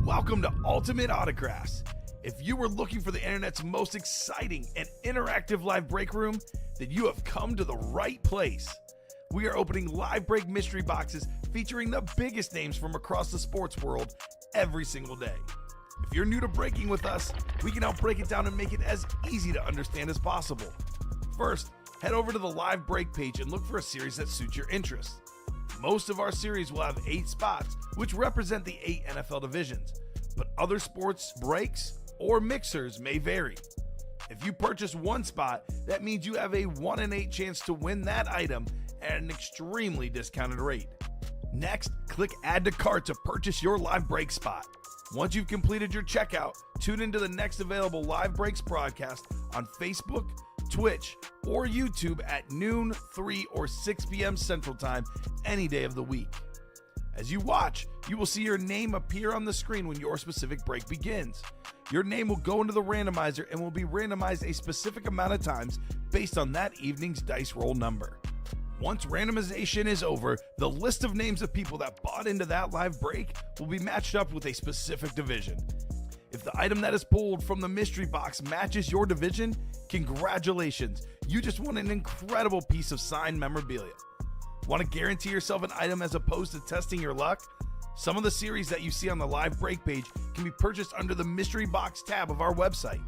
Welcome to Ultimate Autographs. If you were looking for the internet's most exciting and interactive live break room, then you have come to the right place. We are opening live break mystery boxes featuring the biggest names from across the sports world every single day. If you're new to breaking with us, we can help break it down and make it as easy to understand as possible. First, head over to the live break page and look for a series that suits your interests. Most of our series will have 8 spots, which represent the 8 NFL divisions, but other sports breaks or mixers may vary. If you purchase one spot, that means you have a 1 in 8 chance to win that item at an extremely discounted rate. Next, click Add to Cart to purchase your live break spot. Once you've completed your checkout, tune into the next available live breaks broadcast on Facebook, Twitch, or YouTube at noon, 3, or 6 p.m. Central Time any day of the week. As you watch, you will see your name appear on the screen when your specific break begins. Your name will go into the randomizer and will be randomized a specific amount of times based on that evening's dice roll number. Once randomization is over, the list of names of people that bought into that live break will be matched up with a specific division. If the item that is pulled from the mystery box matches your division, congratulations, you just won an incredible piece of signed memorabilia. Want to guarantee yourself an item as opposed to testing your luck? Some of the series that you see on the live break page can be purchased under the mystery box tab of our website.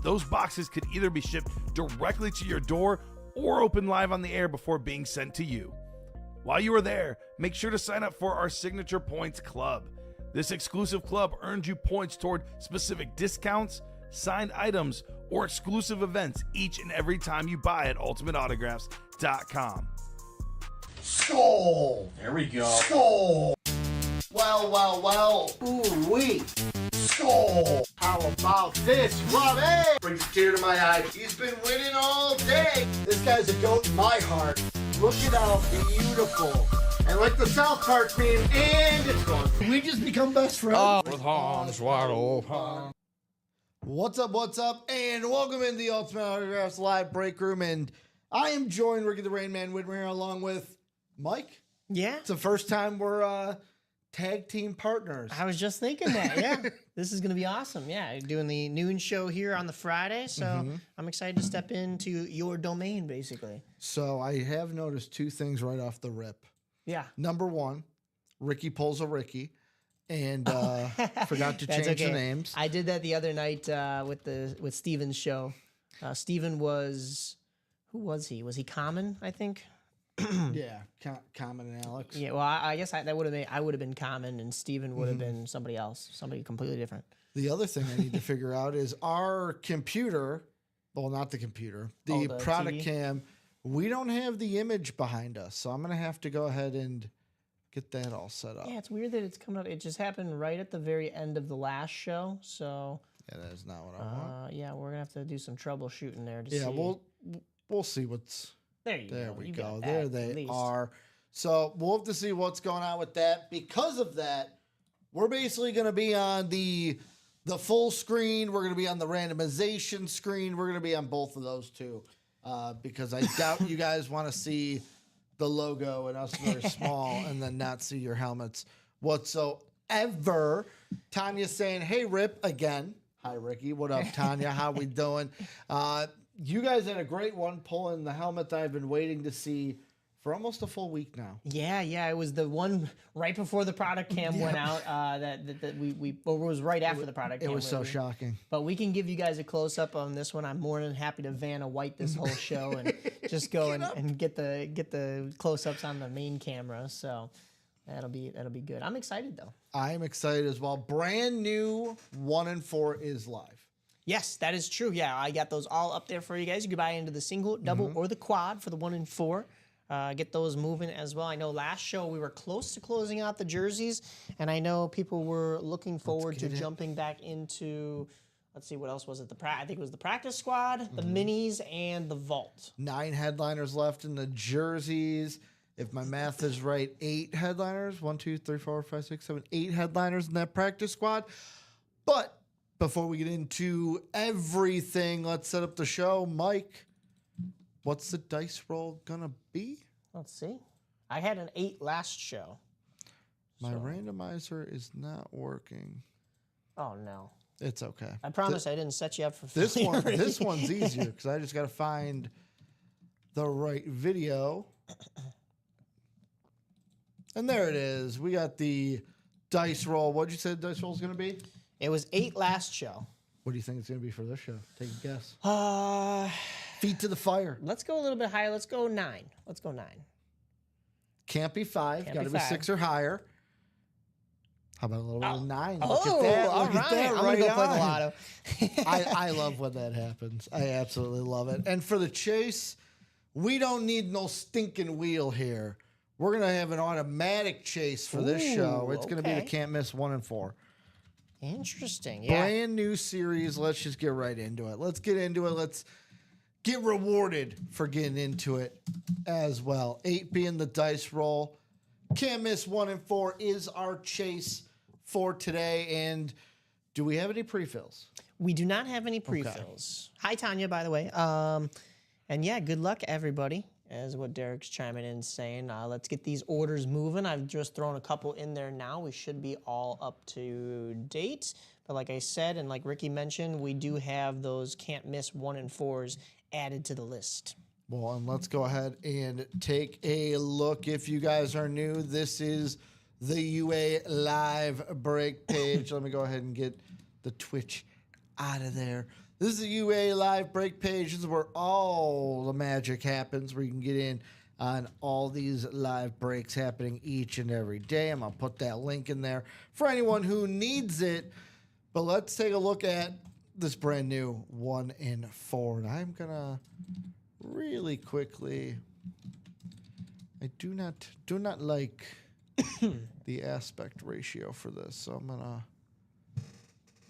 Those boxes could either be shipped directly to your door or open live on the air before being sent to you. While you are there, make sure to sign up for our Signature Points Club. This exclusive club earns you points toward specific discounts, signed items, or exclusive events each and every time you buy at ultimateautographs.com. Skull! There we go. Skull! Well. Ooh-wee. Skull! How about this, Robbie? Brings a tear to my eye. He's been winning all day. This guy's a goat in my heart. Look at how beautiful. And like the South Park meme, and it's gone. We just become best friends. With Hans wide open. What's up, and welcome into the Ultimate Autographs live break room. And I am joined, Ricky the Rain Man Whitmer, along with Mike. Yeah. It's the first time we're tag team partners. I was just thinking that. Yeah. This is going to be awesome. Yeah. Doing the noon show here on the Friday. So I'm excited to step into your domain, basically. So I have noticed 2 things right off the rip. Yeah. Number 1, Ricky pulls a Ricky. And forgot to That's change okay. the names. I did that the other night with Steven's show. Steven was, who was he? Was he Common, I think? Yeah, Common and Alex. Yeah, well, I guess I would have been Common, and Steven would have been somebody else, somebody completely different. The other thing I need to figure out is our computer, well, not the computer, the the product TV? cam, we don't have the image behind us. So I'm going to have to go ahead and get that all set up. Yeah, it's weird that it's coming up. It just happened right at the very end of the last show, so... Yeah, that is not what I want. yeah, we're going to have to do some troubleshooting there to Yeah, see. we'll see what's... There you There go. we You go. got There that, at they least. are. So we'll have to see what's going on with that. Because of that, we're basically going to be on the full screen. We're going to be on the randomization screen. We're going to be on both of those too. Because I doubt you guys want to see the logo and us very small and then not see your helmets whatsoever. Tanya's saying, hey, Rip, again. Hi, Ricky. What up, Tanya? How we doing? You guys had a great one pulling the helmet that I've been waiting to see for almost a full week now. Yeah, it was the one right before the product cam went out. That we or it was right after the product cam. It was so really. shocking. But we can give you guys a close up on this one. I'm more than happy to Vanna White this whole show and just go and get the close ups on the main camera. So that'll be good. I'm excited though. I'm excited as well. Brand new 1 and 4 is live. Yes, that is true. Yeah, I got those all up there for you guys. You can buy into the single, double, or the quad for the 1 and 4. Get those moving as well. I know last show we were close to closing out the jerseys, and I know people were looking forward to jumping back into, let's see, what else was it? I think it was the practice squad, the minis, and the vault. 9 headliners left in the jerseys. If my math is right, 8 headliners. 1, 2, 3, 4, 5, 6, 7, 8 headliners in that practice squad. But before we get into everything, let's set up the show. Mike, what's the dice roll gonna be? Let's see. I had an 8 last show. My randomizer is not working. Oh no. It's okay. I promise I didn't set you up for This failure. this one's easier because I just got to find the right video. And there it is. We got the dice roll. What'd you say the dice roll is going to be? It was 8 last show. What do you think it's going to be for this show? Take a guess. Uh, Feet to the fire. let's go a little bit higher. Let's go 9. Let's go 9. Can't be 5. Can't Got to be be 5. 6 or higher. How about a little bit of 9? Look Oh, at that. all Look right. at that. I'm Right gonna go play the on. lotto. I love when that happens. I absolutely love it. And for the chase, we don't need no stinking wheel here. We're going to have an automatic chase for this show. Ooh, It's going to be the okay. Can't Miss 1 and 4. Interesting. Yeah. Brand new series. Let's just get right into it. Let's get into it. Let's get rewarded for getting into it as well. 8 being the dice roll. Can't Miss 1 and 4 is our chase for today. And do we have any pre-fills? We do not have any pre-fills. Hi, Tanya, by the way. And yeah, good luck, everybody, is what Derek's chiming in saying. Let's get these orders moving. I've just thrown a couple in there now. We should be all up to date. But like I said, and like Ricky mentioned, we do have those can't miss 1 and 4s added to the list. Well, and let's go ahead and take a look. If you guys are new, this is the UA Live Break page. Let me go ahead and get the Twitch out of there. This is the UA Live Break page. This is where all the magic happens, where you can get in on all these live breaks happening each and every day. I'm going to put that link in there for anyone who needs it. But let's take a look at this brand new 1 and 4. And I'm going to really quickly, I do not like the aspect ratio for this. So I'm going to,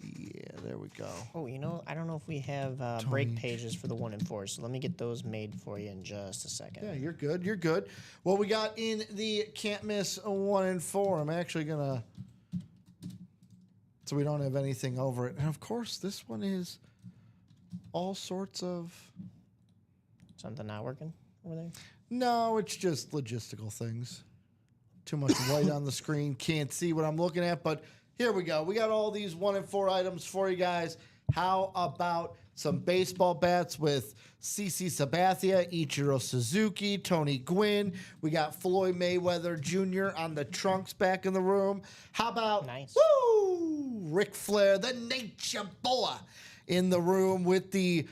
yeah, there we go. Oh, you know, I don't know if we have break pages for the 1 and 4, so let me get those made for you in just a second. Yeah, you're good. You're good. Well, we got in the Can't Miss 1 and 4. I'm actually going to, so we don't have anything over it. And of course, this one is all sorts of, Something not working over there? no, it's just logistical things. Too much light on the screen. Can't see what I'm looking at, but here we go. We got all these 1 and 4 items for you guys. How about some baseball bats with CC Sabathia, Ichiro Suzuki, Tony Gwynn. We got Floyd Mayweather Jr. on the trunks back in the room. How about Nice. Ric Flair, the Nature Boy, in the room with the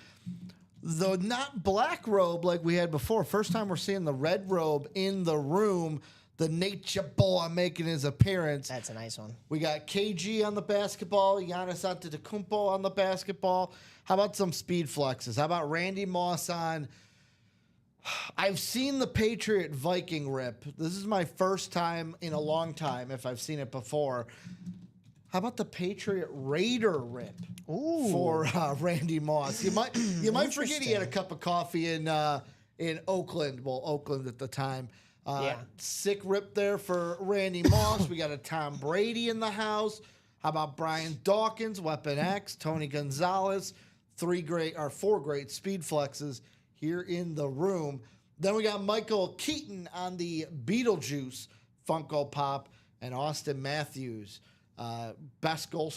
not black robe like we had before. First time we're seeing the red robe in the room. The Nature Boy making his appearance. That's a nice one. We got KG on the basketball, Giannis Antetokounmpo on the basketball. How about some speed flexes? How about Randy Moss on? I've seen the Patriot Viking rip. This is my first time in a long time, if I've seen it before. How about the Patriot Raider rip for Randy Moss? You might forget he had a cup of coffee in Oakland. Well, Oakland at the time. Yeah. Sick rip there for Randy Moss. We got a Tom Brady in the house. How about Brian Dawkins, Weapon X, Tony Gonzalez, 4 great speed flexes here in the room. Then we got Michael Keaton on the Beetlejuice Funko Pop and Austin Matthews, best goal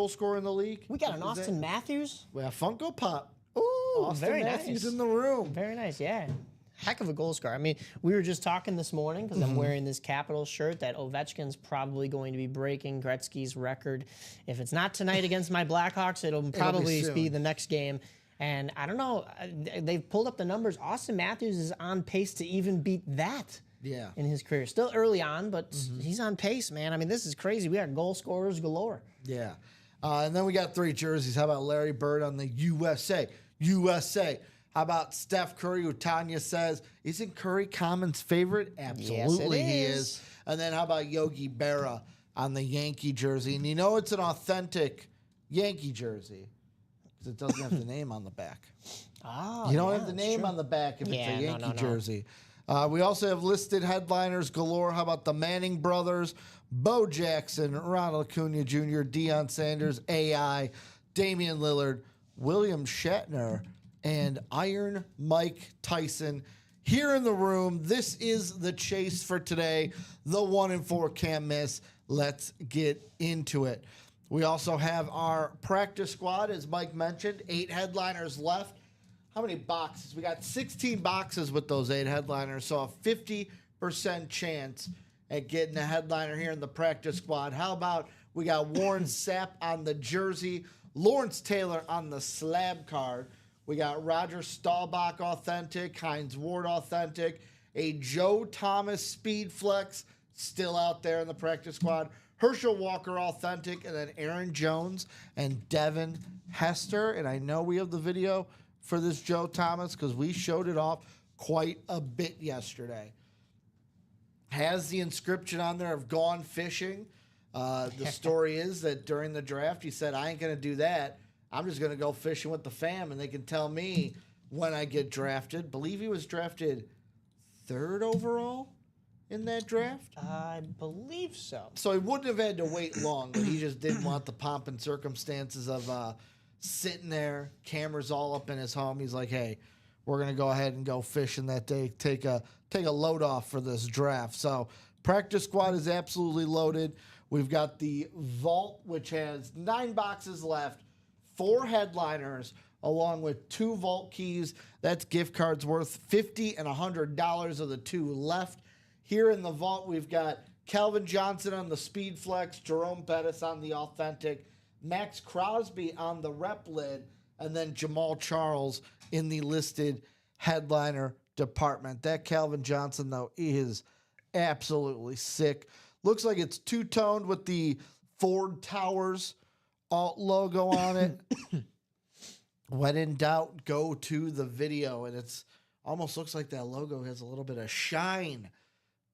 scorer in the league. We got an Is Austin that- Matthews. We have Funko Pop. Ooh, Austin very Matthews nice. in the room. Very nice, yeah. Heck of a goal scorer. I mean, we were just talking this morning because I'm wearing this Capitals shirt that Ovechkin's probably going to be breaking Gretzky's record. If it's not tonight against my Blackhawks, it'll probably be soon. the next game. And I don't know, they've pulled up the numbers. Austin Matthews is on pace to even beat that Yeah. in his career. Still early on, but he's on pace, man. I mean, this is crazy. We got goal scorers galore. Yeah. And then we got 3 jerseys. How about Larry Bird on the USA? USA. How about Steph Curry, who Tanya says, isn't Curry Common's favorite? Absolutely Yes, it he is. is. And then how about Yogi Berra on the Yankee jersey? And you know it's an authentic Yankee jersey because it doesn't have the name on the back. Oh, You don't yeah, have the that's name true. on the back if Yeah, it's a no, Yankee no. jersey. We also have listed headliners galore. How about the Manning brothers, Bo Jackson, Ronald Acuna Jr., Deion Sanders, AI, Damian Lillard, William Shatner, and Iron Mike Tyson here in the room. This is the chase for today. The 1 and 4 can't miss. Let's get into it. We also have our practice squad, as Mike mentioned, 8 headliners left. How many boxes? We got 16 boxes with those 8 headliners, so a 50% chance at getting a headliner here in the practice squad. How about we got Warren Sapp on the jersey, Lawrence Taylor on the slab card. We got Roger Staubach authentic, Hines Ward authentic, a Joe Thomas Speed Flex still out there in the practice squad, Herschel Walker authentic, and then Aaron Jones and Devin Hester. And I know we have the video for this Joe Thomas because we showed it off quite a bit yesterday. Has the inscription on there of gone fishing. The story is that during the draft, he said, I ain't going to do that. I'm just going to go fishing with the fam, and they can tell me when I get drafted. Believe he was drafted 3rd overall in that draft. I believe so. So he wouldn't have had to wait long, but he just didn't want the pomp and circumstances of sitting there, cameras all up in his home. He's like, hey, we're going to go ahead and go fishing that day, take a load off for this draft. So practice squad is absolutely loaded. We've got the vault, which has 9 boxes left, 4 headliners, along with 2 vault keys. That's gift cards worth $50 and $100 of the 2 left. Here in the vault, we've got Calvin Johnson on the Speed Flex, Jerome Bettis on the Authentic, Max Crosby on the Rep Lid, and then Jamal Charles in the listed headliner department. That Calvin Johnson, though, is absolutely sick. Looks like it's two-toned with the Ford Towers alt logo on it. When in doubt, go to the video. And it's almost looks like that logo has a little bit of shine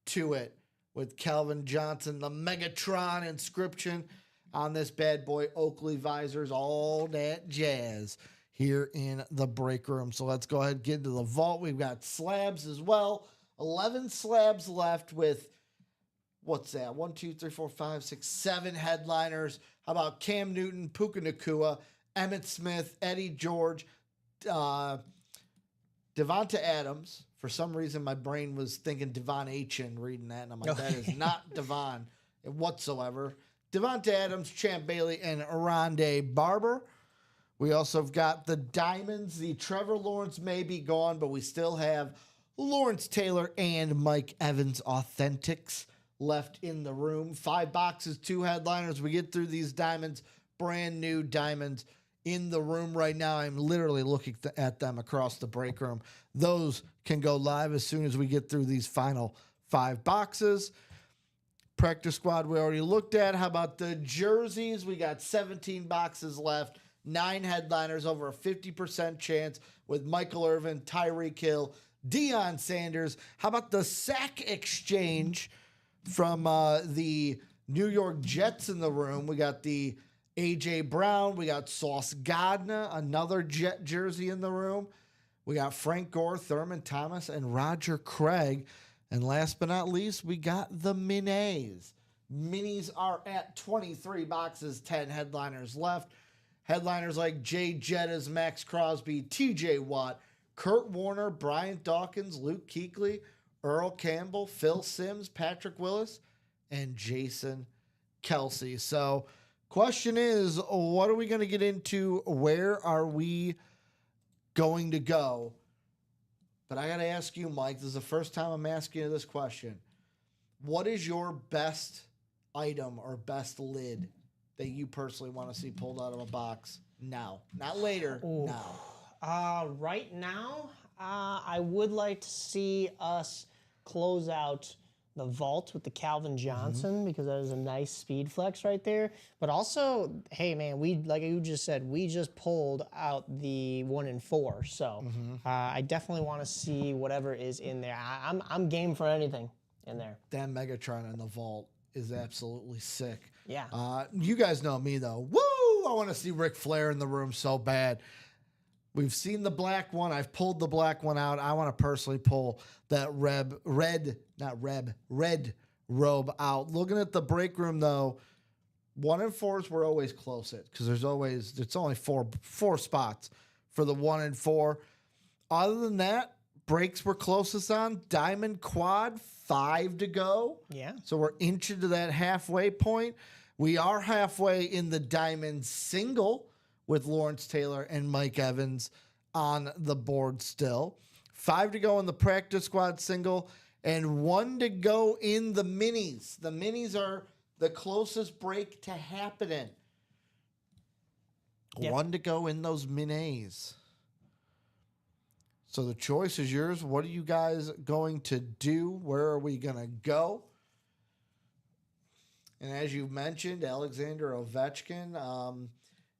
to it with Calvin Johnson, the Megatron inscription on this bad boy, Oakley visors, all that jazz here in the break room. So let's go ahead and get into the vault. We've got slabs as well. 11 slabs left with, what's that? 1, 2, 3, 4, 5, 6, 7 headliners. How about Cam Newton, Puka Nacua, Emmitt Smith, Eddie George, Devonta Adams. For some reason, my brain was thinking Devon Achen reading that, and I'm like, that is not Devon whatsoever. Devonta Adams, Champ Bailey, and Rondé Barber. We also have got the Diamonds. The Trevor Lawrence may be gone, but we still have Lawrence Taylor and Mike Evans Authentics left in the room. 5 boxes, 2 headliners. We get through these Diamonds, brand new Diamonds in the room right now. I'm literally looking at them across the break room. Those can go live as soon as we get through these final 5 boxes. Practice squad we already looked at. How about the jerseys? We got 17 boxes left, 9 headliners, over a 50% chance with Michael Irvin, Tyreek Hill, Deion Sanders. How about the sack exchange from the New York Jets in the room? We got the A.J. Brown. We got Sauce Gardner, another Jet jersey in the room. We got Frank Gore, Thurman Thomas, and Roger Craig. And last but not least, we got the Minis. Minis are at 23 boxes, 10 headliners left. Headliners like Jay Jettas, Max Crosby, TJ Watt, Kurt Warner, Brian Dawkins, Luke Kuechly, Earl Campbell, Phil Simms, Patrick Willis, and Jason Kelsey. So, question is, what are we going to get into? Where are we going to go? But I got to ask you, Mike, this is the first time I'm asking you this question. What is your best item or best lid that you personally want to see pulled out of a box now? Not later, now. Right now, I would like to see us close out the vault with the Calvin Johnson because that is a nice speed flex right there. But also, hey man, we, like you just said, we just pulled out the 1 and 4. So I definitely want to see whatever is in there. I'm game for anything in there. That Megatron in the vault is absolutely sick. Yeah. You guys know me though. Woo! I want to see Ric Flair in the room so bad. We've seen the black one. I've pulled the black one out. I want to personally pull that red robe out. Looking at the break room though, 1 and 4s were always close it because it's only four spots for the 1 and 4. Other than that, breaks were closest on. Diamond quad, 5 to go. Yeah. So we're inching to that halfway point. We are halfway in the Diamond single with Lawrence Taylor and Mike Evans on the board still. 5 to go in the practice squad single and 1 to go in the minis. The minis are the closest break to happening. Yep. 1 to go in those minis. So the choice is yours. What are you guys going to do? Where are we going to go? And as you mentioned, Alexander Ovechkin,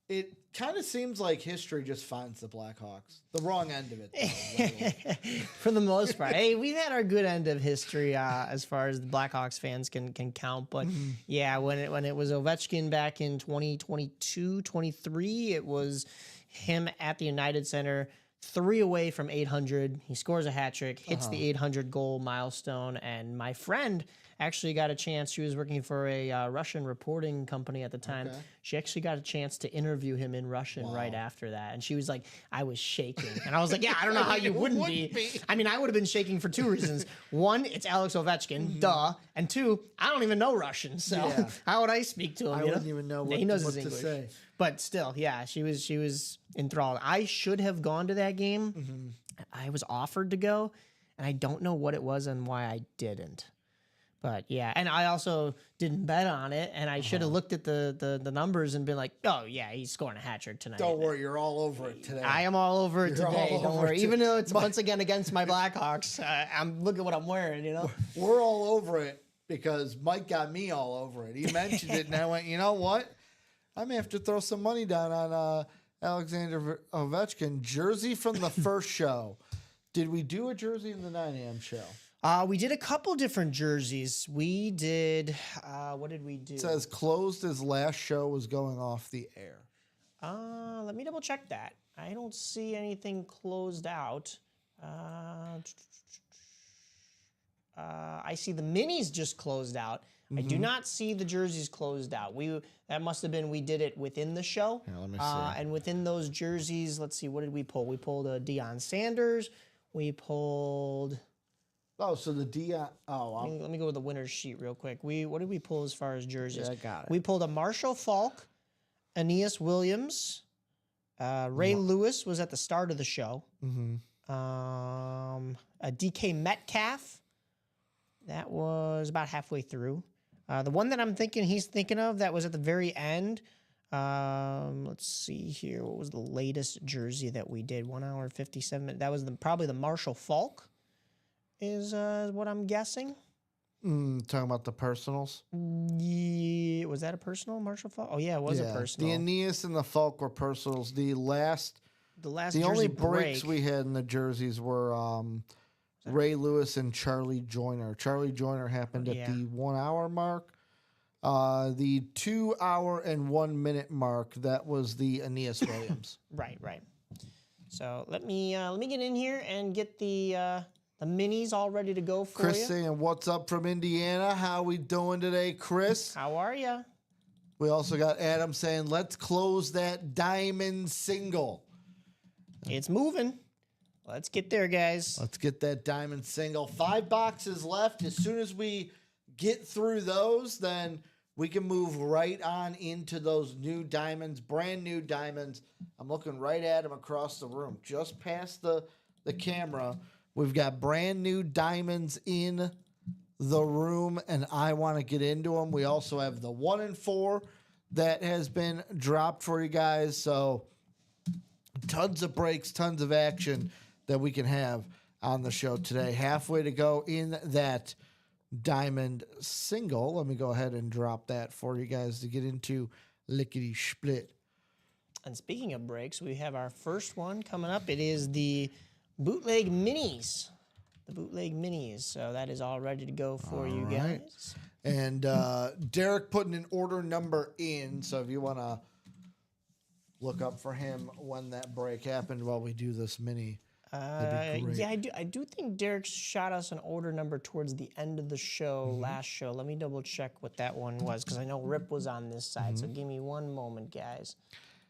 it kind of seems like history just finds the Blackhawks. The wrong end of it, though, by the way. For the most part. Hey, we've had our good end of history as far as the Blackhawks fans can count. But yeah, when it was Ovechkin back in 2022, 23, it was him at the United Center, 3 away from 800. He scores a hat trick, hits the 800 goal milestone. And my friend actually got a chance. She was working for a Russian reporting company at the time. Okay. She actually got a chance to interview him in Russian right after that. And she was like, I was shaking. And I was like, yeah, I don't know how you wouldn't be. I mean, I would have been shaking for 2 reasons. 1, it's Alex Ovechkin, duh. And 2, I don't even know Russian. So Yeah. how would I speak to him? I you know? wouldn't even know Yeah, what, he knows what his to English. say. But still, yeah, she was enthralled. I should have gone to that game. I was offered to go, and I don't know what it was and why I didn't. But yeah, and I also didn't bet on it, and I should have looked at the numbers and been like, oh yeah, he's scoring a hat trick tonight. Don't worry, you're all over it today. I am all over it You're today. all Don't over worry. it Even though it's once again against my Blackhawks, I'm look at what I'm wearing. You know. We're all over it because Mike got me all over it. He mentioned it, and I went, you know what? I may have to throw some money down on Alexander Ovechkin jersey from the first show. Did we do a jersey in the 9 a.m. show? We did a couple different jerseys. We did. What did we do? It says closed as last show was going off the air. Let me double check that. I don't see anything closed out. I see the minis just closed out. I do not see the jerseys closed out. That must have been we did it within the show. Yeah, let me see. And within those jerseys, let's see, what did we pull? We pulled a Deion Sanders. We pulled. Oh, so the Dion. Oh, Let me go with the winner's sheet real quick. What did we pull as far as jerseys? Yeah, I got it. We pulled a Marshall Falk, Aeneas Williams, Ray Lewis was at the start of the show. A DK Metcalf, that was about halfway through. The one that I'm thinking he's thinking of that was at the very end. Let's see here. What was the latest jersey that we did? 1 hour 57 minutes. That was probably the Marshall Falk. Is what I'm guessing. talking about the personals. Yeah, was that a personal, Marshall Falk? Oh yeah, it was a personal. The Aeneas and the Falk were personals. The jersey only break. breaks we had in the jerseys were Ray Lewis and Charlie Joyner. Charlie Joyner happened at the 1 hour mark. The 2 hour and 1 minute mark, that was the Aeneas Williams. Right. So let me get in here and get the minis all ready to go for Chris you. saying, what's up from Indiana? How we doing today, Chris? How are you? We also got Adam saying, let's close that diamond single. It's moving. Let's get there, guys. Let's get that diamond single. 5 boxes left. As soon as we get through those, then we can move right on into those new diamonds, brand new diamonds. I'm looking right at them across the room, just past the camera. We've got brand new diamonds in the room, and I want to get into them. We also have the 1 and 4 that has been dropped for you guys. So tons of breaks, tons of action that we can have on the show today. Halfway to go in that diamond single. Let me go ahead and drop that for you guys to get into lickety split. And speaking of breaks, we have our first one coming up. It is the bootleg minis. The bootleg minis. So that is all ready to go for you guys. And Derek putting an order number in. So if you want to look up for him when that break happened while we do this mini. That'd be great. Yeah, I do think Derek shot us an order number towards the end of the show, last show. Let me double check what that one was, because I know Rip was on this side. So give me one moment, guys.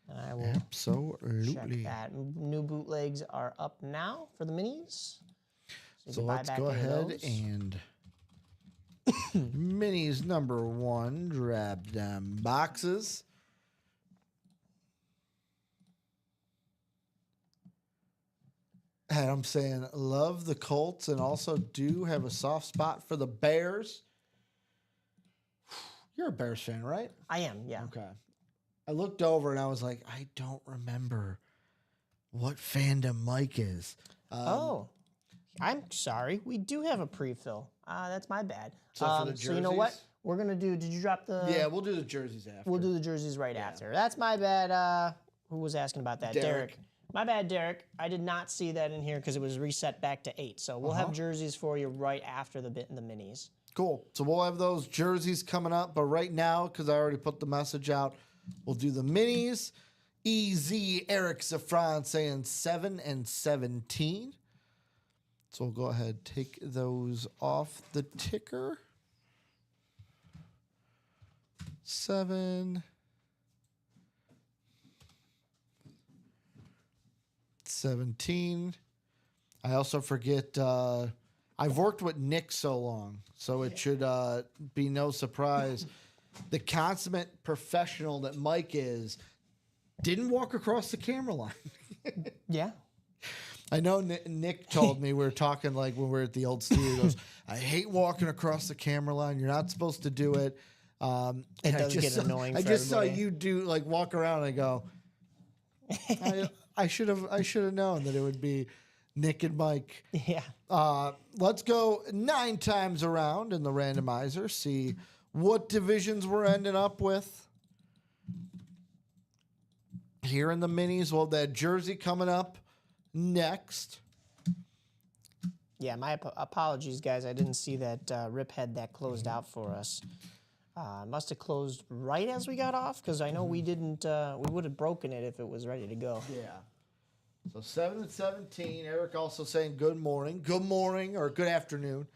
And I will check Absolutely. that. New bootlegs are up now for the minis. you So can buy let's back go any of ahead those. and Minis number 1. Grab them boxes. And I'm saying love the Colts and also do have a soft spot for the Bears. You're a Bears fan, right? I am, yeah. Okay. I looked over and I was like, I don't remember what fandom Mike is. Oh, I'm sorry. We do have a pre-fill. That's my bad. So for the so you know what? jerseys? We're gonna do. Did you drop the? Yeah, we'll do the jerseys after. We'll do the jerseys right after. That's my bad. Who was asking about that? Derek. My bad, Derek. I did not see that in here because it was reset back to 8. So we'll have jerseys for you right after the minis. Cool. So we'll have those jerseys coming up, but right now, because I already put the message out, we'll do the minis. EZ Eric Zafran saying 7 and 17. So we'll go ahead, take those off the ticker. 7, 17. I also forget, I've worked with Nick so long, so it should be no surprise. The consummate professional that Mike is didn't walk across the camera line. Yeah. I know Nick told me, we were talking like when we were at the old studio, he goes, I hate walking across the camera line. You're not supposed to do it. It does get annoying I for just saw everybody. you do like walk around and I go, I should have known that it would be Nick and Mike. Yeah. Let's go 9 times around in the randomizer, see what divisions we're ending up with. Here in the minis, we'll have that jersey coming up next. Yeah, my apologies, guys. I didn't see that Rip had that closed out for us. Must have closed right as we got off because I know we didn't. We would have broken it if it was ready to go. Yeah. So 7 and 17. Eric also saying good morning. Good morning or good afternoon.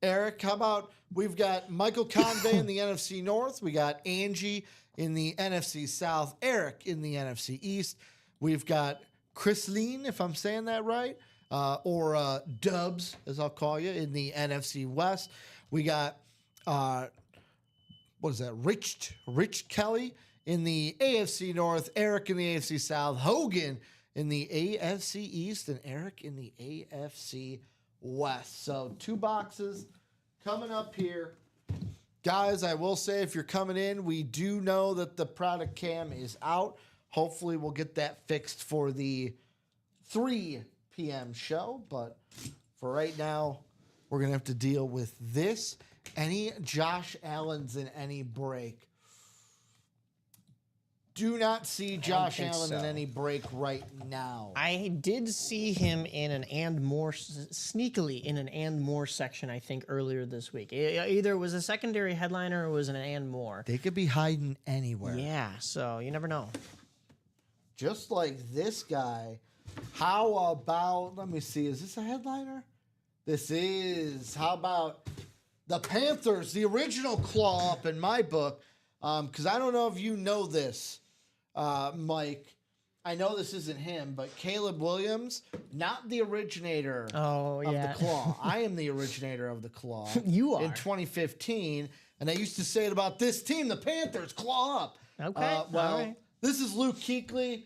Eric, how about we've got Michael Convey in the NFC North. We got Angie in the NFC South. Eric in the NFC East. We've got Chris Lean, if I'm saying that right, or Dubs, as I'll call you, in the NFC West. We got, what is that, Rich Kelly in the AFC North, Eric in the AFC South, Hogan in the AFC East, and Eric in the AFC West. So 2 boxes coming up here. Guys, I will say if you're coming in, we do know that the product cam is out. Hopefully we'll get that fixed for the 3 p.m. show. But for right now, we're going to have to deal with this. Any Josh Allen's in any break. Do not see Josh think Allen in so. any break right now. I did see him in an and more sneakily in an and more section. I think earlier this week. Either it was a secondary headliner or it was an and more. They could be hiding anywhere. Yeah, so you never know. Just like this guy. How about, let me see, is this a headliner? This is. How about the Panthers, the original claw up in my book? Because I don't know if you know this, Mike. I know this isn't him, but Caleb Williams, not the originator Oh, of yeah. the claw. I am the originator of the claw. You are. In 2015, and I used to say it about this team, the Panthers, claw up. Okay, Well, all right. this is Luke Kuechly.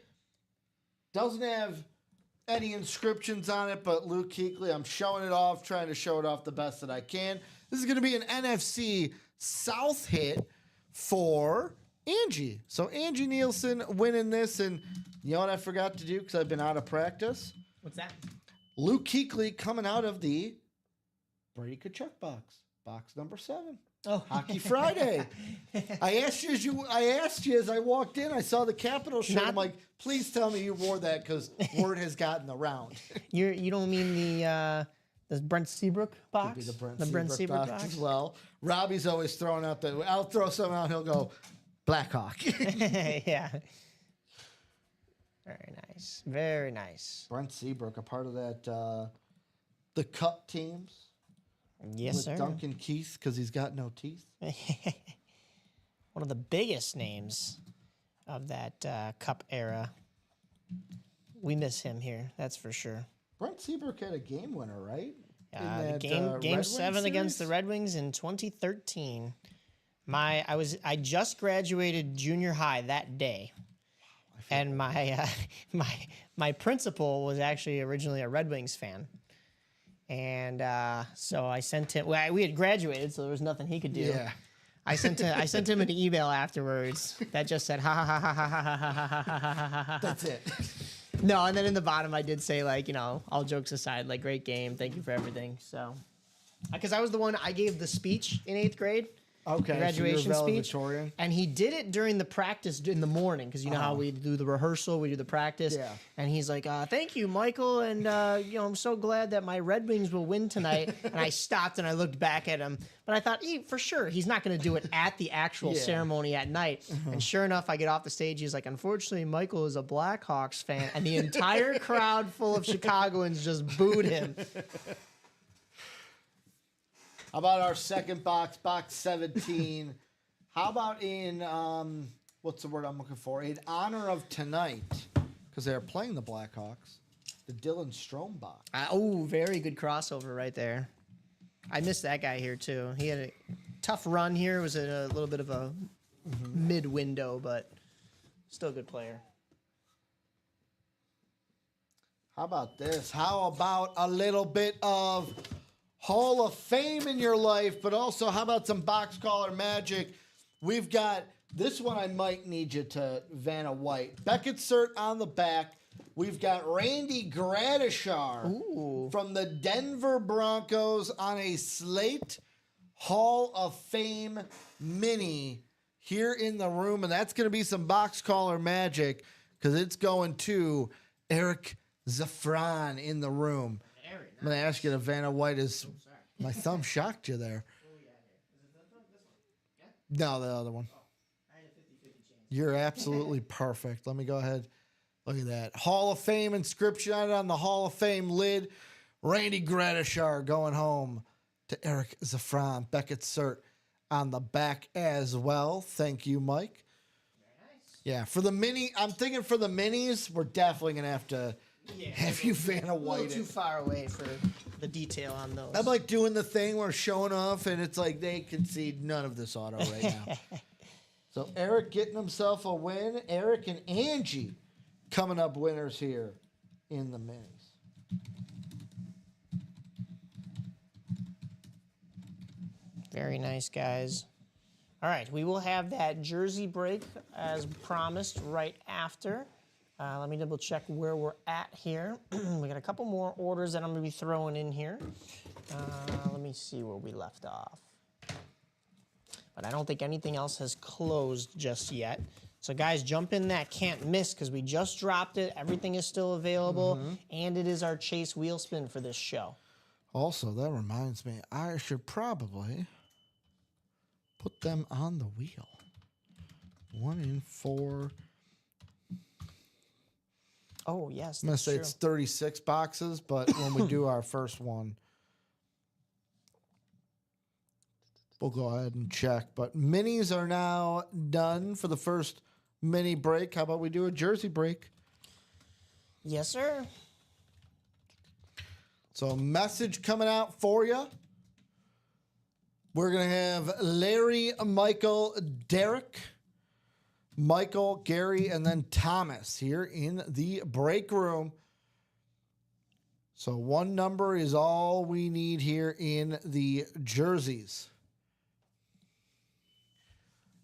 Doesn't have any inscriptions on it, but Luke Kuechly, I'm showing it off, trying to show it off the best that I can. This is going to be an NFC South hit for Angie. So Angie Nielsen winning this, and you know what I forgot to do because I've been out of practice? What's that? Luke Kuechly coming out of the Brady Kachuk box number 7. Oh, Hockey Friday. I asked you as I walked in. I saw the Capitol shirt. I'm like, please tell me you wore that because word has gotten around. You don't mean the Brent Seabrook box? Be the Brent Seabrook box as well. Robbie's always throwing out I'll throw something out. He'll go Blackhawk. Yeah. Very nice. Very nice. Brent Seabrook, a part of that the Cup teams Yes, with sir. Duncan Keith because he's got no teeth. One of the biggest names of that Cup era. We miss him here, that's for sure. Brent Seabrook had a game winner, right? that, Game Red Wings 7 against the series? Red Wings in 2013. I just graduated junior high that day, and my principal was actually originally a Red Wings fan, and so I sent him. Well, we had graduated, so there was nothing he could do. Yeah. I sent him an email afterwards that just said ha ha ha ha ha ha ha ha ha ha ha ha. That's it. No, and then in the bottom I did say, like, you know, all jokes aside, like, great game, thank you for everything. So, because I was the one, I gave the speech in 8th grade. Okay, Graduation so you're speech. valedictorian. And he did it during the practice in the morning, because you know how we do the rehearsal, we do the practice. Yeah. And he's like, thank you, Michael, and you know, I'm so glad that my Red Wings will win tonight. And I stopped and I looked back at him, but I thought, for sure, he's not going to do it at the actual Yeah. ceremony at night. And sure enough, I get off the stage. He's like, unfortunately, Michael is a Blackhawks fan, and the entire crowd full of Chicagoans just booed him. How about our second box, box 17? How about in, what's the word I'm looking for? In honor of tonight, because they're playing the Blackhawks, the Dylan Strome box. Very good crossover right there. I missed that guy here, too. He had a tough run here. It was a little bit of a mid-window, but still a good player. How about this? How about a little bit of Hall of Fame in your life, but also how about some box caller magic? We've got this one. I might need you to Vanna White. Beckett Cert on the back. We've got Randy Gradishar from the Denver Broncos on a Slate Hall of Fame mini here in the room, and that's going to be some box caller magic because it's going to Eric Zafran in the room. I'm going to ask you to Vanna White is... My thumb shocked you there. No, the other one. You're absolutely perfect. Let me go ahead. Look at that. Hall of Fame inscription on the Hall of Fame lid. Randy Gradishar going home to Eric Zafran. Beckett Cert on the back as well. Thank you, Mike. Yeah, for the mini, I'm thinking for the minis, we're definitely going to have to have you Vanna A little White too it. far away for the detail on those. I'm like doing the thing where showing off, and it's like they concede none of this auto right now. So Eric getting himself a win. Eric and Angie coming up winners here in the minis. Very nice, guys. All right, we will have that jersey break as promised right after. Let me double check where we're at here. We got a couple more orders that I'm going to be throwing in here. Let me see where we left off. But I don't think anything else has closed just yet. So guys, jump in that can't miss because we just dropped it. Everything is still available, and it is our Chase wheel spin for this show. Also, that reminds me, I should probably put them on the wheel. 1 in 4. Oh, yes, I'm going to that's say true. it's 36 boxes, but when we do our first one, we'll go ahead and check. But minis are now done for the first mini break. How about we do a jersey break? Yes, sir. So a message coming out for you. We're going to have Larry, Michael, Derek, Michael, Gary, and then Thomas here in the break room. So one number is all we need here in the jerseys.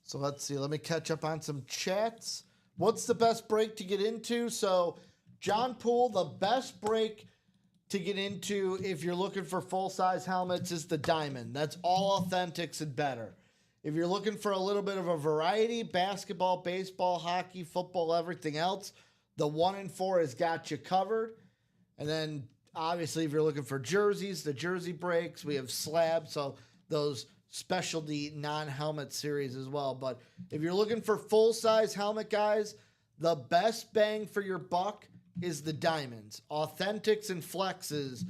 So let's see. Let me catch up on some chats. What's the best break to get into? So John Poole, the best break to get into if you're looking for full-size helmets is the Diamond. That's all Authentics and better. If you're looking for a little bit of a variety, basketball, baseball, hockey, football, everything else, the 1 in 4 has got you covered. And then, obviously, if you're looking for jerseys, the jersey breaks, we have slabs, so those specialty non-helmet series as well. But if you're looking for full-size helmet, guys, the best bang for your buck is the Diamonds. Authentics and Flexes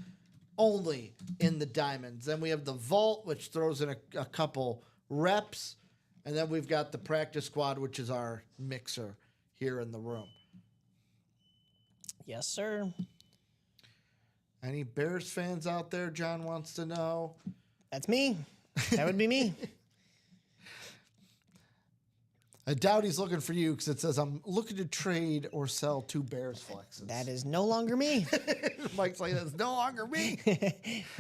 only in the Diamonds. Then we have the Vault, which throws in a couple reps. And then we've got the Practice Squad, which is our mixer here in the room. Yes, sir. Any Bears fans out there? John wants to know. That's me. That would be me. I doubt he's looking for you because it says I'm looking to trade or sell 2 Bears flexes. That is no longer me. Mike's like, that's no longer me.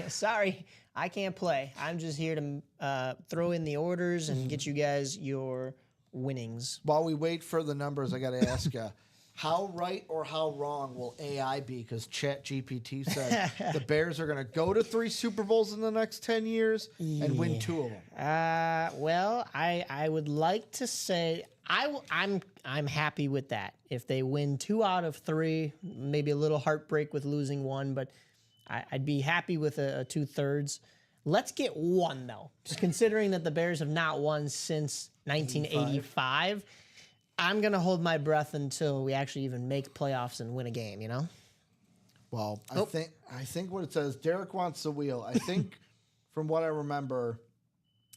Sorry, I can't play. I'm just here to throw in the orders and get you guys your winnings. While we wait for the numbers, I got to ask you, how right or how wrong will AI be? Because ChatGPT said the Bears are going to go to 3 Super Bowls in the next 10 years and win 2 of them. Well, I would like to say I'm happy with that. If they win 2 out of 3, maybe a little heartbreak with losing 1, but I'd be happy with a 2/3. Let's get 1 though. Just considering that the Bears have not won since 1985. I'm going to hold my breath until we actually even make playoffs and win a game, you know? Well, I think what it says, Derek wants the wheel. I think from what I remember,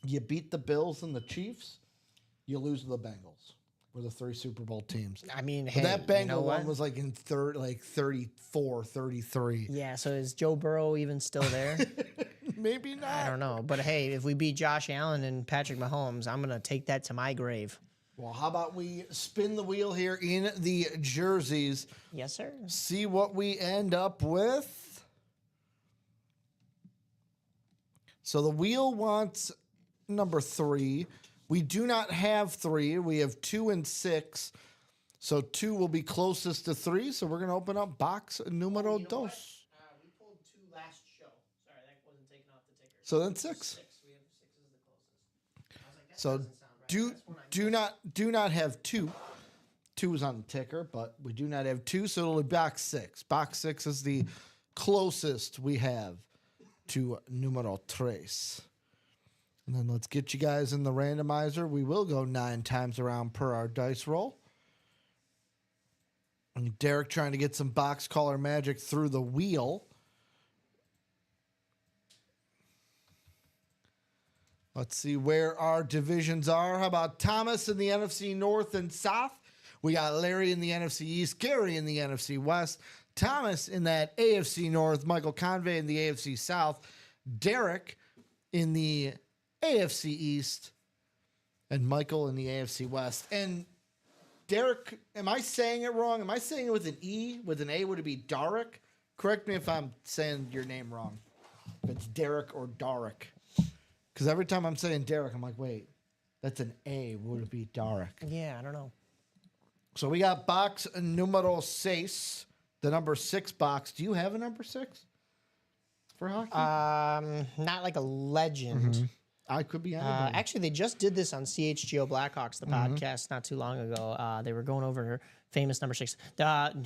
you beat the Bills and the Chiefs, you lose to the Bengals. Were the 3 Super Bowl teams. I mean, But hey, that Bengal you know one what? was like in 34, 33. Yeah, so is Joe Burrow even still there? Maybe not. I don't know. But hey, if we beat Josh Allen and Patrick Mahomes, I'm going to take that to my grave. Well, how about we spin the wheel here in the jerseys, Yes, sir. see what we end up with. So the wheel wants number 3. We do not have 3. We have 2 and 6. So 2 will be closest to 3. So we're going to open up box numero dos. We pulled 2 last show. Sorry, that wasn't taken off the ticker. So then 6. We have 6 is the closest. So do not have 2. 2 is on the ticker, but we do not have 2, so it'll be box 6. Box 6 is the closest we have to numero tres. And then let's get you guys in the randomizer. We will go 9 times around per our dice roll. And Derek trying to get some box collar magic through the wheel. Let's see where our divisions are. How about Thomas in the NFC North and South? We got Larry in the NFC East, Gary in the NFC West, Thomas in that AFC North, Michael Convey in the AFC South, Derek in the AFC East, and Michael in the AFC West. And Derek, am I saying it wrong? Am I saying it with an E? With an A, would it be Darek? Correct me if I'm saying your name wrong. If it's Derek or Darek. Because every time I'm saying Derek, I'm like, wait, that's an A. Would it be Darek? Yeah, I don't know. So we got box numero 6, the number 6 box. Do you have a number 6 for hockey? Not like a legend. I could be anybody. Actually, they just did this on CHGO Blackhawks, the podcast, not too long ago. They were going over famous number 6.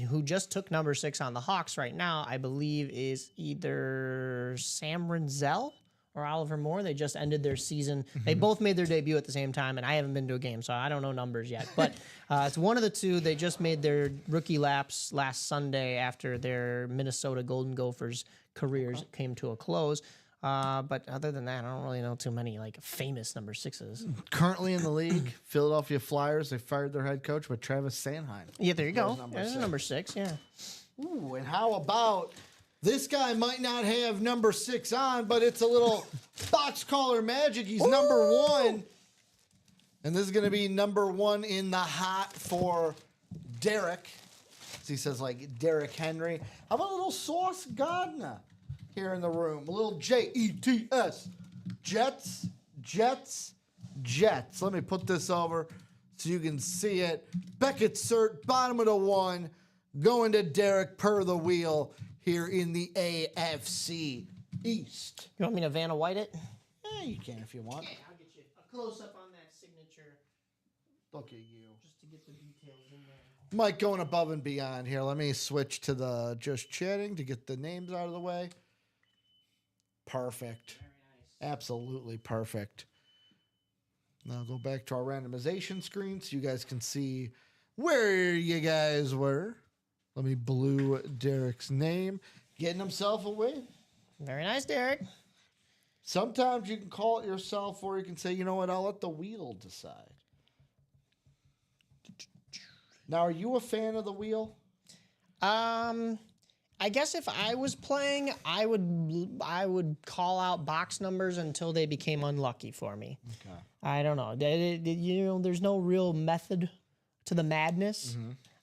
Who just took number 6 on the Hawks right now, I believe, is either Sam Renzel or Oliver Moore. They just ended their season. They both made their debut at the same time, and I haven't been to a game, so I don't know numbers yet. But it's one of the two. They just made their rookie laps last Sunday after their Minnesota Golden Gophers careers came to a close. But other than that, I don't really know too many like famous number 6s. Currently in the league, Philadelphia Flyers, they fired their head coach, but Travis Sanheim. Yeah, there you go. number There's 6. number 6, yeah. Ooh, and how about this guy might not have number 6 on, but it's a little box collar magic. He's number 1. And this is going to be number 1 in the hot for Derek. As he says, like, Derek Henry. How about a little Sauce Gardner here in the room? A little Jets. Jets, Jets, Jets. Let me put this over so you can see it. Beckett Cert, bottom of the 1, going to Derek per the wheel here in the AFC East. You want me to Vanna White it? Yeah, you can if you want. I'll get you a close up on that signature Look at you. just to get the details in there. Mike going above and beyond here. Let me switch to the just chatting to get the names out of the way. Perfect. Very nice. Absolutely perfect. Now go back to our randomization screen so you guys can see where you guys were. Let me blue Derek's name. Getting himself a win. Very nice, Derek. Sometimes you can call it yourself, or you can say, you know what, I'll let the wheel decide. Now, are you a fan of the wheel? I guess if I was playing, I would call out box numbers until they became unlucky for me. Okay. I don't know. There's no real method to the madness.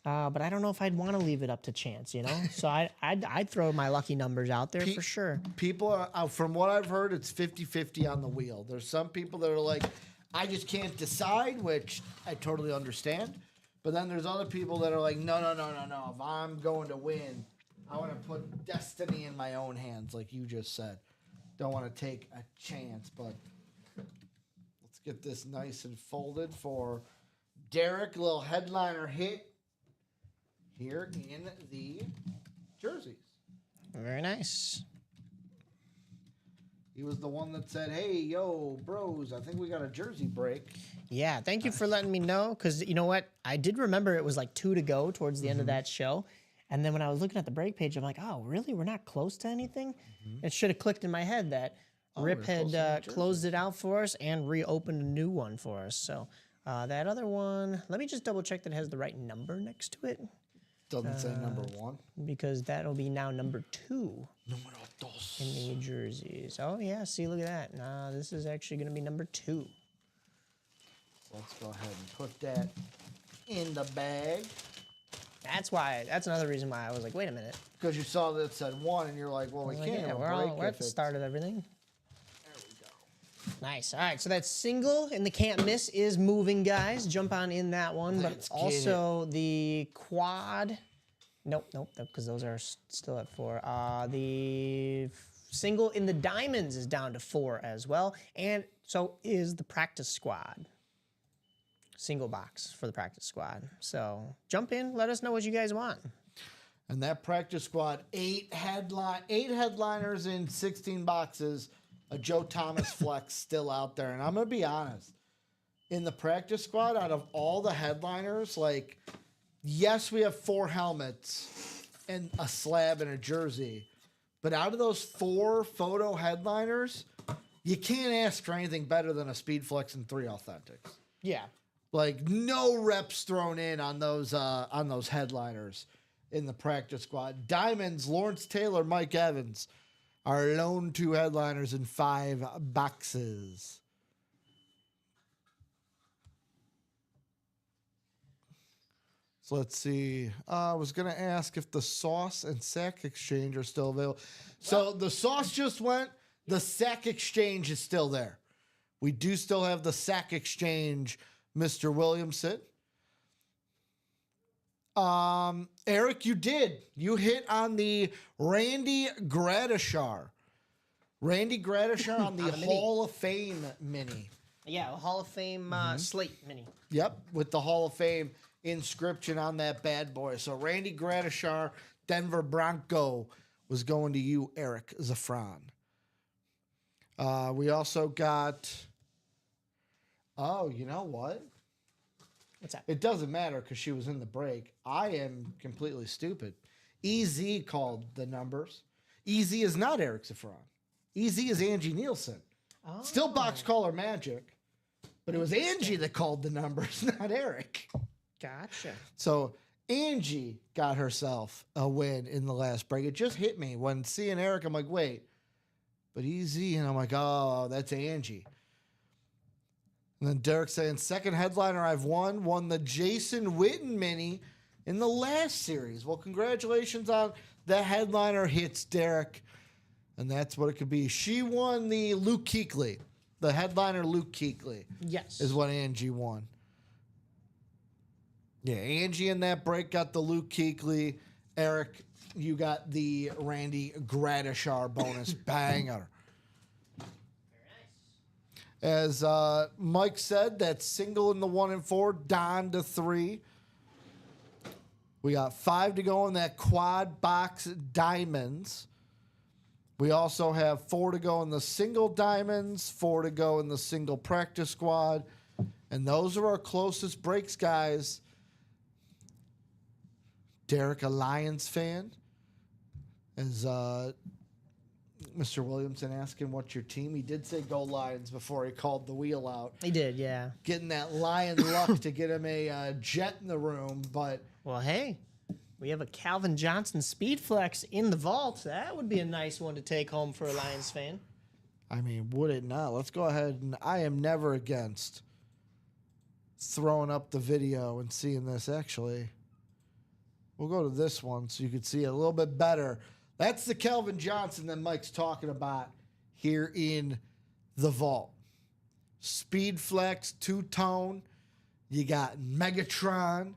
But I don't know if I'd want to leave it up to chance, So I'd throw my lucky numbers out there for sure. People are, from what I've heard, it's 50-50 on the wheel. There's some people that are like, I just can't decide, which I totally understand. But then there's other people that are like, no. If I'm going to win, I want to put destiny in my own hands, like you just said. Don't want to take a chance, but let's get this nice and folded for Derek. Little headliner hit here in the jerseys. Very nice. He was the one that said, hey, yo, bros, I think we got a jersey break. Yeah, thank you for letting me know, because you know what? I did remember it was like 2 to go towards the end of that show. And then when I was looking at the break page, I'm like, oh, really? We're not close to anything? It should have clicked in my head that Rip had closed it out for us and reopened a new one for us. So that other one, let me just double check that it has the right number next to it, Doesn't say number 1. because that'll be now number 2 Numero dos. in the jerseys. Oh, yeah, see, look at that. Nah, this is actually going to be number 2. Let's go ahead and put that in the bag. That's another reason why I was like, wait a minute. Because you saw that it said 1, and you're like, well, we Like, can't yeah, have a we're break at if the it's... start of everything. There we go. Nice. All right, so that single in the can't miss is moving, guys. Jump on in that one. Let's But get also the quad. Nope, because those are still at 4. The single in the diamonds is down to 4 as well. And so is the practice squad. Single box for the practice squad. So jump in. Let us know what you guys want. And that practice squad, 8 headliners in 16 boxes. A Joe Thomas flex still out there. And I'm going to be honest. In the practice squad, out of all the headliners, like, yes, we have 4 helmets and a slab and a jersey. But out of those 4 photo headliners, you can't ask for anything better than a Speed Flex and 3 Authentics. Yeah. Like, no reps thrown in on those headliners in the practice squad. Diamonds, Lawrence Taylor, Mike Evans are lone 2 headliners in 5 boxes. So let's see. I was going to ask if the Sauce and Sack Exchange are still available. So the Sauce just went. The Sack Exchange is still there. We do still have the Sack Exchange, Mr. Williamson. Eric, you did. You hit on the Randy Gradishar. Randy Gradishar on the Hall of Fame mini. Yeah, Hall of Fame slate mini. Yep, with the Hall of Fame inscription on that bad boy. So Randy Gradishar, Denver Bronco, was going to you, Eric Zafran. We also got... Oh, you know what? What's that? It doesn't matter because she was in the break. I am completely stupid. EZ called the numbers. EZ is not Eric Zafran. EZ is Angie Nielsen. Oh. Still box caller magic, but it was Angie that called the numbers, not Eric. Gotcha. So Angie got herself a win in the last break. It just hit me when seeing Eric. I'm like, wait, but EZ, and I'm like, oh, that's Angie. And then Derek saying, second headliner I've won the Jason Witten mini in the last series. Well, congratulations on the headliner hits, Derek. And that's what it could be. She won the Luke Kuechly. The headliner Luke Kuechly Yes. is what Angie won. Yeah, Angie in that break got the Luke Kuechly. Eric, you got the Randy Gradishar bonus banger. As Mike said, that single in the 1 and 4, down to 3. We got 5 to go in that quad box diamonds. We also have 4 to go in the single diamonds, 4 to go in the single practice squad. And those are our closest breaks, guys. Derek, a Lions fan, is Mr. Williamson asking what's your team. He did say go Lions before he called the wheel out. He did, yeah. Getting that Lion luck to get him a jet in the room, but Well, hey, We have a Calvin Johnson Speed Flex in the vault. That would be a nice one to take home for a Lions fan. I mean, would it not? Let's go ahead, and I am never against throwing up the video and seeing this. Actually, we'll go to this one so you can see it a little bit better. That's the Calvin Johnson that Mike's talking about here in the vault. Speed Flex, two-tone. You got Megatron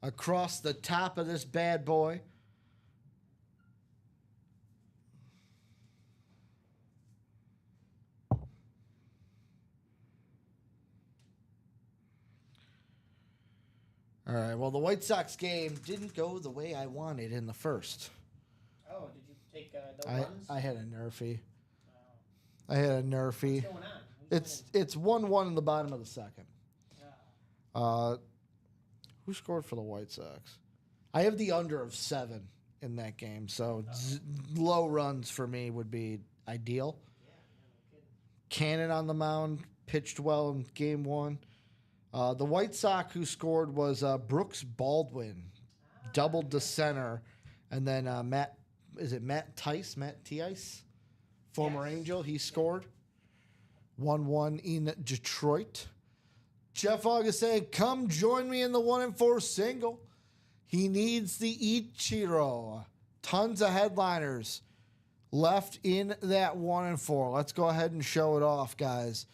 across the top of this bad boy. All right, well, the White Sox game didn't go the way I wanted in the first. Oh, did you take no runs? I had a nerfy. I had a nerfy. What's going on? It's 1-1 in the bottom of the second. Who scored for the White Sox? I have the under of 7 in that game, so low runs for me would be ideal. Cannon on the mound, pitched well in game 1. The White Sox who scored was Brooks Baldwin, doubled to center, and then Matt Tice, former Angel, he scored. 1-1 in Detroit. Jeff August saying, come join me in the 1-4 single. He needs the Ichiro. Tons of headliners left in that 1-4. Let's go ahead and show it off, guys.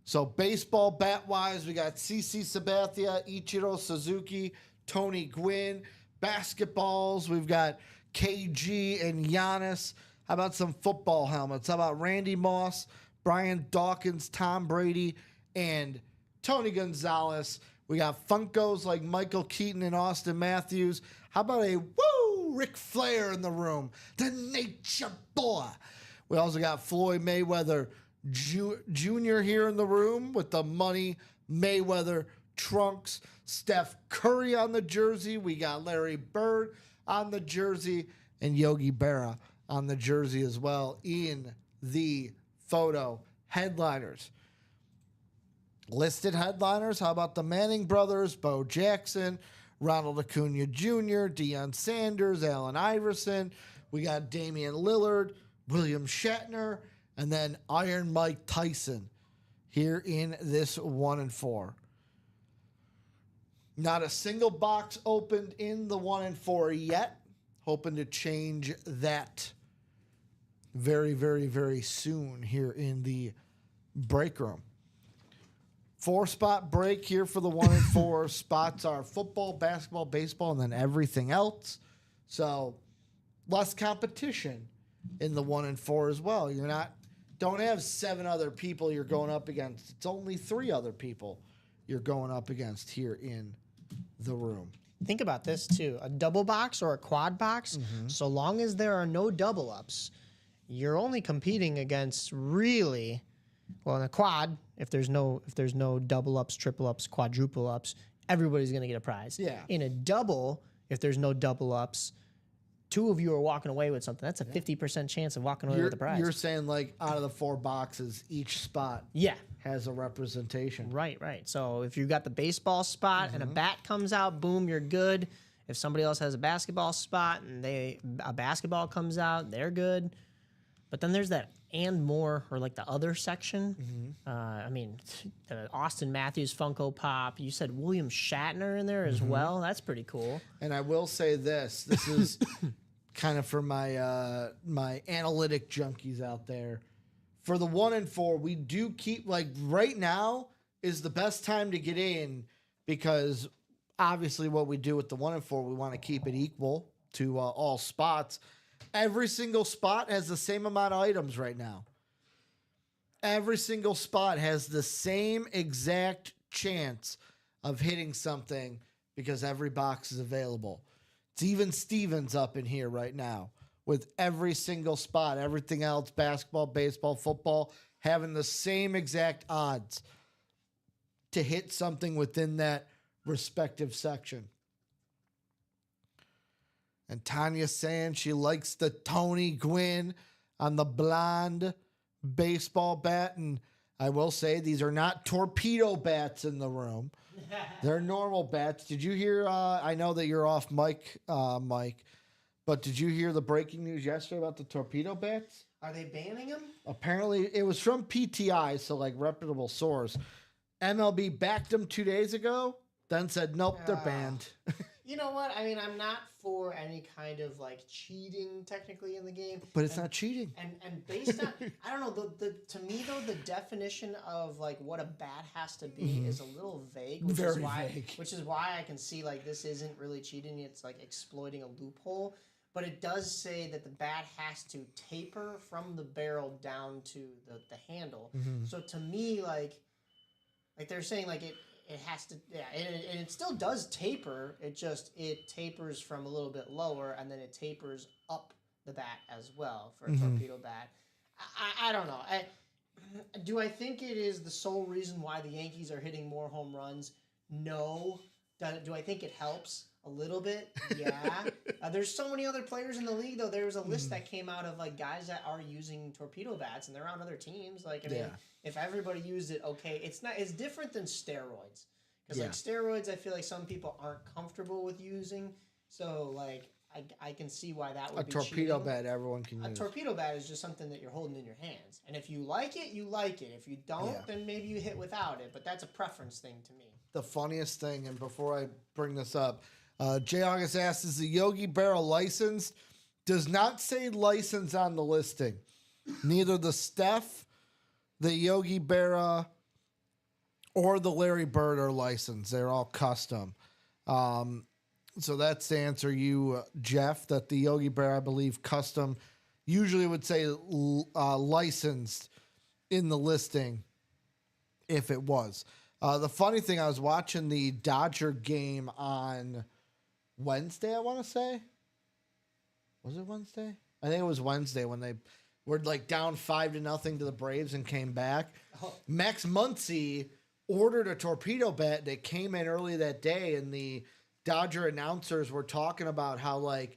So baseball bat-wise, we got CC Sabathia, Ichiro Suzuki, Tony Gwynn. Basketballs, we've got KG and Giannis. How about some football helmets? How about Randy Moss, Brian Dawkins, Tom Brady, and Tony Gonzalez? We got Funkos like Michael Keaton and Austin Matthews. How about a Ric Flair in the room? The Nature Boy. We also got Floyd Mayweather Jr. here in the room with the Money Mayweather trunks. Steph Curry on the jersey. We got Larry Bird on the jersey and Yogi Berra on the jersey as well in the photo headliners. Listed headliners, how about the Manning brothers, Bo Jackson, Ronald Acuna Jr., Deion Sanders, Allen Iverson. We got Damian Lillard, William Shatner, and then Iron Mike Tyson here in this 1-4. Not a single box opened in the 1-4 yet. Hoping to change that very, very, very soon here in the break room. 4-spot break here for the 1-4. Spots are football, basketball, baseball, and then everything else. So less competition in the 1-4 as well. Don't have 7 other people you're going up against. It's only 3 other people you're going up against here in the room. Think about this too. A double box or a quad box, so long as there are no double ups, you're only competing against really, well, in a quad, if there's no double ups, triple ups, quadruple ups, everybody's going to get a prize. Yeah. In a double, if there's no double ups, 2 of you are walking away with something. That's a 50% chance of walking away with a prize. You're saying like out of the 4 boxes, each spot has a representation. Right. So if you got the baseball spot and a bat comes out, boom, you're good. If somebody else has a basketball spot and a basketball comes out, they're good. But then there's that and more, or like the other section. I mean, the Austin Matthews Funko Pop. You said William Shatner in there as well. That's pretty cool. And I will say this. This is kind of for my my analytic junkies out there. For the 1-4, we do keep, like, right now is the best time to get in because obviously what we do with the 1-4, we want to keep it equal to all spots. Every single spot has the same amount of items right now. Every single spot has the same exact chance of hitting something because every box is available. It's even Stevens up in here right now with every single spot. Everything else, basketball, baseball, football, having the same exact odds to hit something within that respective section. And Tanya's saying she likes the Tony Gwynn on the blonde baseball bat. And I will say these are not torpedo bats in the room. They're normal bats. Did you hear? I know that you're off mic, Mike, but did you hear the breaking news yesterday about the torpedo bats? Are they banning them? Apparently, it was from PTI, so like reputable source. MLB backed them 2 days ago, then said nope, they're banned. You know what? I mean, I'm not for any kind of like cheating technically in the game. But it's not cheating. And based on, I don't know, to me though, the definition of like what a bat has to be is a little vague, which Very is why, vague. which is why I can see like this isn't really cheating. It's like exploiting a loophole. But it does say that the bat has to taper from the barrel down to the handle. So to me, like they're saying like it has to, yeah, and it still does taper. It tapers from a little bit lower, and then it tapers up the bat as well for a torpedo bat. I don't know. Do I think it is the sole reason why the Yankees are hitting more home runs? No. Do I think it helps a little bit? Yeah. There's so many other players in the league, though. There was a list that came out of like guys that are using torpedo bats, and they're on other teams. Like, I mean, if everybody used it, okay, it's different than steroids. Because like steroids, I feel like some people aren't comfortable with using. So like, I can see why that would be torpedo cheating. bat everyone can A use. torpedo bat is just something that you're holding in your hands. And if you like it, you like it. If you don't, then maybe you hit without it. But that's a preference thing to me. The funniest thing, and before I bring this up, Jay August asked, is the Yogi Berra licensed? Does not say license on the listing. Neither the Steph, the Yogi Berra, or the Larry Bird are licensed. They're all custom. So that's to answer you, Jeff, that the Yogi Berra, I believe, custom usually would say licensed in the listing if it was. The funny thing, I was watching the Dodger game on Wednesday, I want to say. Was it Wednesday? I think it was Wednesday when they were like down 5-0 to the Braves and came back. Max Muncy ordered a torpedo bat that came in early that day, and the Dodger announcers were talking about how like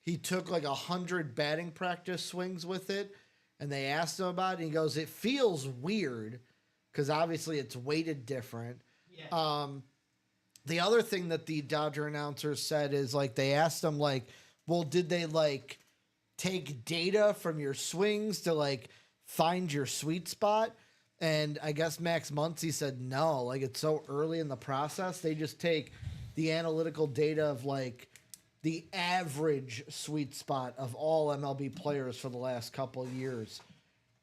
he took like 100 batting practice swings with it, and they asked him about it, and he goes, it feels weird because obviously it's weighted different. Yeah. The other thing that the Dodger announcers said is like they asked him like, well, did they like take data from your swings to like find your sweet spot? And I guess Max Muncy said no, like it's so early in the process. They just take the analytical data of like the average sweet spot of all MLB players for the last couple of years.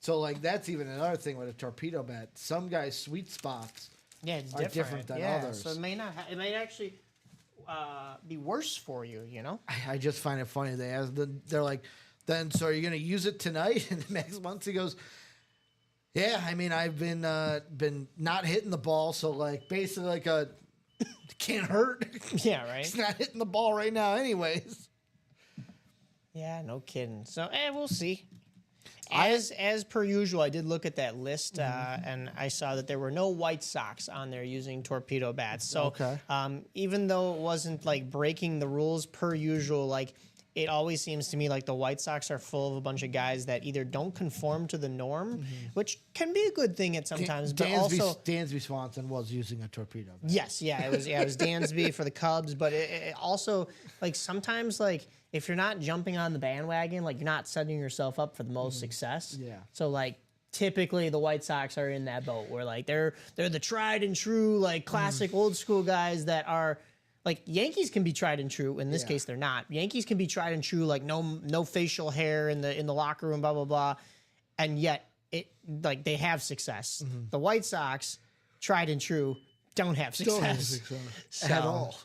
So like that's even another thing with a torpedo bat. Some guys' sweet spots it's are different than others. So it may not. It might actually be worse for you. You know. I just find it funny. They're like, then so are you gonna use it tonight? And Max Muncy goes, yeah. I mean, I've been not hitting the ball, so like basically like a can't hurt. Yeah, right. It's not hitting the ball right now, anyways. Yeah, no kidding. So, we'll see. As per usual, I did look at that list, and I saw that there were no White Sox on there using torpedo bats. So, even though it wasn't like breaking the rules per usual, like it always seems to me like the White Sox are full of a bunch of guys that either don't conform to the norm, which can be a good thing at sometimes, but also Dansby Swanson was using a torpedo bat. Yes, it was Dansby for the Cubs, but it also like sometimes like if you're not jumping on the bandwagon, like you're not setting yourself up for the most success. Yeah. So like typically the White Sox are in that boat where like they're the tried and true like classic old school guys that are like Yankees can be tried and true. In this case, they're not. Yankees can be tried and true, like no facial hair in the locker room, blah blah blah, and yet it like they have success. The White Sox, tried and true, don't have success. At all.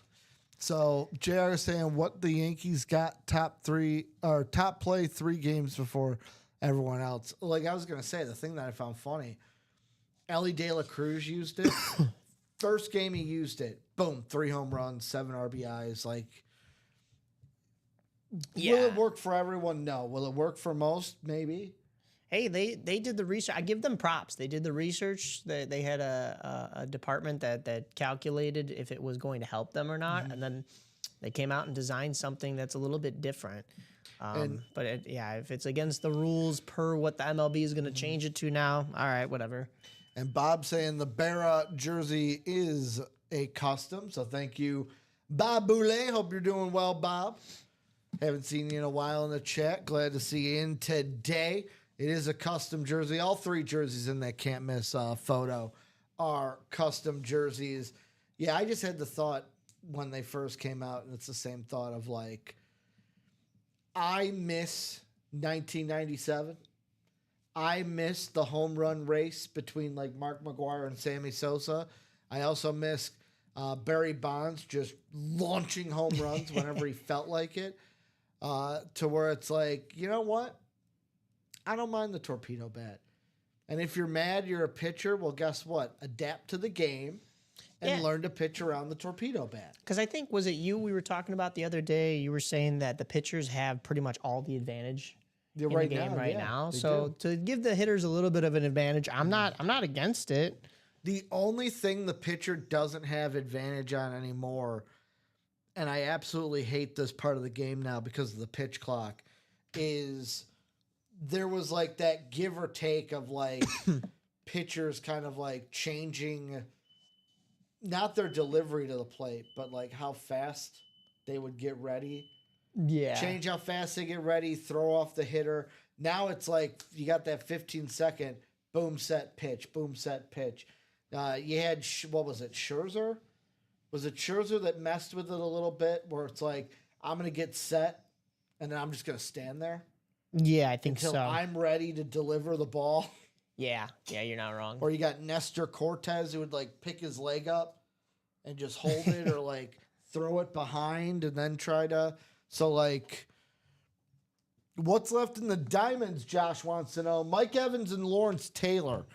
So JR is saying what the Yankees got top play 3 games before everyone else. Like I was gonna say, the thing that I found funny, Ellie De La Cruz used it. First game he used it. Boom, 3 home runs, 7 RBIs. Like, will it work for everyone? No. Will it work for most? Maybe. Hey, they did the research. I give them props. They did the research. They had a department that calculated if it was going to help them or not, and then they came out and designed something that's a little bit different. But if it's against the rules per what the MLB is going to change it to now, all right, whatever. And Bob saying the Berra jersey is a custom. So thank you, Bob Boulay. Hope you're doing well, Bob. Haven't seen you in a while in the chat. Glad to see you in today. It is a custom jersey. All 3 jerseys in that can't miss photo are custom jerseys. Yeah, I just had the thought when they first came out, and it's the same thought of like, I miss 1997. I miss the home run race between like Mark McGwire and Sammy Sosa. I also miss Barry Bonds just launching home runs whenever he felt like it. To where it's like, you know what? I don't mind the torpedo bat. And if you're mad you're a pitcher, well, guess what? Adapt to the game and learn to pitch around the torpedo bat. Because I think, was it you we were talking about the other day? You were saying that the pitchers have pretty much all the advantage in the game right now. So to give the hitters a little bit of an advantage, I'm not against it. The only thing the pitcher doesn't have advantage on anymore, and I absolutely hate this part of the game now because of the pitch clock, is there was like that give or take of like pitchers kind of like changing not their delivery to the plate, but like how fast they would get ready. Yeah. Change how fast they get ready, throw off the hitter. Now it's like you got that 15-second boom, set, pitch, boom, set, pitch. You had, what was it, Scherzer? Was it Scherzer that messed with it a little bit where it's like, I'm going to get set and then I'm just going to stand there? Yeah, I think until so. I'm ready to deliver the ball. Yeah, you're not wrong. Or you got Nestor Cortez who would like pick his leg up and just hold it or like throw it behind and then try to. So like, what's left in the diamonds, Josh wants to know. Mike Evans and Lawrence Taylor.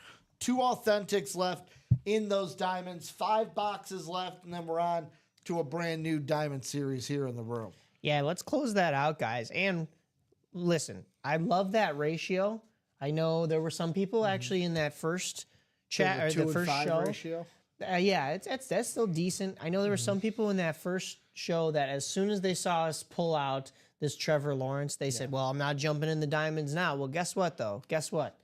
2 authentics left in those diamonds. 5 boxes left, and then we're on to a brand new diamond series here in the room. Yeah, let's close that out, guys. And listen, I love that ratio. I know there were some people actually in that first chat or the first show. Ratio? Yeah, that's still decent. I know there were some people in that first show that as soon as they saw us pull out this Trevor Lawrence, they said, well, I'm not jumping in the diamonds now. Well, guess what, though? Guess what?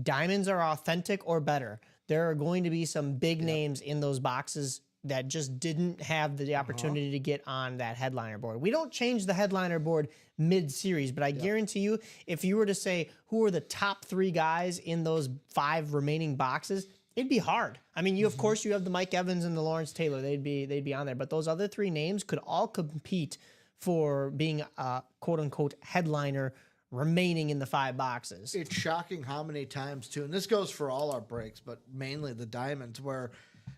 Diamonds are authentic or better. There are going to be some big names in those boxes that just didn't have the opportunity to get on that headliner board. We don't change the headliner board mid-series, but I guarantee you, if you were to say who are the top 3 guys in those 5 remaining boxes, it'd be hard. I mean, you of course you have the Mike Evans and the Lawrence Taylor. They'd be on there, but those other 3 names could all compete for being a quote unquote headliner remaining in the 5 boxes. It's shocking how many times too, and this goes for all our breaks, but mainly the diamonds, where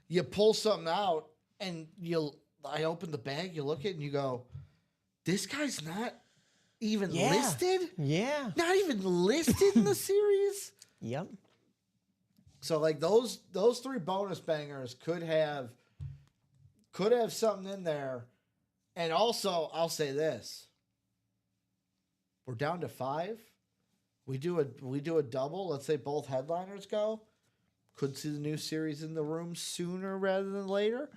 you pull something out and I open the bag, you look at it and you go, this guy's not even listed? Yeah. Not even listed in the series? Yep. So like those 3 bonus bangers could have something in there. And also, I'll say this. We're down to 5. We do a double. Let's say both headliners go. Could see the new series in the room sooner rather than later.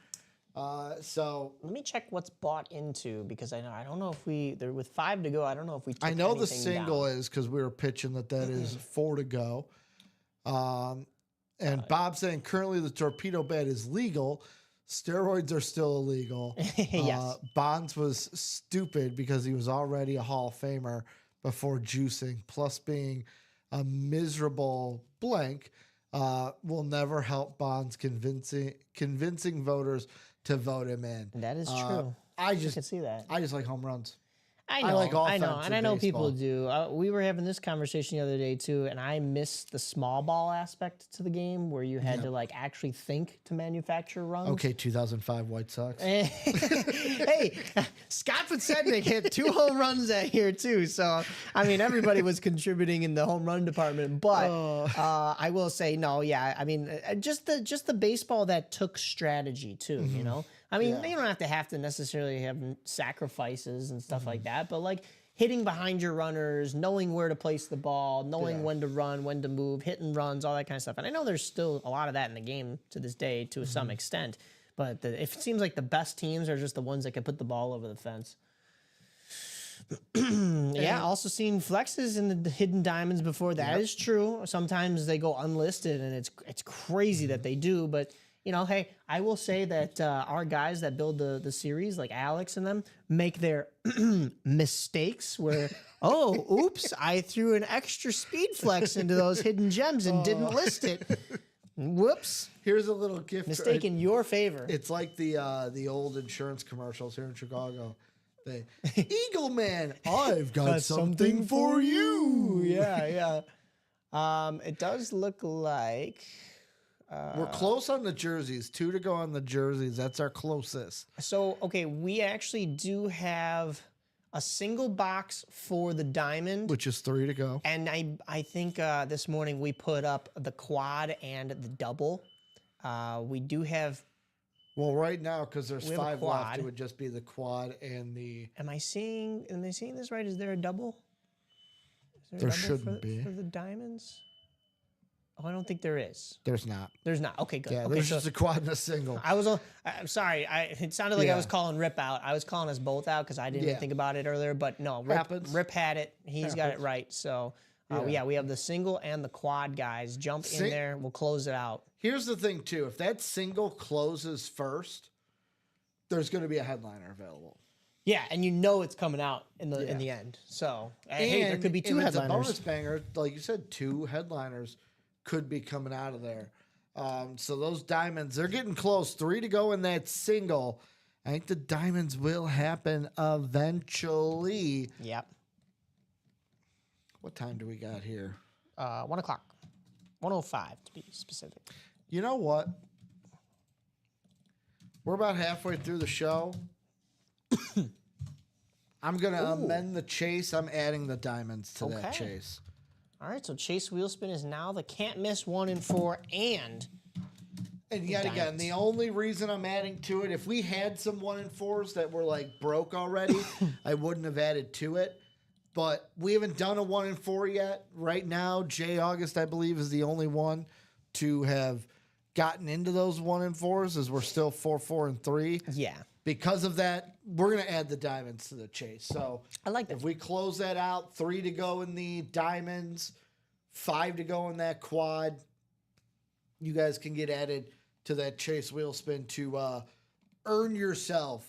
So let me check what's bought into, because I don't know if there with 5 to go. I don't know if we. Took I know the anything single down. is because we were pitching that is 4 to go. And Bob saying currently the torpedo bat is legal. Steroids are still illegal. Yes. Bonds was stupid because he was already a Hall of Famer before juicing. Plus being a miserable blank will never help Bonds convincing voters to vote him in. That is true. I can see that. I just like home runs. I know, like I know, offense and in I know baseball. people do. We were having this conversation the other day too, and I miss the small ball aspect to the game where you had to like actually think to manufacture runs. Okay, 2005 White Sox. Hey, Scott Podsednik hit 2 home runs that year too. So I mean, everybody was contributing in the home run department. But I will say, no, yeah. I mean, just the baseball that took strategy too. You know. I mean, you don't have to necessarily have sacrifices and stuff like that, but like hitting behind your runners, knowing where to place the ball, knowing when to run, when to move, hitting runs, all that kind of stuff. And I know there's still a lot of that in the game to this day to some extent, but it seems like the best teams are just the ones that can put the ball over the fence. Yeah, also seen flexes in the hidden diamonds before. That is true. Sometimes they go unlisted, and it's crazy that they do, but you know, hey, I will say that our guys that build the series, like Alex and them, make their mistakes where, oh, oops, I threw an extra speed flex into those hidden gems and didn't list it. Whoops. Here's a little gift. Mistake in your favor. It's like the old insurance commercials here in Chicago. The Eagle Man, I've got something for you. Yeah. It does look like We're close on the jerseys. 2 to go on the jerseys. That's our closest. so. Okay, we actually do have a single box for the diamond, Which is 3 to go. and I think this morning we put up the quad and the double. We do have. Well, right now, because there's We have a 5 quad. left, it would just be the quad and the. Am I seeing this right? Is there a double? Is There a double shouldn't be. for the diamonds. Oh, I don't think there is. There's not. There's not. Okay, good. Yeah, okay, there's so just a quad and a single. I'm sorry. It sounded like I Yeah. was calling Rip out. I was calling us both out because I didn't even Yeah. think about it earlier. But no, Happens. Rip had it. He's got it Happens. right. So Yeah. yeah, we have the single and the quad guys. Jump in Sing- there. We'll close it out. Here's the thing, too. If that single closes first, there's going to be a headliner available. Yeah, and you know it's coming out in Yeah. the end. So hey, there could be 2 if it's a headliners. bonus banger, like you said, 2 headliners could be coming out of there. So those diamonds, they're getting close. 3 to go in that single. I think the diamonds will happen eventually. Yep. What time do we got here? 1 o'clock. 1:05 to be specific. You know what? We're about halfway through the show. I'm going to amend the chase. I'm adding the diamonds to that Okay. chase. All right, so Chase Wheelspin is now the can't miss 1 and 4 and And yet again, diamonds. the only reason I'm adding to it, if we had some 1 and 4s that were like broke already, I wouldn't have added to it. But we haven't done a 1 and 4 yet. Right now, Jay August, I believe, is the only one to have gotten into those 1 and 4s, as we're still 4, 4, and 3. yeah. Because of that, we're going to add the diamonds to the chase. So I like that. if we close that out, 3 to go in the diamonds, 5 to go in that quad, you guys can get added to that chase wheel spin to earn yourself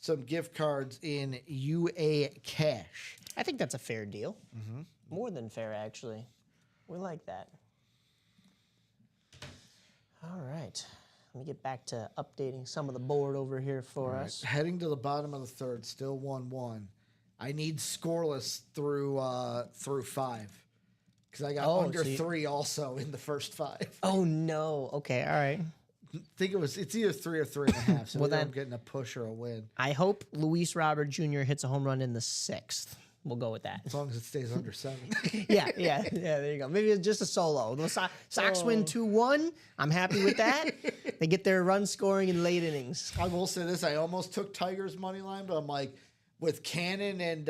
some gift cards in UA cash. I think that's a fair deal. More than fair, actually. We like that. All right. Let me get back to updating some of the board over here for us. Heading to the bottom of the third, still 1-1. I need scoreless through 5 because I got under so you- 3 also in the first 5. Oh, no. Okay, all right. Think it's either 3 or 3.5. So Well, either then- I'm getting a push or a win. I hope Luis Robert Jr. hits a home run in the 6th. We'll go with that. As long as it stays under 7. yeah. There you go. Maybe it's just a solo. The Sox win 2-1. I'm happy with that. They get their run scoring in late innings. I will say this: I almost took Tigers money line, but I'm like, with Cannon and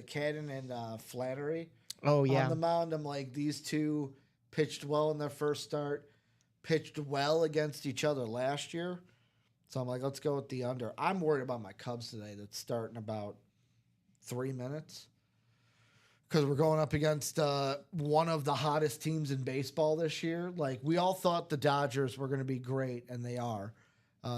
Cannon and Flattery Oh, on the mound. I'm like, these two pitched well in their first start, pitched well against each other last year. So I'm like, let's go with the under. I'm worried about my Cubs today. That's starting about 3 minutes. Because we're going up against one of the hottest teams in baseball this year. Like, we all thought the Dodgers were going to be great, and they are.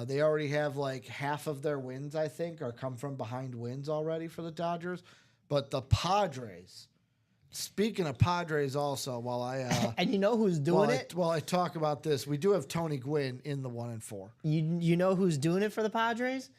They already have like half of their wins, I think, are come from behind wins already for the Dodgers. But the Padres, speaking of Padres also, while I And you know who's doing it? while I talk about this, we do have Tony Gwynn in the 1 and 4. You know who's doing it for the Padres?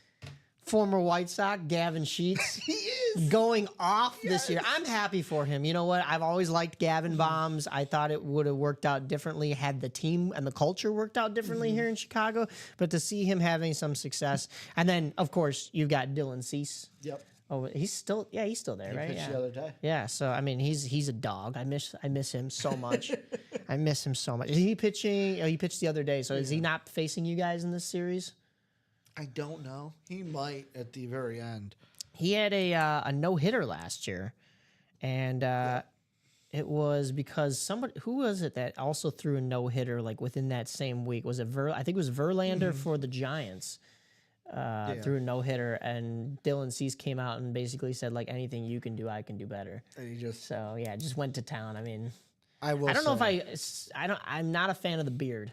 Former White Sox, Gavin Sheets. He is. Going off this year. I'm happy for him. You know what? I've always liked Gavin Bombs. I thought it would have worked out differently had the team and the culture worked out differently here in Chicago. But to see him having some success. And then, of course, you've got Dylan Cease. Yep. Oh, he's still there, He right? pitched Yeah. the other day. Yeah, so I mean, he's a dog. I miss him so much. I miss him so much. Is he pitching? Oh, he pitched the other day. So is he not facing you guys in this series? I don't know. He might at the very end. He had a no hitter last year, and it was because somebody, who was it that also threw a no hitter like within that same week? Was it I think it was Verlander for the Giants. Threw a no hitter, and Dylan Cease came out and basically said like, anything you can do, I can do better. And he just, So yeah, just went to town. I mean, I will. I don't know say, if I'm not a fan of the beard.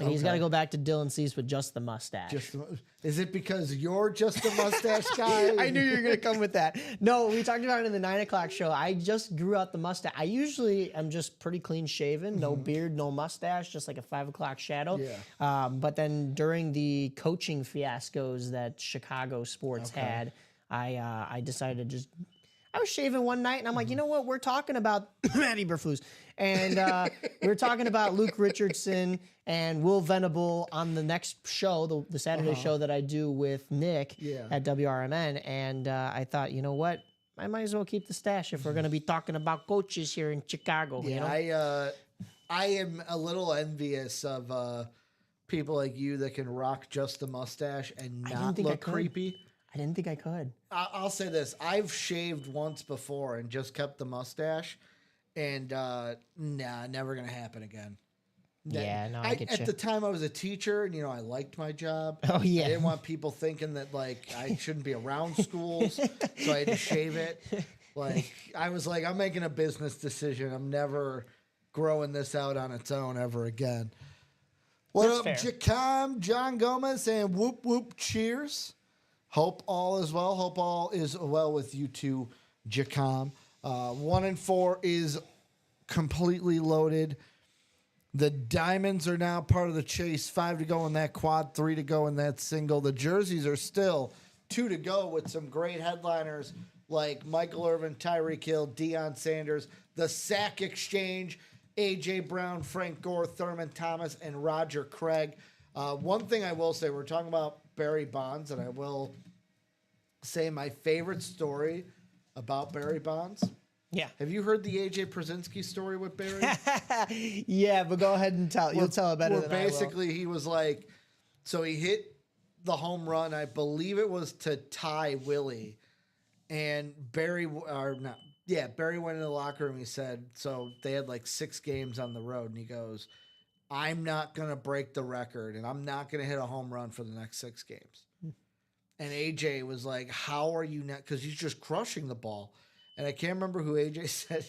And he's got to go back to Dylan Cease with just the mustache. Is it because you're just a mustache guy? I knew you were going to come with that. No, we talked about it in the 9 o'clock show. I just grew out the mustache. I usually am just pretty clean shaven, no beard, no mustache, just like a 5 o'clock shadow. Yeah. But then during the coaching fiascos that Chicago sports had, I decided to just. I was shaving one night, and I'm like, you know what? We're talking about Matty Eberflus, and we were talking about Luke Richardson and Will Venable on the next show, the Saturday show that I do with Nick at WRMN, and I thought, you know what? I might as well keep the stash if we're going to be talking about coaches here in Chicago. Yeah, you know? I am a little envious of people like you that can rock just the mustache and not look creepy. I didn't think I could. I'll say this. I've shaved once before and just kept the mustache, and never going to happen again. Yeah, no, I get you. At the time, I was a teacher, and, I liked my job. Oh, yeah. I didn't want people thinking that, I shouldn't be around schools, so I had to shave it. I was like, I'm making a business decision. I'm never growing this out on its own ever again. What up, Jacom, John Gomez, and whoop, whoop, cheers. Hope all is well. Hope all is well with you too, Jacom. 1-4 is completely loaded. The Diamonds are now part of the chase. 5 to go in that quad, 3 to go in that single. The jerseys are still 2 to go with some great headliners like Michael Irvin, Tyreek Hill, Deion Sanders, the Sack Exchange, A.J. Brown, Frank Gore, Thurman Thomas, and Roger Craig. One thing I will say, we're talking about Barry Bonds, and I will say my favorite story about Barry Bonds. Yeah. Have you heard the AJ Przinsky story with Barry? Yeah, but go ahead and tell. You'll tell it better than basically, he was like, so he hit the home run. I believe it was to tie Willie, and Barry went in the locker room. He said, so they had 6 games on the road, and he goes, I'm not going to break the record, and I'm not going to hit a home run for the next 6 games. And AJ was like, how are you not? Because he's just crushing the ball. And I can't remember who AJ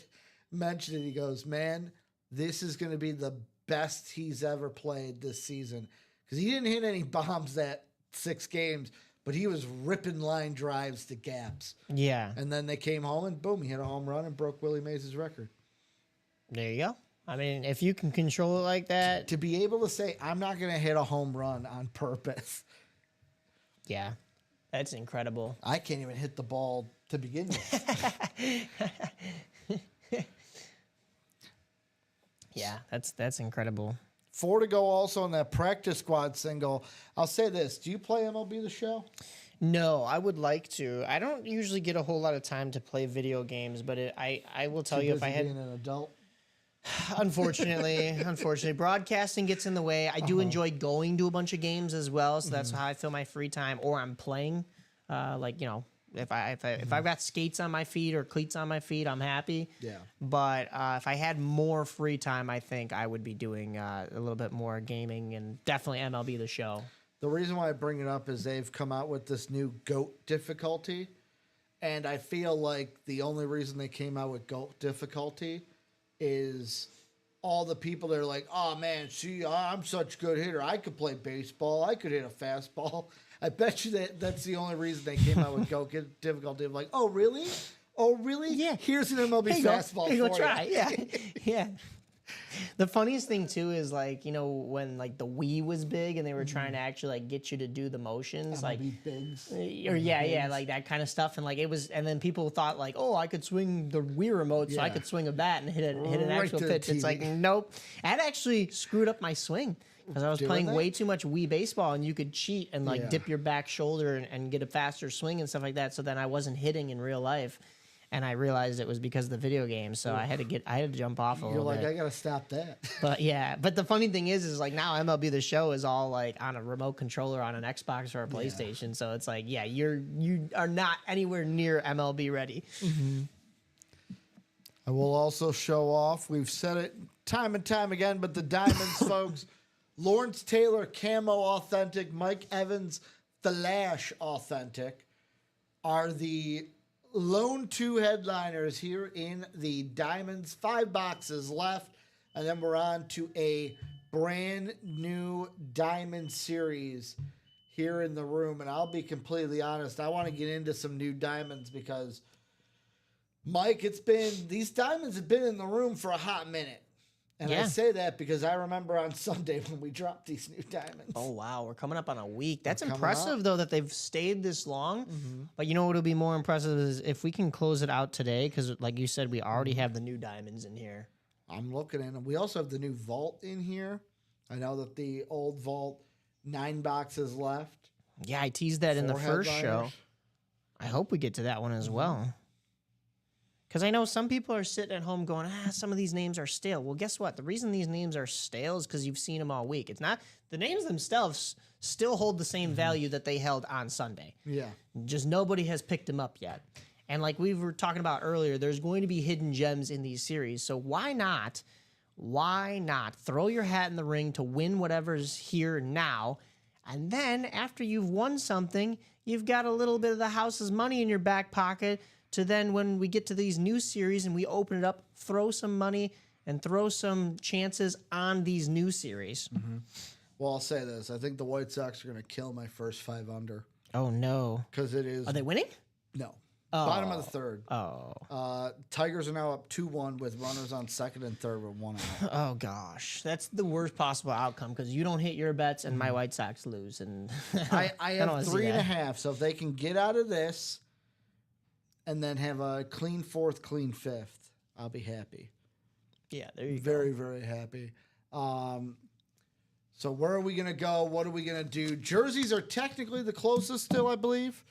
mentioned it. He goes, man, this is going to be the best he's ever played this season. Because he didn't hit any bombs that 6 games, but he was ripping line drives to gaps. Yeah. And then they came home, and boom, he hit a home run and broke Willie Mays' record. There you go. I mean, if you can control it like that. To be able to say, I'm not going to hit a home run on purpose. Yeah, that's incredible. I can't even hit the ball to begin with. Yeah, that's incredible. 4 to go also on that practice squad single. I'll say this. Do you play MLB The Show? No, I would like to. I don't usually get a whole lot of time to play video games, but I will tell you if I had being an adult. Unfortunately, broadcasting gets in the way. I do enjoy going to a bunch of games as well, so that's how I fill my free time. Or I'm playing, if I've got skates on my feet or cleats on my feet, I'm happy. Yeah. But if I had more free time, I think I would be doing a little bit more gaming and definitely MLB The Show. The reason why I bring it up is they've come out with this new GOAT difficulty, and I feel like the only reason they came out with GOAT difficulty is all the people that are like, oh man, see, I'm such a good hitter. I could play baseball. I could hit a fastball. I bet you that's the only reason they came out with GOAT difficulty. Of like, oh really? Oh really? Yeah. Here's an MLB fastball for you. Go try. Yeah. Yeah. The funniest thing too is when the Wii was big and they were trying to actually get you to do the motions MLB bigs. or like that kind of stuff, and it was, and then people thought oh, I could swing the Wii remote, so I could swing a bat and hit an actual pitch. It's like, nope. That actually screwed up my swing because I was playing way too much Wii baseball, and you could cheat and dip your back shoulder and get a faster swing and stuff like that. So then I wasn't hitting in real life. And I realized it was because of the video game, so I had to jump off a little bit. You're like, I gotta stop that. But yeah, but the funny thing is now MLB The Show is all on a remote controller on an Xbox or a PlayStation, so it's like, yeah, you are not anywhere near MLB ready. Mm-hmm. I will also show off. We've said it time and time again, but the Diamonds, folks, Lawrence Taylor Camo Authentic, Mike Evans Flash Authentic are the lone 2 headliners here in the Diamonds. 5 boxes left, and then we're on to a brand new diamond series here in the room. And I'll be completely honest, I want to get into some new diamonds because, Mike, these diamonds have been in the room for a hot minute. And I Yeah. say that because I remember on Sunday when we dropped these new diamonds. Oh wow, we're coming up on a week. That's coming impressive though that they've stayed this long. But you know what'll be more impressive is if we can close it out today, because like you said, we already have the new diamonds in here. I'm looking at them. We also have the new vault in here. I know that the old vault, 9 boxes left. Yeah, I teased that in the 4 first show. headliners. I hope we get to that one as well. Because I know some people are sitting at home going, some of these names are stale. Well, guess what? The reason these names are stale is because you've seen them all week. It's not, the names themselves still hold the same value that they held on Sunday. Yeah. Just nobody has picked them up yet. And like we were talking about earlier, there's going to be hidden gems in these series. So why not throw your hat in the ring to win whatever's here now? And then after you've won something, you've got a little bit of the house's money in your back pocket to then when we get to these new series and we open it up, throw some money and throw some chances on these new series. Well, I'll say this. I think the White Sox are going to kill my first 5 under Oh, no. because it is. Are they winning? No. Bottom of the third. Oh. Tigers are now up 2-1 with runners on second and third with 1 out. Oh gosh, that's the worst possible outcome because you don't hit your bets and my White Sox lose. And I don't have wanna see 3.5. So if they can get out of this and then have a clean 4th, clean 5th, I'll be happy. Yeah, there you go. Very, very happy. So where are we going to go? What are we going to do? Jerseys are technically the closest still, I believe.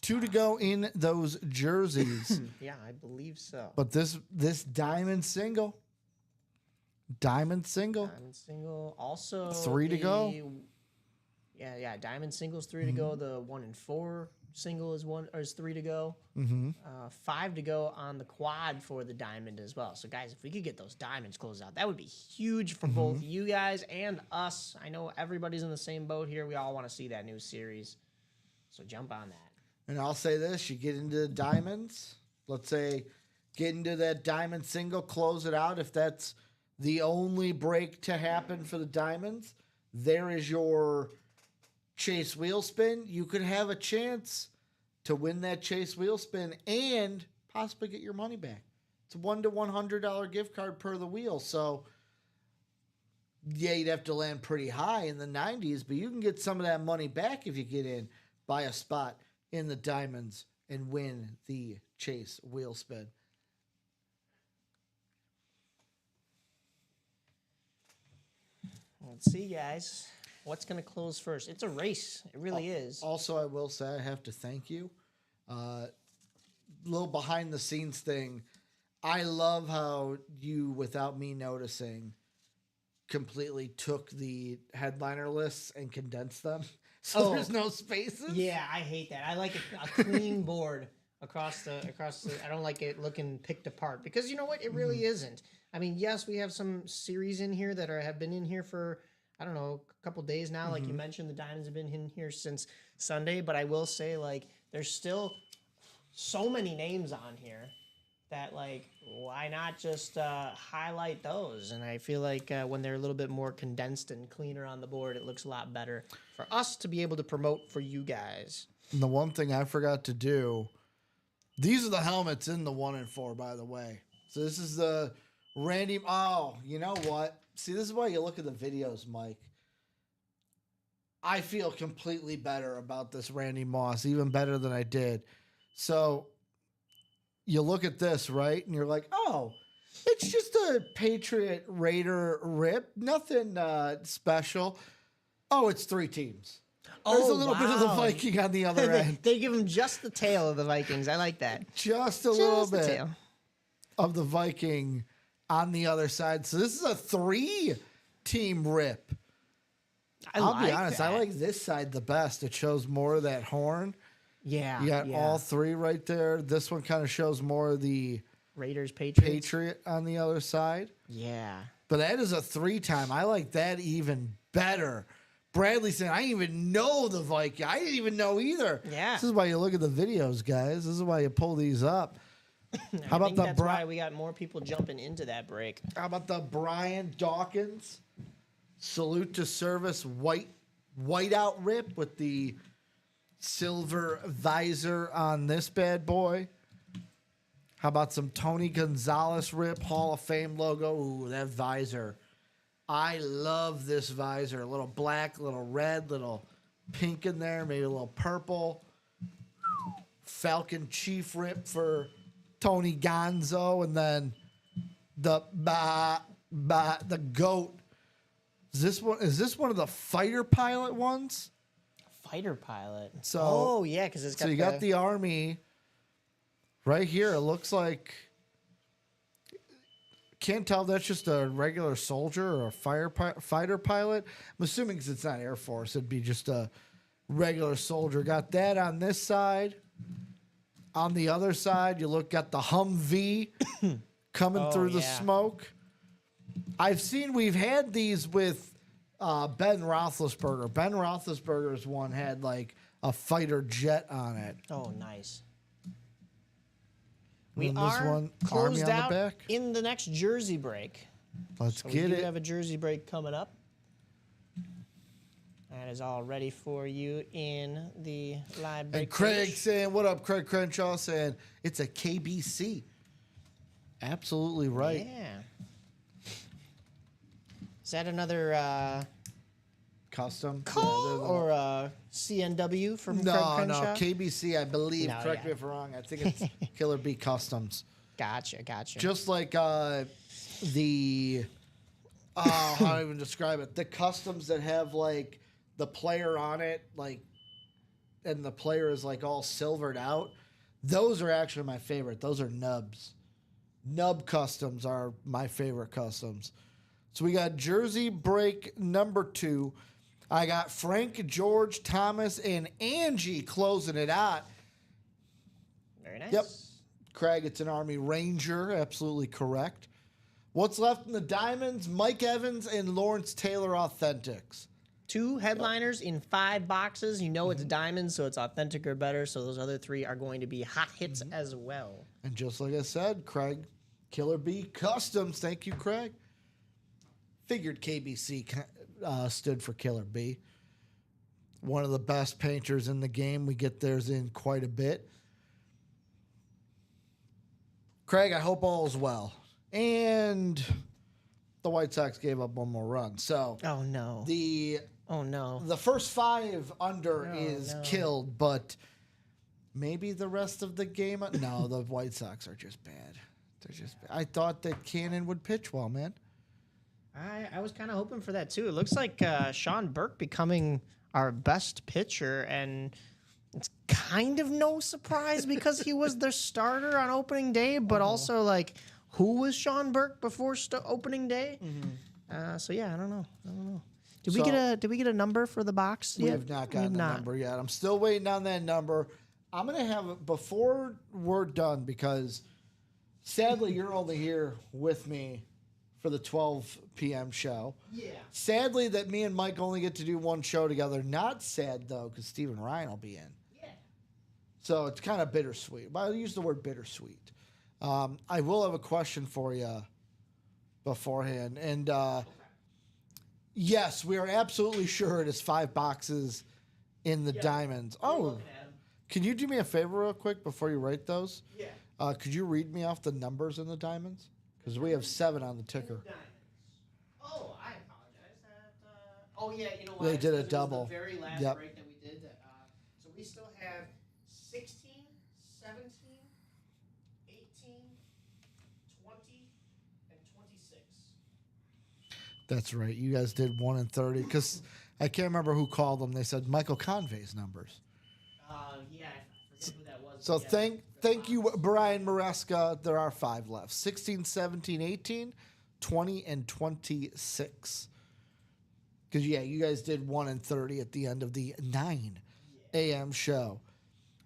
2 to go in those jerseys. Yeah, I believe so. But this diamond single. Diamond single. Diamond single also 3 to go. Yeah. Diamond singles 3 to go. The 1 and 4 single is 3 to go. 5 to go on the quad for the diamond as well. So guys, if we could get those diamonds closed out, that would be huge for both you guys and us. I know everybody's in the same boat here. We all want to see that new series. So jump on that. And I'll say this, you get into the diamonds, let's say get into that diamond single, close it out. If that's the only break to happen for the diamonds, there is your chase wheel spin. You could have a chance to win that chase wheel spin and possibly get your money back. It's a $1 to $100 gift card per the wheel. So yeah, you'd have to land pretty high in the 90s, but you can get some of that money back if you get in, buy a spot in the diamonds and win the chase wheel spin. Let's see, guys. What's going to close first? It's a race. It really is. Also, I will say I have to thank you. Little behind the scenes thing. I love how you, without me noticing, completely took the headliner lists and condensed them. So there's no spaces. Yeah, I hate that. I like a clean board across the. I don't like it looking picked apart because you know what? It really isn't. I mean, yes, we have some series in here that have been in here for I don't know a couple days now. Like you mentioned, the Diamonds have been in here since Sunday. But I will say, like, there's still so many names on here that like why not just highlight those? And I feel like when they're a little bit more condensed and cleaner on the board, it looks a lot better for us to be able to promote for you guys. And the one thing I forgot to do, these are the helmets in the 1 and 4, by the way. So this is the Randy. Oh, you know what? See, this is why you look at the videos, Mike. I feel completely better about this Randy Moss, even better than I did. So you look at this, right? And you're like, oh, it's just a Patriot Raider rip. Nothing special. Oh, it's 3 teams. There's a little bit of the Viking on the other end. They give them just the tail of the Vikings. I like that. Just a little the bit tail. of the Viking on the other side. So this is a 3-team rip. I'll be honest, I like this side the best. It shows more of that horn. Yeah. You got all 3 right there. This one kind of shows more of the Raiders, Patriots. Patriot on the other side. Yeah. But that is a 3-time. I like that even better. Bradley saying, I didn't even know the Viking. I didn't even know either. Yeah. This is why you look at the videos, guys. This is why you pull these up. I think that's why we got more people jumping into that break. How about the Brian Dawkins? salute to service whiteout rip with the silver visor on this bad boy. How about some Tony Gonzalez rip Hall of Fame logo? Ooh, that visor. I love this visor. A little black, a little red, little pink in there, maybe a little purple. Falcon Chief rip for Tony Gonzo, and then the goat. Is this one of the fighter pilot ones? Fighter pilot. So oh yeah, because it's got. So you got the Army right here. It looks like, can't tell if that's just a regular soldier or a fighter pilot. I'm assuming because it's not Air Force, it'd be just a regular soldier. Got that on this side. On the other side, got the Humvee coming through the smoke. We've had these with Ben Roethlisberger. Ben Roethlisberger's one had like a fighter jet on it. Oh, nice. We are one, closed Army on out the back. in the next jersey break. Let's So get we do it. have a jersey break coming up. That is all ready for you in the live break. And Craig page. saying, what up, Craig Crenshaw saying, it's a KBC. Absolutely right. Yeah. Is that another Custom. call or CNW from Craig No, Crenshaw? KBC, I believe. No, Correct yeah. me if I'm wrong. I think it's Killer B Customs. Gotcha. Just like the, how do I even describe it? The customs that have like the player on it, like, and the player is like all silvered out. Those are actually my favorite. Those are nubs. Nub customs are my favorite customs. So we got jersey break number 2. I got Frank, George, Thomas, and Angie closing it out. Very nice. Yep. Craig, it's an Army Ranger. Absolutely correct. What's left in the diamonds? Mike Evans and Lawrence Taylor Authentics. 2 headliners in 5 boxes. You know it's diamonds, so it's authentic or better. So those other 3 are going to be hot hits as well. And just like I said, Craig, Killer B Customs. Thank you, Craig. Figured KBC stood for Killer B. One of the best painters in the game. We get theirs in quite a bit. Craig, I hope all is well. And the White Sox gave up one more run. So Oh no. the first 5 under is killed, but maybe the rest of the game. No, the White Sox are just bad. They're just bad. I thought that Cannon would pitch well, man. I was kind of hoping for that too. It looks like Sean Burke becoming our best pitcher, and it's kind of no surprise because he was their starter on opening day, but also like, who was Sean Burke before opening day? So yeah, I don't know. Did we get a number for the box We yet? have not gotten a number yet. I'm still waiting on that number. I'm going to have it before we're done because sadly you're only here with me for the 12 p.m. show. Yeah. Sadly that me and Mike only get to do one show together. Not sad though because Stephen Ryan will be in. Yeah. So it's kind of bittersweet. But I'll use the word bittersweet. I will have a question for you beforehand. And yes, we are absolutely sure it is 5 boxes in the diamonds. Oh, can you do me a favor real quick before you write those? Yeah. Could you read me off the numbers in the diamonds? Because we have 7 on the ticker. Oh, I apologize. Oh yeah, you know They what? did a It was double. The very last Yep. break that we did. So we still have 16, 17, 18, 20, and 26. That's right. You guys did 1 and 30. Because I can't remember who called them. They said Michael Convey's numbers. Yeah, I forget who that was. So but yeah. thank you, Brian Maresca. There are 5 left. 16, 17, 18, 20, and 26. Because, yeah, you guys did 1 and 30 at the end of the 9 a.m. show.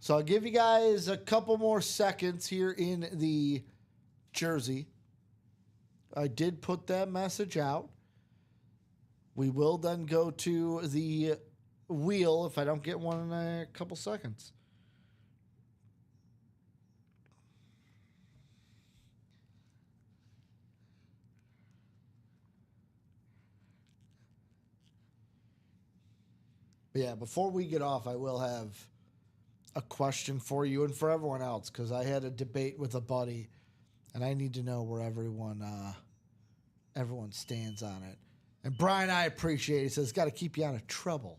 So I'll give you guys a couple more seconds here in the jersey. I did put that message out. We will then go to the wheel if I don't get one in a couple seconds. But yeah, before we get off, I will have a question for you and for everyone else because I had a debate with a buddy, and I need to know where everyone stands on it. And Brian, I appreciate it. He says, got to keep you out of trouble.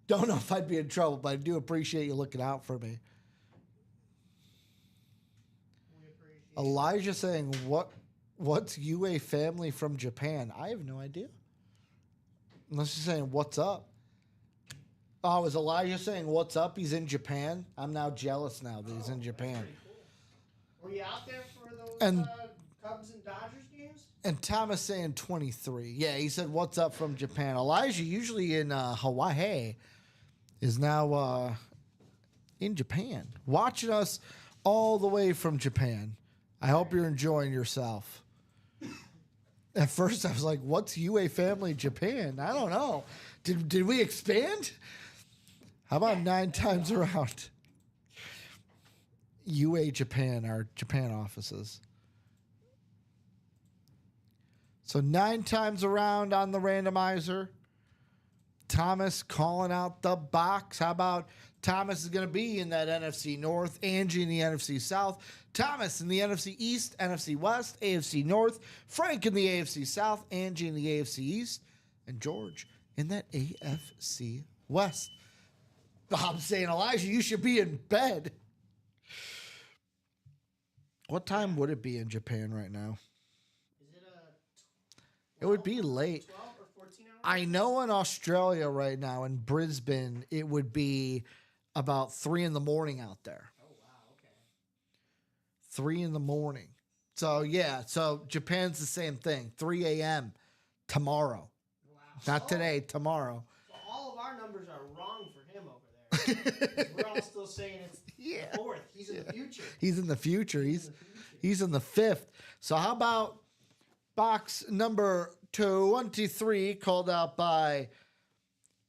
Don't know if I'd be in trouble, but I do appreciate you looking out for me. Elijah saying, what's UA family from Japan? I have no idea. Unless he's saying, what's up? Oh, is Elijah saying, what's up? He's in Japan? I'm now jealous now that he's in Japan. Were you out there for those And- Cubs and Dodgers games? And Thomas saying 23. Yeah, he said, what's up from Japan? Elijah, usually in Hawaii, is now in Japan, watching us all the way from Japan. I hope you're enjoying yourself. At first, I was like, what's UA Family Japan? I don't know. Did we expand? How about 9 times around? UA Japan, our Japan offices. So 9 times around on the randomizer. Thomas calling out the box. How about Thomas is going to be in that NFC North, Angie in the NFC South, Thomas in the NFC East, NFC West, AFC North, Frank in the AFC South, Angie in the AFC East, and George in that AFC West. Bob's saying, Elijah, you should be in bed. What time would it be in Japan right now? Is it It would be late. 12 or 14 hours? I know in Australia right now, in Brisbane, it would be about 3 in the morning out there. Oh, wow, okay. 3 in the morning. So, yeah. So, Japan's the same thing. 3 a.m. tomorrow. Wow. Not today, tomorrow. So all of our numbers are wrong for him over there. We're all still saying it's Yeah. the 4th. He's in the future. He's in the future. He's in the 5th. So, how about box number 23 called out by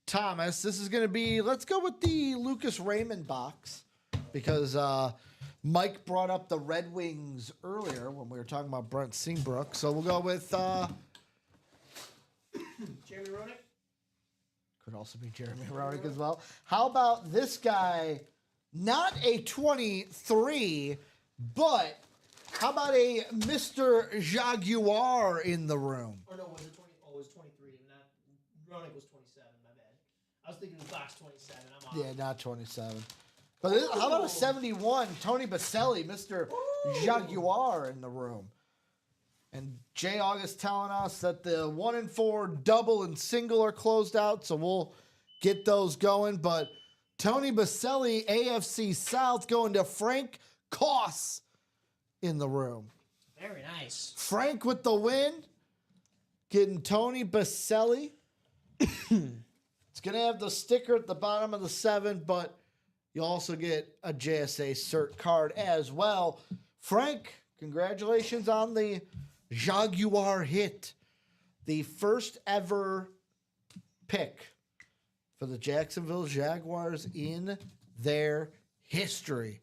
Thomas? This is going to be, let's go with the Lucas Raymond box because Mike brought up the Red Wings earlier when we were talking about Brent Seabrook. So we'll go with, Jeremy Roenick? could also be Jeremy Roenick as well. How about this guy, not a 23, but how about a Mr. Jaguar in the room? Or no, was it 20? Oh, it was 23. Not Roenick was 27. My bad. I was thinking box 27. I'm off. Yeah, not 27. But how about a 71? Tony Baselli, Mr. Jaguar in the room. And Jay August telling us that the 1 and 4 double and single are closed out, so we'll get those going. But Tony Baselli, AFC South, going to Frank Koss in the room. Very nice. Frank with the win, getting Tony Baselli. It's going to have the sticker at the bottom of the 7, but you also get a JSA cert card as well. Frank, congratulations on the Jaguar hit. The first ever pick for the Jacksonville Jaguars in their history.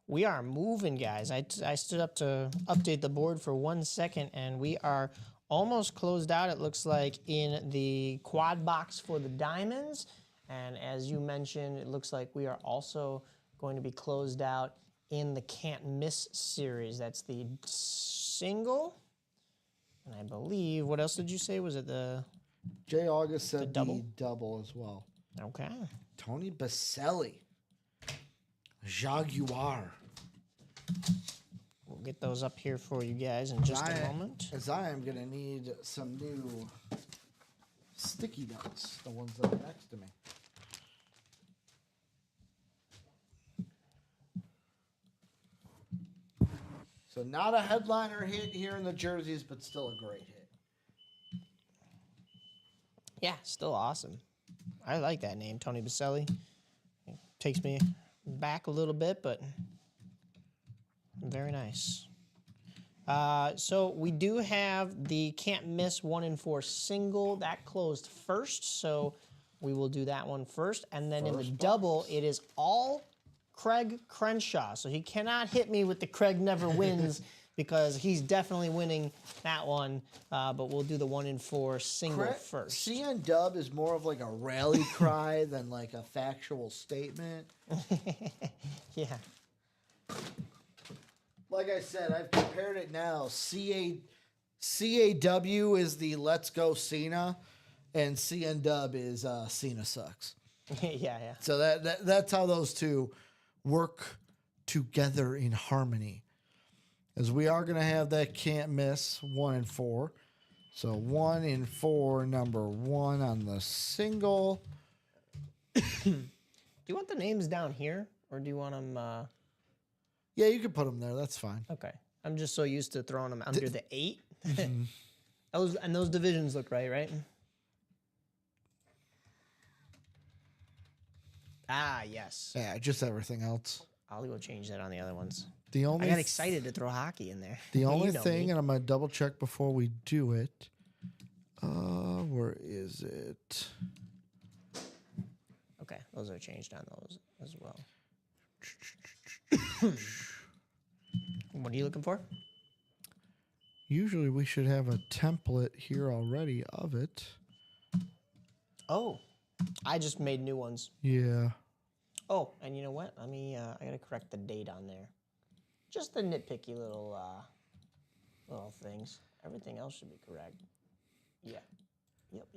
We are moving, guys. I stood up to update the board for 1 second, and we are almost closed out, it looks like, in the quad box for the Diamonds. And as you mentioned, it looks like we are also going to be closed out in the Can't Miss series. That's the single. And I believe, what else did you say? Was it the... Jay August said double? the double as well. Okay. Tony Baselli. Jaguar. We'll get those up here for you guys in just a moment. As I am going to need some new sticky notes, the ones that are next to me. So not a headliner hit here in the jerseys, but still a great hit. Yeah, still awesome. I like that name, Tony Baselli. It takes me back a little bit, but very nice. So we do have the Can't Miss 1 and 4 single that closed first, so we will do that one first. And then in the double, it is all Craig Crenshaw. So he cannot hit me with the Craig never wins because he's definitely winning that one. But we'll do the 1 in 4 single first. CN Dub is more of like a rally cry than like a factual statement. Yeah. Like I said, I've compared it now. CAW is the Let's Go Cena, and CN Dub is Cena sucks. Yeah. So that's how those two work together in harmony. As we are going to have that can't miss 1 in 4. So 1 in 4, number 1 on the single. Do you want the names down here, or do you want them? Yeah, you can put them there. That's fine. Okay. I'm just so used to throwing them under the 8. Those divisions look right? Ah, yes. Yeah, just everything else. I'll go change that on the other ones. The only I got excited to throw hockey in there. The You only know thing, me. and I'm gonna double check before we do it. Where is it? Okay, those are changed on those as well. What are you looking for? Usually we should have a template here already of it. Oh, I just made new ones. Yeah. Oh, and you know what? Let me. I gotta correct the date on there. Just the nitpicky little things. Everything else should be correct. Yeah. Yep.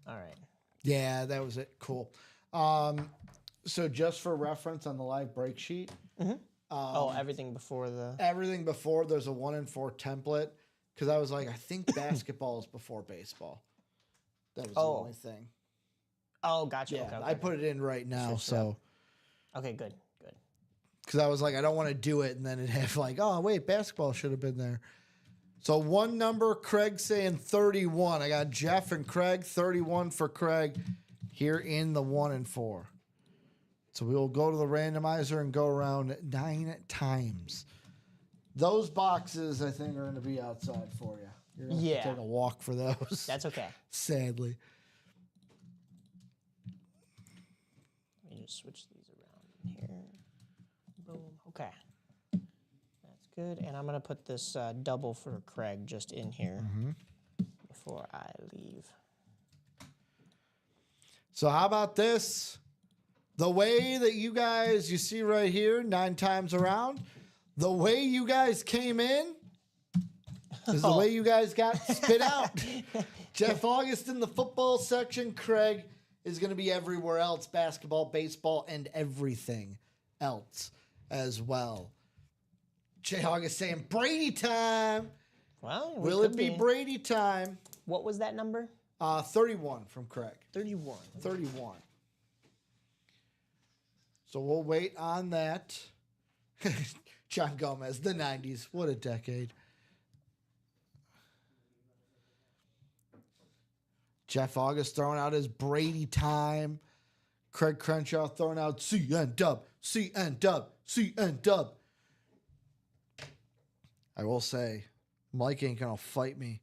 All right. Yeah, that was it. Cool. So just for reference on the live break sheet, Everything before the. everything before there's a 1 in 4 template because I was like, I think basketball is before baseball. That was the only thing. Oh, gotcha. Yeah, Okay. I put it in right now, Switched it up. so Okay, good. because I was like, I don't want to do it, and then it have like, oh wait, basketball should have been there. So one number, Craig saying 31. I got Jeff and Craig, 31 for Craig here in the 1 in 4. So we will go to the randomizer and go around 9 times. Those boxes, I think, are going to be outside for you. You're going to have to take a walk for those. That's okay. Sadly. Let me just switch these around here. Boom. Okay. That's good. And I'm going to put this double for Craig just in here before I leave. So how about this? The way that you guys, you see right here, 9 times around, the way you guys came in is the way you guys got spit out. Jeff August in the football section. Craig is going to be everywhere else, basketball, baseball, and everything else as well. Jay August saying Brady time. Well, Will it be Brady time? What was that number? 31 from Craig. 31. 31. So we'll wait on that. John Gomez, the 90s. What a decade. Jeff August throwing out his Brady time. Craig Crenshaw throwing out CN Dub, CN Dub, CN Dub. I will say, Mike ain't going to fight me.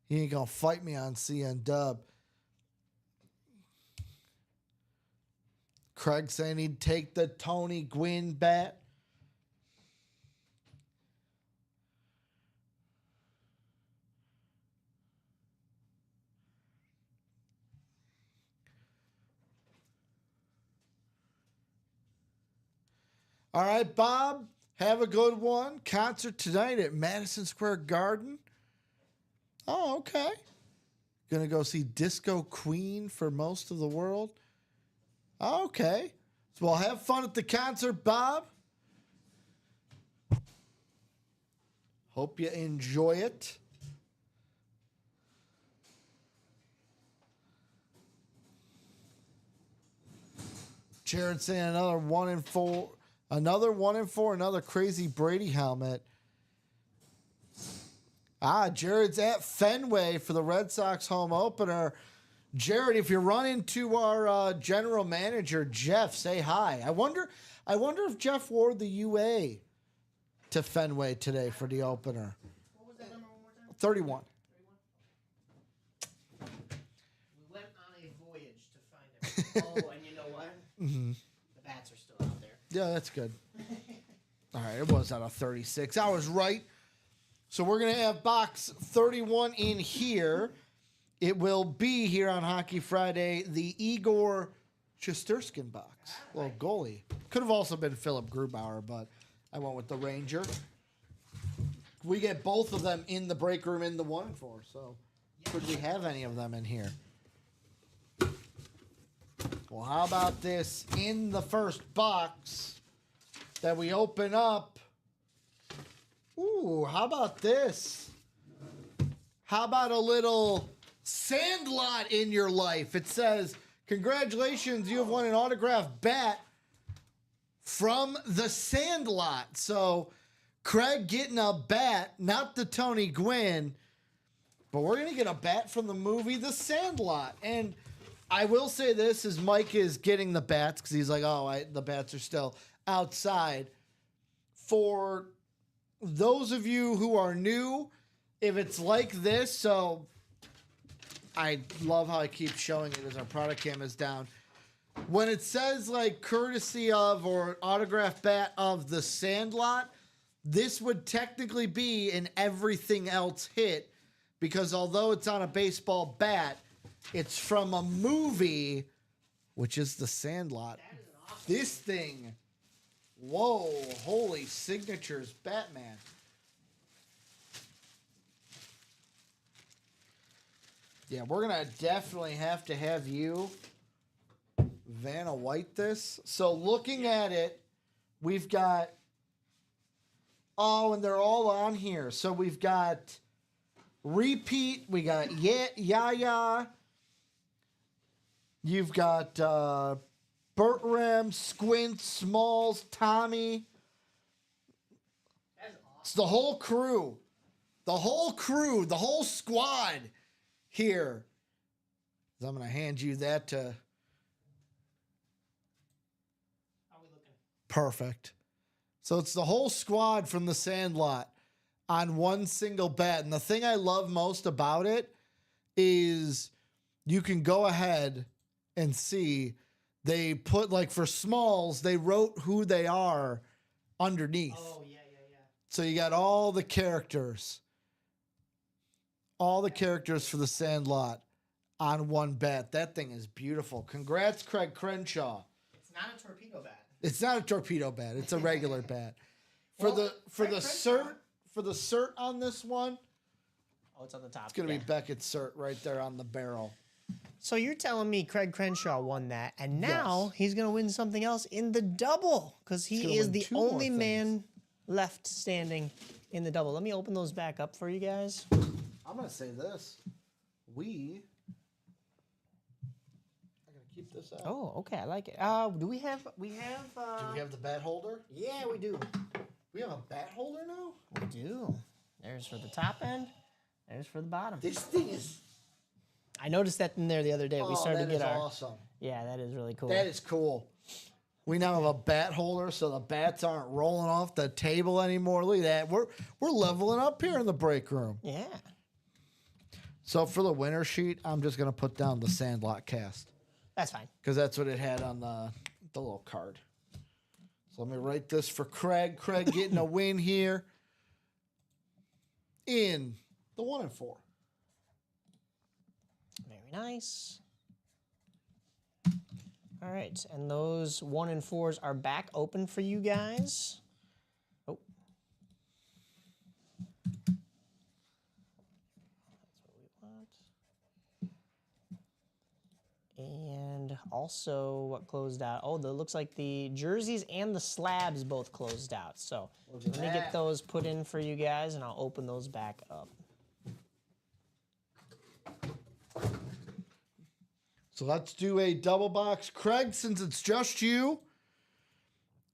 He ain't going to fight me on CN Dub. Craig saying he'd take the Tony Gwynn bat. All right, Bob, have a good one. Concert tonight at Madison Square Garden. Oh, okay. Gonna go see Disco Queen for most of the world. Okay. So we'll have fun at the concert, Bob. Hope you enjoy it. Jared saying another 1 in 4. Another 1 in 4, another crazy Brady helmet. Jared's at Fenway for the Red Sox home opener. Jared, if you run into our general manager, Jeff, say hi. I wonder if Jeff wore the UA to Fenway today for the opener. What was that number one more time? 31. We went on a voyage to find him. Oh, and you know what? The bats are still out there. Yeah, that's good. All right, it was out of 36. I was right. So we're going to have box 31 in here. It will be here on Hockey Friday, the Igor Shesterkin box. Little goalie. Could have also been Philip Grubauer, but I went with the Ranger. We get both of them in the break room in the 1 and 4. So could we have any of them in here? Well, how about this in the first box that we open up? Ooh, how about this? How about a little Sandlot in your life? It says, congratulations, you have won an autographed bat from the Sandlot. So Craig getting a bat, not the Tony Gwynn, but we're going to get a bat from the movie The Sandlot. And I will say this, as Mike is getting the bats, because he's like, the bats are still outside. For those of you who are new, if it's like this, so I love how I keep showing it as our product cam is down. When it says like courtesy of or autograph bat of the Sandlot, this would technically be an everything else hit, because although it's on a baseball bat, it's from a movie, which is The Sandlot. This thing, whoa, holy signatures, Batman. Yeah, we're going to definitely have to have you Vanna White this. So looking at it, we've got, and they're all on here. So we've got repeat, we got Yaya. You've got Bertram, Squint, Smalls, Tommy. That's awesome. It's the whole crew. The whole squad here. So I'm going to hand you that to... How are we looking? Perfect. So it's the whole squad from the Sandlot on one single bat. And the thing I love most about it is you can go ahead and see they put, like, for Smalls, they wrote who they are underneath. Oh, yeah. So you got all the characters. All the characters for the Sandlot on one bat. That thing is beautiful. Congrats, Craig Crenshaw. It's not a torpedo bat. It's not a torpedo bat. It's a regular bat. For Well, the Craig cert on this one, Oh, it's on the top. it's gonna be Beckett's cert right there on the barrel. So you're telling me Craig Crenshaw won that, and now Yes. he's going to win something else in the double, because gonna he is win the 2 more only things. man left standing in the double. Let me open those back up for you guys. I'm gonna say this: I gotta keep this out. Oh, okay, I like it. Do we have? Do we have the bat holder? Yeah, we do. We have a bat holder now. We do. There's for the top end. There's for the bottom. This thing is. I noticed that in there the other day. We started that to get is our. awesome. Yeah, that is really cool. That is cool. We now have a bat holder, so the bats aren't rolling off the table anymore. Look at that. We're leveling up here in the break room. Yeah. So for the winner sheet, I'm just gonna put down the Sandlot cast That's fine. because that's what it had on the little card. So let me write this for Craig. Craig getting a win here in the 1 and 4. Very nice. All right, and those 1 and 4s are back open for you guys. Oh. That's what we want. And also what closed out? Oh, it looks like the jerseys and the slabs both closed out. So Look at let me that. get those put in for you guys, and I'll open those back up. So let's do a double box. Craig, since it's just you,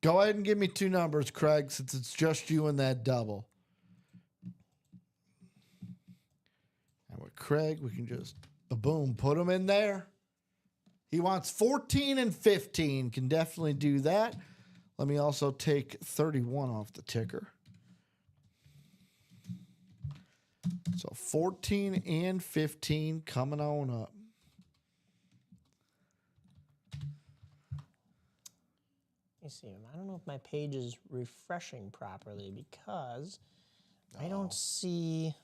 go ahead and give me 2 numbers, Craig, since it's just you in that double. And with Craig, we can just, boom, put him in there. He wants 14 and 15. Can definitely do that. Let me also take 31 off the ticker. So 14 and 15 coming on up. me see. I don't know if my page is refreshing properly because I don't see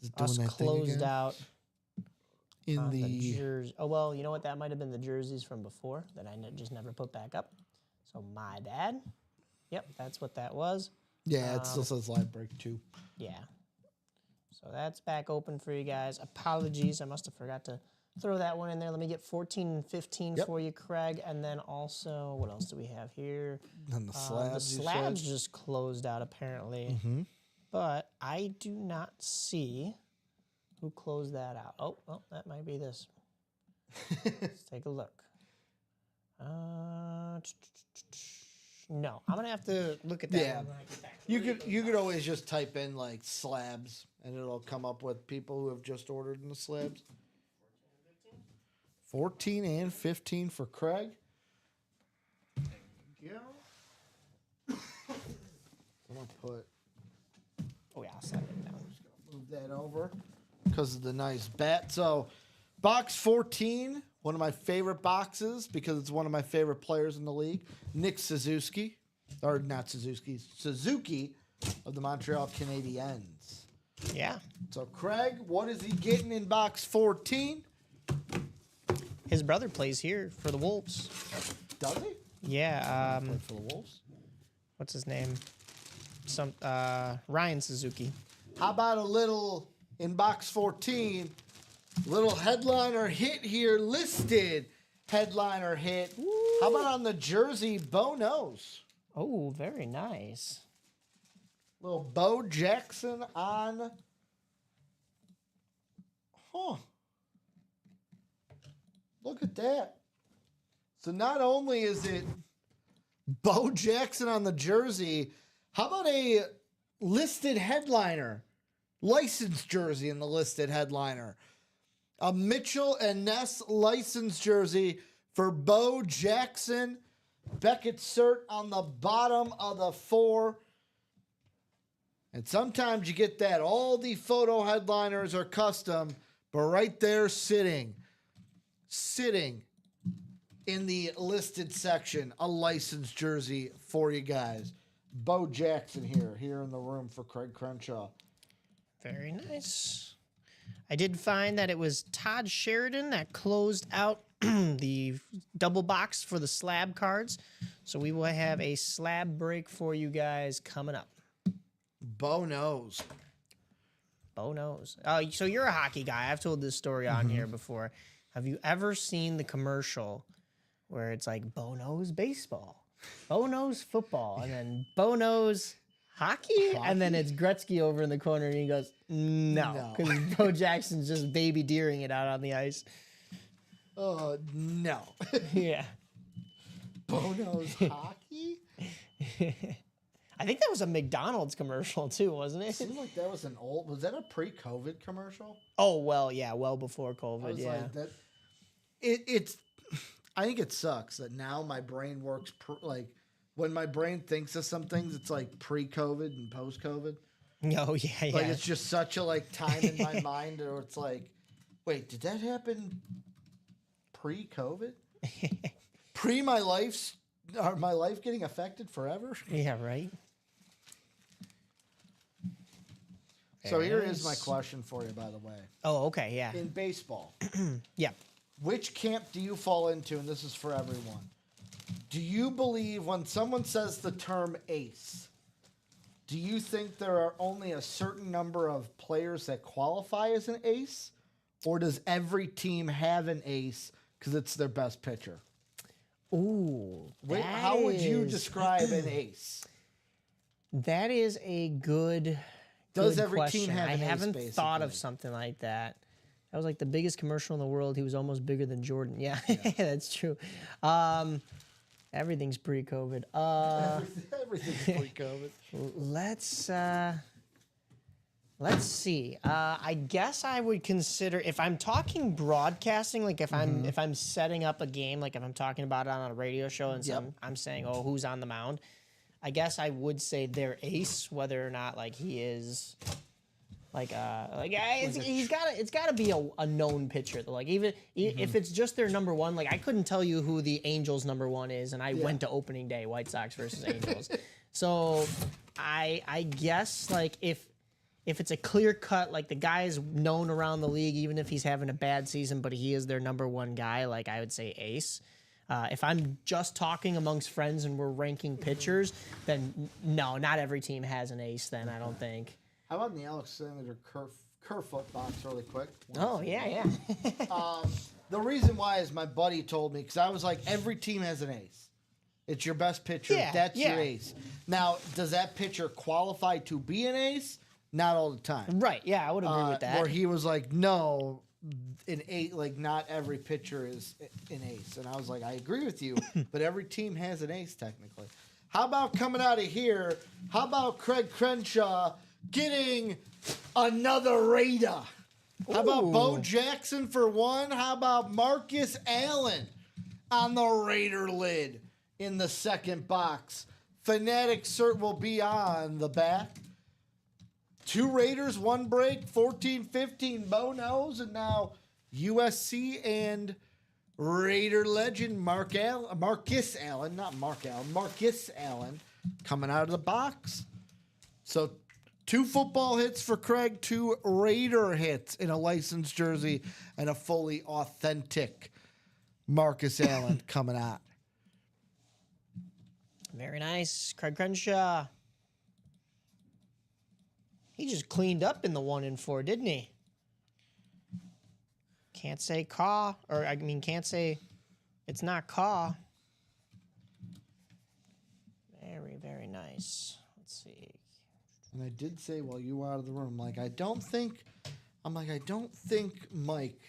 Is it us doing that thing closed again? out In on the the jersey. Oh, well, you know what? That might have been the jerseys from before that I just never put back up. So my bad. Yep, that's what that was. yeah, it still says live break 2. Yeah. So that's back open for you guys. Apologies. I must have forgot to throw that one in there. Let me get 14 and 15 Yep. for you, Craig. And then also, what else do we have here? And the The slabs. you slabs said? just closed out, apparently. But I do not see who closed that out. Oh, that might be this. Let's take a look. No, I'm going to have to look at that Yeah. one when I get back. You could always just type in like slabs, and it'll come up with people who have just ordered in the slabs. 14 and 15 for Craig. There you go. I'm gonna put Oh, yeah, I'll set it down. move that over because of the nice bat. So, box 14, one of my favorite boxes because it's one of my favorite players in the league, Nick Suzuki, or not Suzuki, Suzuki of the Montreal Canadiens. Yeah. So, Craig, what is he getting in box 14? His brother plays here for the Wolves. Does he? Yeah. Play for the Wolves. What's his name? Ryan Suzuki. How about a little in box 14? Little headliner hit here listed. Headliner hit. How about on the jersey, Bo Knows? Oh, very nice. Little Bo Jackson on. Huh. Look at that. So not only is it Bo Jackson on the jersey, how about a listed headliner? Licensed jersey in the listed headliner. A Mitchell and Ness licensed jersey for Bo Jackson. Beckett cert on the bottom of the 4. And sometimes you get that. All the photo headliners are custom, but right there sitting in the listed section, a licensed jersey for you guys. Bo Jackson here in the room for Craig Crenshaw. Very nice. I did find that it was Todd Sheridan that closed out the double box for the slab cards. So we will have a slab break for you guys coming up. Bo Knows. Bo knows. So you're a hockey guy. I've told this story on here before. Have you ever seen the commercial where it's like Bo knows baseball, Bo knows football, and then Bo knows hockey? And then it's Gretzky over in the corner and he goes, no, because Bo Jackson's just baby deering it out on the ice. Oh, no. Yeah. Bo Knows hockey? I think that was a McDonald's commercial too, wasn't it? Seems like that was was that a pre-COVID commercial? Oh, well, yeah, well before I COVID, was yeah. like, that. It's. I think it sucks that now my brain works like when my brain thinks of some things, it's like pre-COVID and post-COVID. Oh, yeah, yeah. Like it's just such a like time in my mind, or it's like, wait, did that happen pre-COVID? Pre my life's my life getting affected forever? Yeah, right? So Very here is my nice. question for you, by the way. Oh, okay, yeah. In baseball, Yeah. which camp do you fall into? And this is for everyone. Do you believe when someone says the term ace, do you think there are only a certain number of players that qualify as an ace? Or does every team have an ace because it's their best pitcher? Ooh. How would you is- describe an ace? That is a good. Does good every team question. have I an ace, haven't thought of basically? something like that. That was like the biggest commercial in the world. He was almost bigger than Jordan. Yeah, that's true. Everything's pre-COVID. Everything's pre-COVID. Let's see. I guess I would consider if I'm talking broadcasting, like if I'm setting up a game, like if I'm talking about it on a radio show and I'm saying, oh, who's on the mound, I guess I would say they're ace, whether or not like he is It's got to be a known pitcher. Like even if it's just their number one, like I couldn't tell you who the Angels number one is, and I went to opening day, White Sox versus Angels. So I guess like if it's a clear cut, like the guy is known around the league, even if he's having a bad season, but he is their number one guy, like I would say Ace. If I'm just talking amongst friends and we're ranking pitchers, then no, not every team has an ace. Then I don't think. How about in the Alexander Kerfoot box really quick? Oh, yeah. The reason why is my buddy told me, because I was like, every team has an ace. It's your best pitcher. Yeah, That's yeah. your ace. Now, does that pitcher qualify to be an ace? Not all the time. Right, yeah, I would agree with that. Where he was like, no, an eight, like not every pitcher is an ace. And I was like, I agree with you, but every team has an ace technically. How about coming out of here? How about Craig Crenshaw getting another Raider? How about Bo Jackson for one? How about Marcus Allen on the Raider lid in the second box? Fanatic cert will be on the back. 2 Raiders, 1 break, 14-15 Bo knows, and now USC and Raider legend Marcus Allen coming out of the box. So 2 football hits for Craig, 2 Raider hits in a licensed jersey, and a fully authentic Marcus Allen coming out. Very nice. Craig Crenshaw. He just cleaned up in the 1 and 4, didn't he? Can't say caw, or I mean, can't say it's not caw. Very, very nice. Let's see. And I did say while you were out of the room, I don't think Mike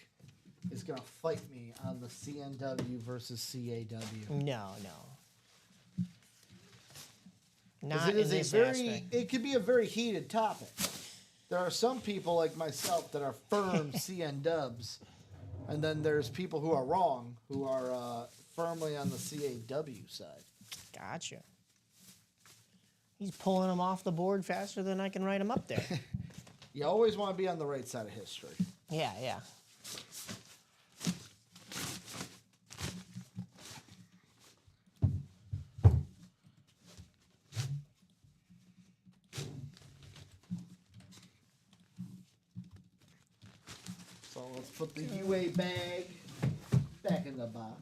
is going to fight me on the CNW versus CAW. No. Not It in is this aspect. it could be a very heated topic. There are some people like myself that are firm CN dubs, and then there's people who are wrong, who are firmly on the CAW side. Gotcha. He's pulling them off the board faster than I can write them up there. You always want to be on the right side of history. Yeah. So let's put the UA bag back in the box.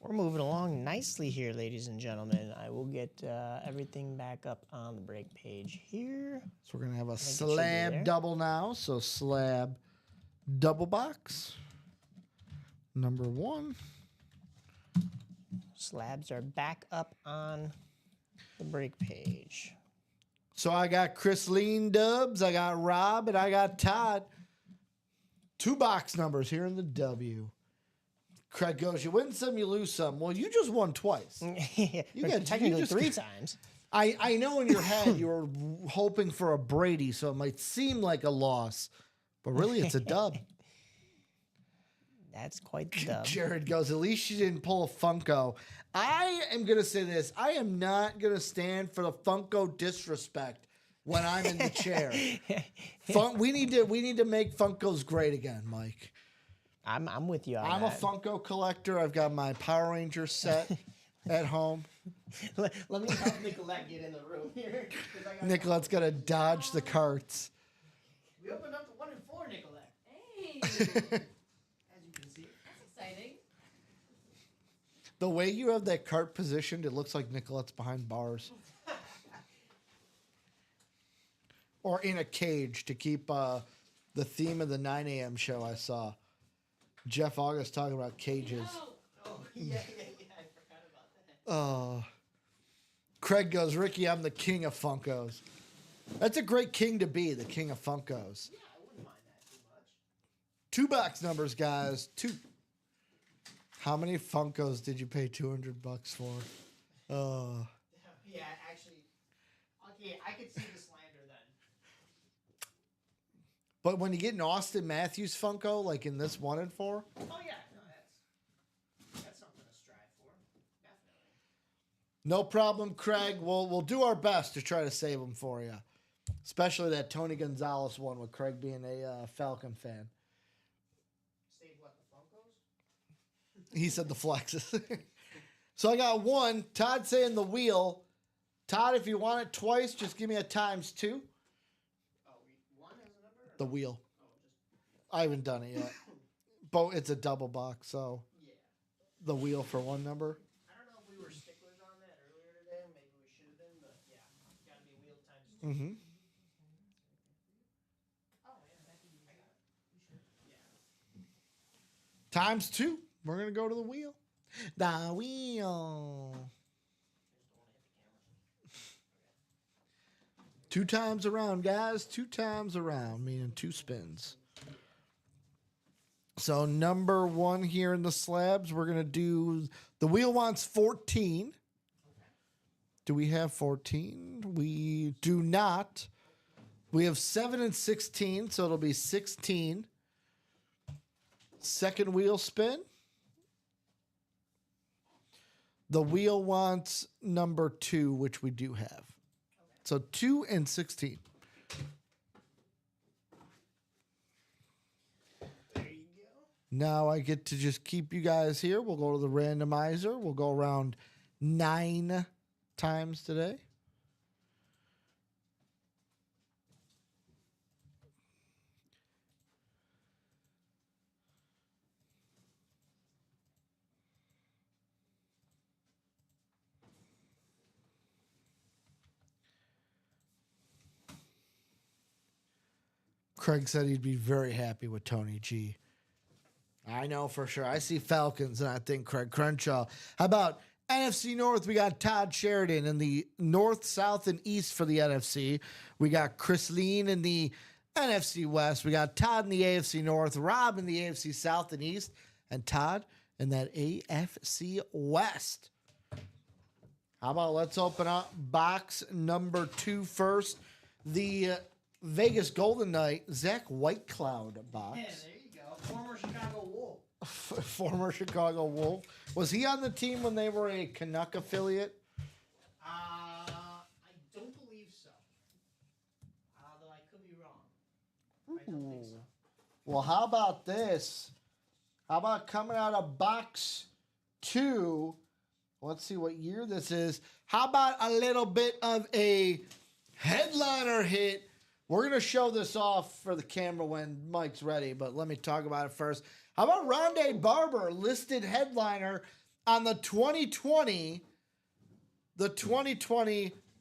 We're moving along nicely here, ladies and gentlemen. I will get everything back up on the break page here. So we're going to have a it should be slab there. double now. So slab double box. Number 1. Slabs are back up on the break page. So I got Chris Lean dubs, I got Rob, and I got Todd. 2 box numbers here in the W. Craig goes, you win some, you lose some. Well, you just won twice. You got- technically you just 3 got- times. I know in your head you were hoping for a Brady, so it might seem like a loss, but really it's a dub. That's quite the dub. Jared goes, at least you didn't pull a Funko. I am going to say this. I am not going to stand for the Funko disrespect when I'm in the chair. We need to make Funkos great again, Mike. I'm with you on I'm a that. Funko collector. I've got my Power Ranger set at home. Let me help Nicolette get in the room here. 'cause I got- Nicolette's got to dodge the carts. We opened up to 1 and 4, Nicolette. Hey, As you can see. that's exciting. The way you have that cart positioned, it looks like Nicolette's behind bars. Or in a cage to keep the theme of the 9 a.m. show I saw. Jeff August talking about cages. Oh, yeah, I forgot about that. Craig goes, Ricky, I'm the king of Funkos. That's a great king to be, the king of Funkos. Yeah, I wouldn't mind that too much. 2 box numbers, guys. 2. How many Funkos did you pay $200 for? Yeah, actually, okay, I could see the slander then. But when you get an Austin Matthews Funko, like in this 1 and 4, Oh yeah, no, that's something to strive for, definitely. No problem, Craig. We'll do our best to try to save them for you. Especially that Tony Gonzalez one with Craig being a Falcon fan. Save what, the Funkos? He said the flexes. So I got one. Todd saying the wheel. Todd, if you want it twice, just give me a ×2. Oh, one has a number? The wheel. I haven't done it yet. But it's a double box, so Yeah. the wheel for one number. I don't know if we were sticklers on that earlier today. Maybe we should have been, but yeah. Got to be wheel times 2. Mm-hmm. Oh, yeah. I got it. You sure? Yeah. ×2. We're going to go to the wheel. The wheel. Two times around, guys. 2 times around, meaning 2 spins. So number 1 here in the slabs, we're going to do, the wheel wants 14. Do we have 14? We do not. We have 7 and 16, so it'll be 16. Second wheel spin. The wheel wants number 2, which we do have. So 2 and 16. There you go. Now I get to just keep you guys here. We'll go to the randomizer. We'll go around 9 times today. Craig said he'd be very happy with Tony G. I know for sure. I see Falcons and I think Craig Crenshaw. How about NFC North? We got Todd Sheridan in the North, South, and East for the NFC. We got Chris Lean in the NFC West. We got Todd in the AFC North, Rob in the AFC South and East, and Todd in that AFC West. How about let's open up box number 2 first. The Vegas Golden Knight, Zach Whitecloud box. Yeah, there you go. Former Chicago Wolf. Former Chicago Wolf. Was he on the team when they were a Canuck affiliate? I don't believe so. Although I could be wrong. I don't think so. Well, how about this? How about coming out of box 2? Let's see what year this is. How about a little bit of a headliner hit? We're going to show this off for the camera when Mike's ready, but let me talk about it first. How about Rondé Barber, listed headliner on the 2020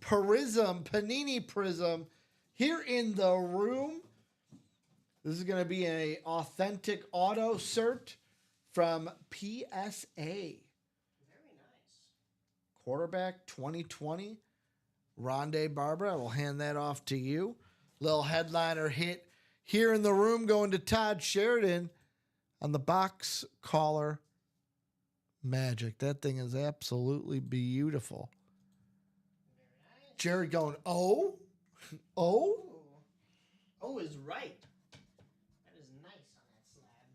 Panini Prism here in the room. This is going to be an authentic auto cert from PSA. Very nice. Quarterback 2020, Rondé Barber. I will hand that off to you. Little headliner hit here in the room going to Todd Sheridan on the box collar magic. That thing is absolutely beautiful. Very nice. Jared going, oh? Oh? Oh is right. That is nice on that slab.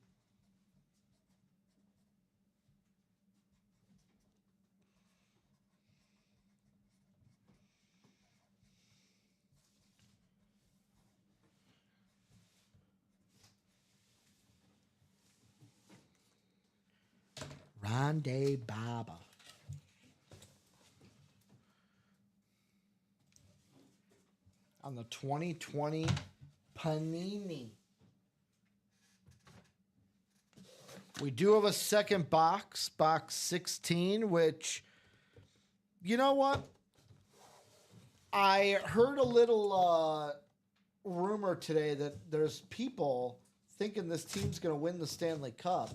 Rondé Barber. On the 2020 Panini. We do have a second box, box 16, which, you know what? I heard a little rumor today that there's people thinking this team's going to win the Stanley Cup,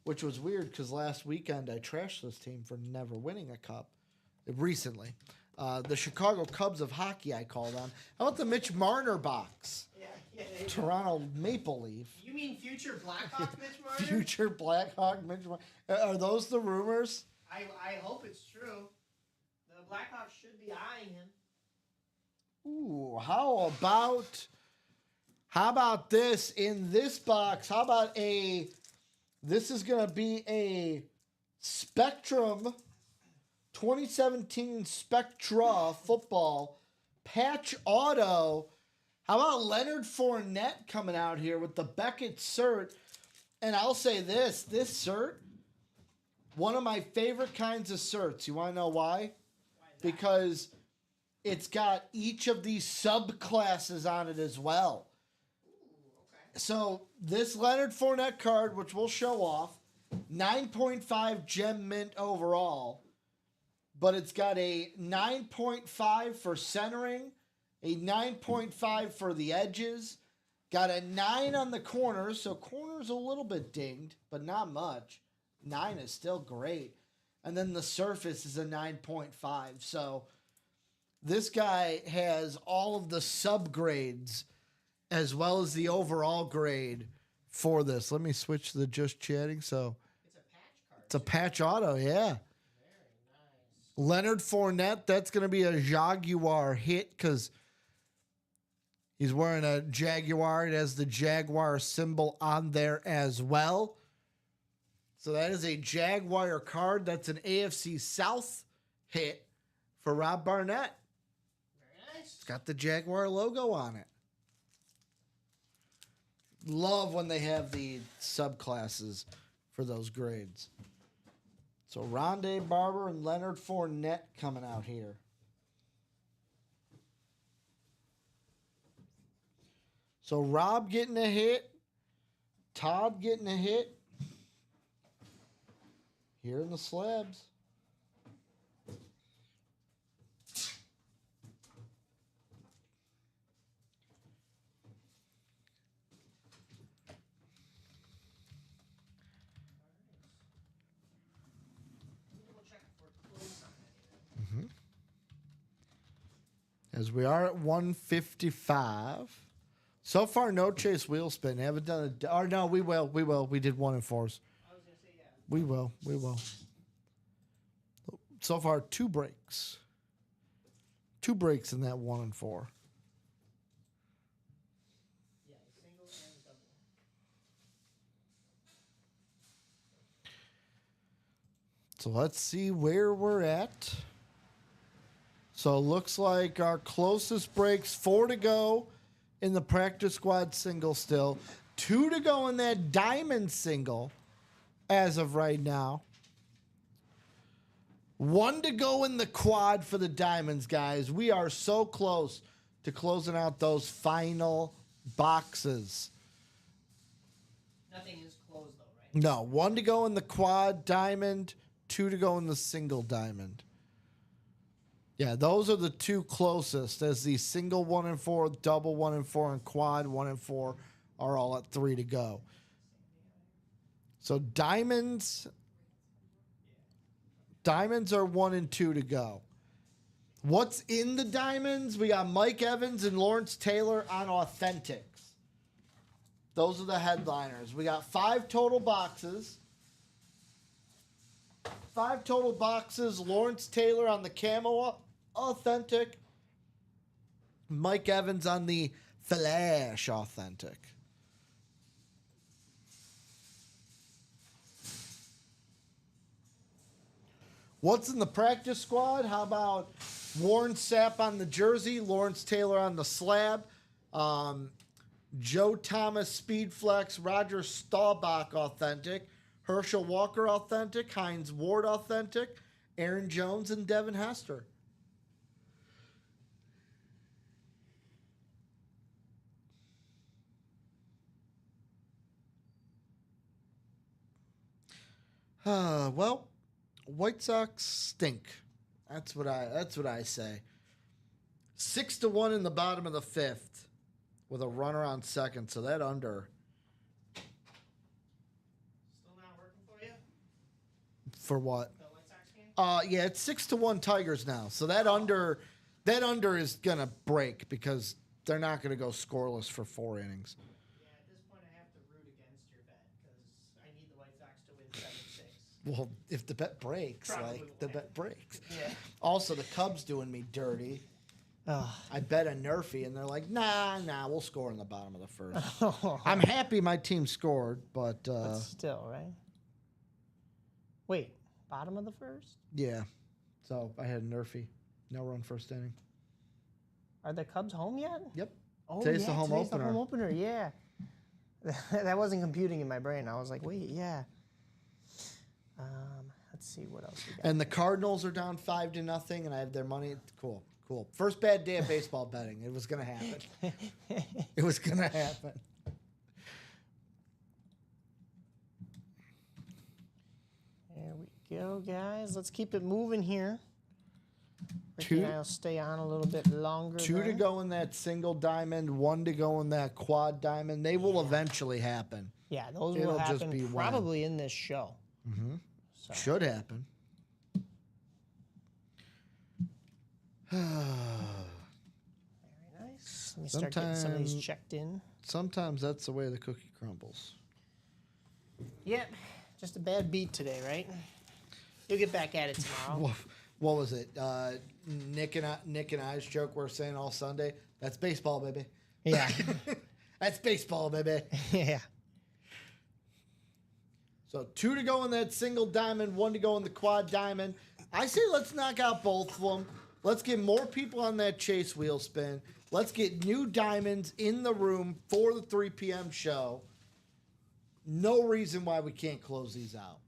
which was weird because last weekend I trashed this team for never winning a cup recently. The Chicago Cubs of hockey, I call them. How about the Mitch Marner box? Yeah, there you go. Toronto Maple Leaf. You mean future Blackhawk Mitch Marner? Future Blackhawk Mitch Marner. Are those the rumors? I hope it's true. The Blackhawks should be eyeing him. Ooh, how about this in this box? How about this is going to be a Spectrum 2017 Spectra football patch auto. How about Leonard Fournette coming out here with the Beckett cert? And I'll say this cert, one of my favorite kinds of certs. You want to know why? Because it's got each of these subclasses on it as well. So this Leonard Fournette card, which we'll show off, 9.5 gem mint overall, but it's got a 9.5 for centering, a 9.5 for the edges, got a 9 on the corners, so corners a little bit dinged, but not much. 9 is still great. And then the surface is a 9.5. So this guy has all of the subgrades as well as the overall grade for this. Let me switch to the just chatting. So it's a patch auto, yeah. Leonard Fournette, that's going to be a Jaguar hit because he's wearing a Jaguar. It has the Jaguar symbol on there as well. So that is a Jaguar card. That's an AFC South hit for Rob Barnett. Very nice. It's got the Jaguar logo on it. Love when they have the subclasses for those grades. So Rondé Barber and Leonard Fournette coming out here. So Rob getting a hit. Todd getting a hit. Here in the slabs. As we are at 155. So far, no chase wheel spin. Haven't done a... Or no, we will. We will. We did 1 and 4s. I was going to say, yeah. We will. We will. So far, 2 breaks. 2 breaks in that 1 and 4. Yeah, single and double. So let's see where we're at. So it looks like our closest breaks, 4 to go in the practice squad single still. 2 to go in that diamond single as of right now. 1 to go in the quad for the diamonds, guys. We are so close to closing out those final boxes. Nothing is closed, though, right? No, 1 to go in the quad diamond, 2 to go in the single diamond. Yeah, those are the 2 closest, as the single 1 and 4, double 1 and 4, and quad 1 and 4 are all at 3 to go. So diamonds are 1 and 2 to go. What's in the diamonds? We got Mike Evans and Lawrence Taylor on Authentics. Those are the headliners. We got 5 total boxes. 5 total boxes. Lawrence Taylor on the camo authentic. Mike Evans on the flash authentic. What's in the practice squad? How about Warren Sapp on the jersey, Lawrence Taylor on the slab, Joe Thomas Speed Flex, Roger Staubach authentic, Herschel Walker authentic, Hines Ward authentic, Aaron Jones, and Devin Hester. Well, White Sox stink. That's what I say. 6-1 in the bottom of the 5th with a runner on second. So that under. Still not working for you? For what? The White Sox game? Yeah, it's 6-1 Tigers now. So that under is gonna break because they're not gonna go scoreless for 4 innings. Yeah, at this point I have to root against your bet because I need the White Sox to win 7-6. Well, if the bet breaks, Probably like the will. bet breaks. Yeah. Also, the Cubs doing me dirty. I bet a Nerfy, and they're like, nah, we'll score in the bottom of the first. I'm happy my team scored, but But still, right? Wait, bottom of the first? yeah. So I had Nerfy. No run first inning. Are the Cubs home yet? Yep. Oh, Today's yeah, the home today's opener. the home opener, yeah. That wasn't computing in my brain. I was like, wait, yeah. Let's see what else we got. And the Cardinals are down 5-0, and I have their money. Cool. First bad day of baseball betting. It was going to happen. It was going to happen. There we go, guys. Let's keep it moving here. Ricky Two- and I'll stay on a little bit longer. 2 to there. go in that single diamond, 1 to go in that quad diamond. They will eventually happen. Yeah, those It'll will just happen be when. probably in this show. So. Should happen. Very nice. Let me start getting some of these Sometime- checked in. Sometimes that's the way the cookie crumbles. Yep, just a bad beat today, right? You'll get back at it tomorrow. What was it? Nick and I's joke we're saying all Sunday. That's baseball, baby. Yeah, That's baseball, baby. yeah. So 2 to go in that single diamond, 1 to go in the quad diamond. I say let's knock out both of them. Let's get more people on that chase wheel spin. Let's get new diamonds in the room for the 3 p.m. show. No reason why we can't close these out.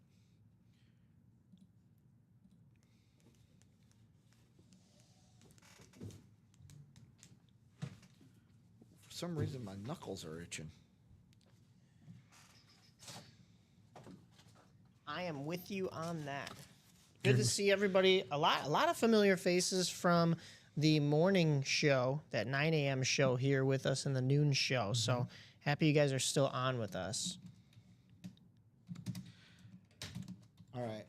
For some reason, my knuckles are itching. I am with you on that. Good to see everybody. A lot of familiar faces from the morning show, that 9 a.m. show here with us in the noon show. So happy you guys are still on with us. All right.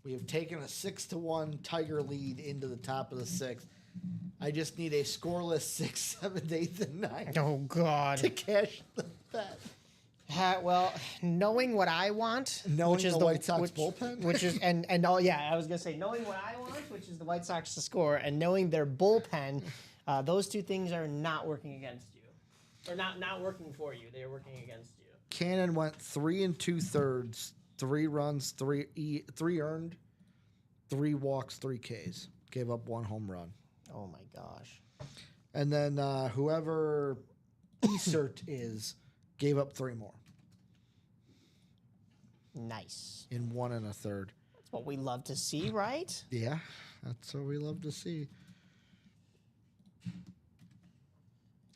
We have taken a 6-1 Tiger lead into the top of the 6th. I just need a scoreless 6, 7, 8, and 9 Oh, God. to cash the bet. Well, knowing what I want, Knowing which is the White Sox bullpen? which is and oh yeah, I was gonna say knowing what I want, which is the White Sox to score, and knowing their bullpen, those two things are not working against you, or not working for you. They are working against you. Cannon went 3 2/3, 3 runs, 3 earned, 3 walks, 3 Ks. Gave up 1 home run. Oh my gosh. And then whoever Esert is gave up 3 more Nice. in 1 1/3. That's what we love to see, right? Yeah, that's what we love to see.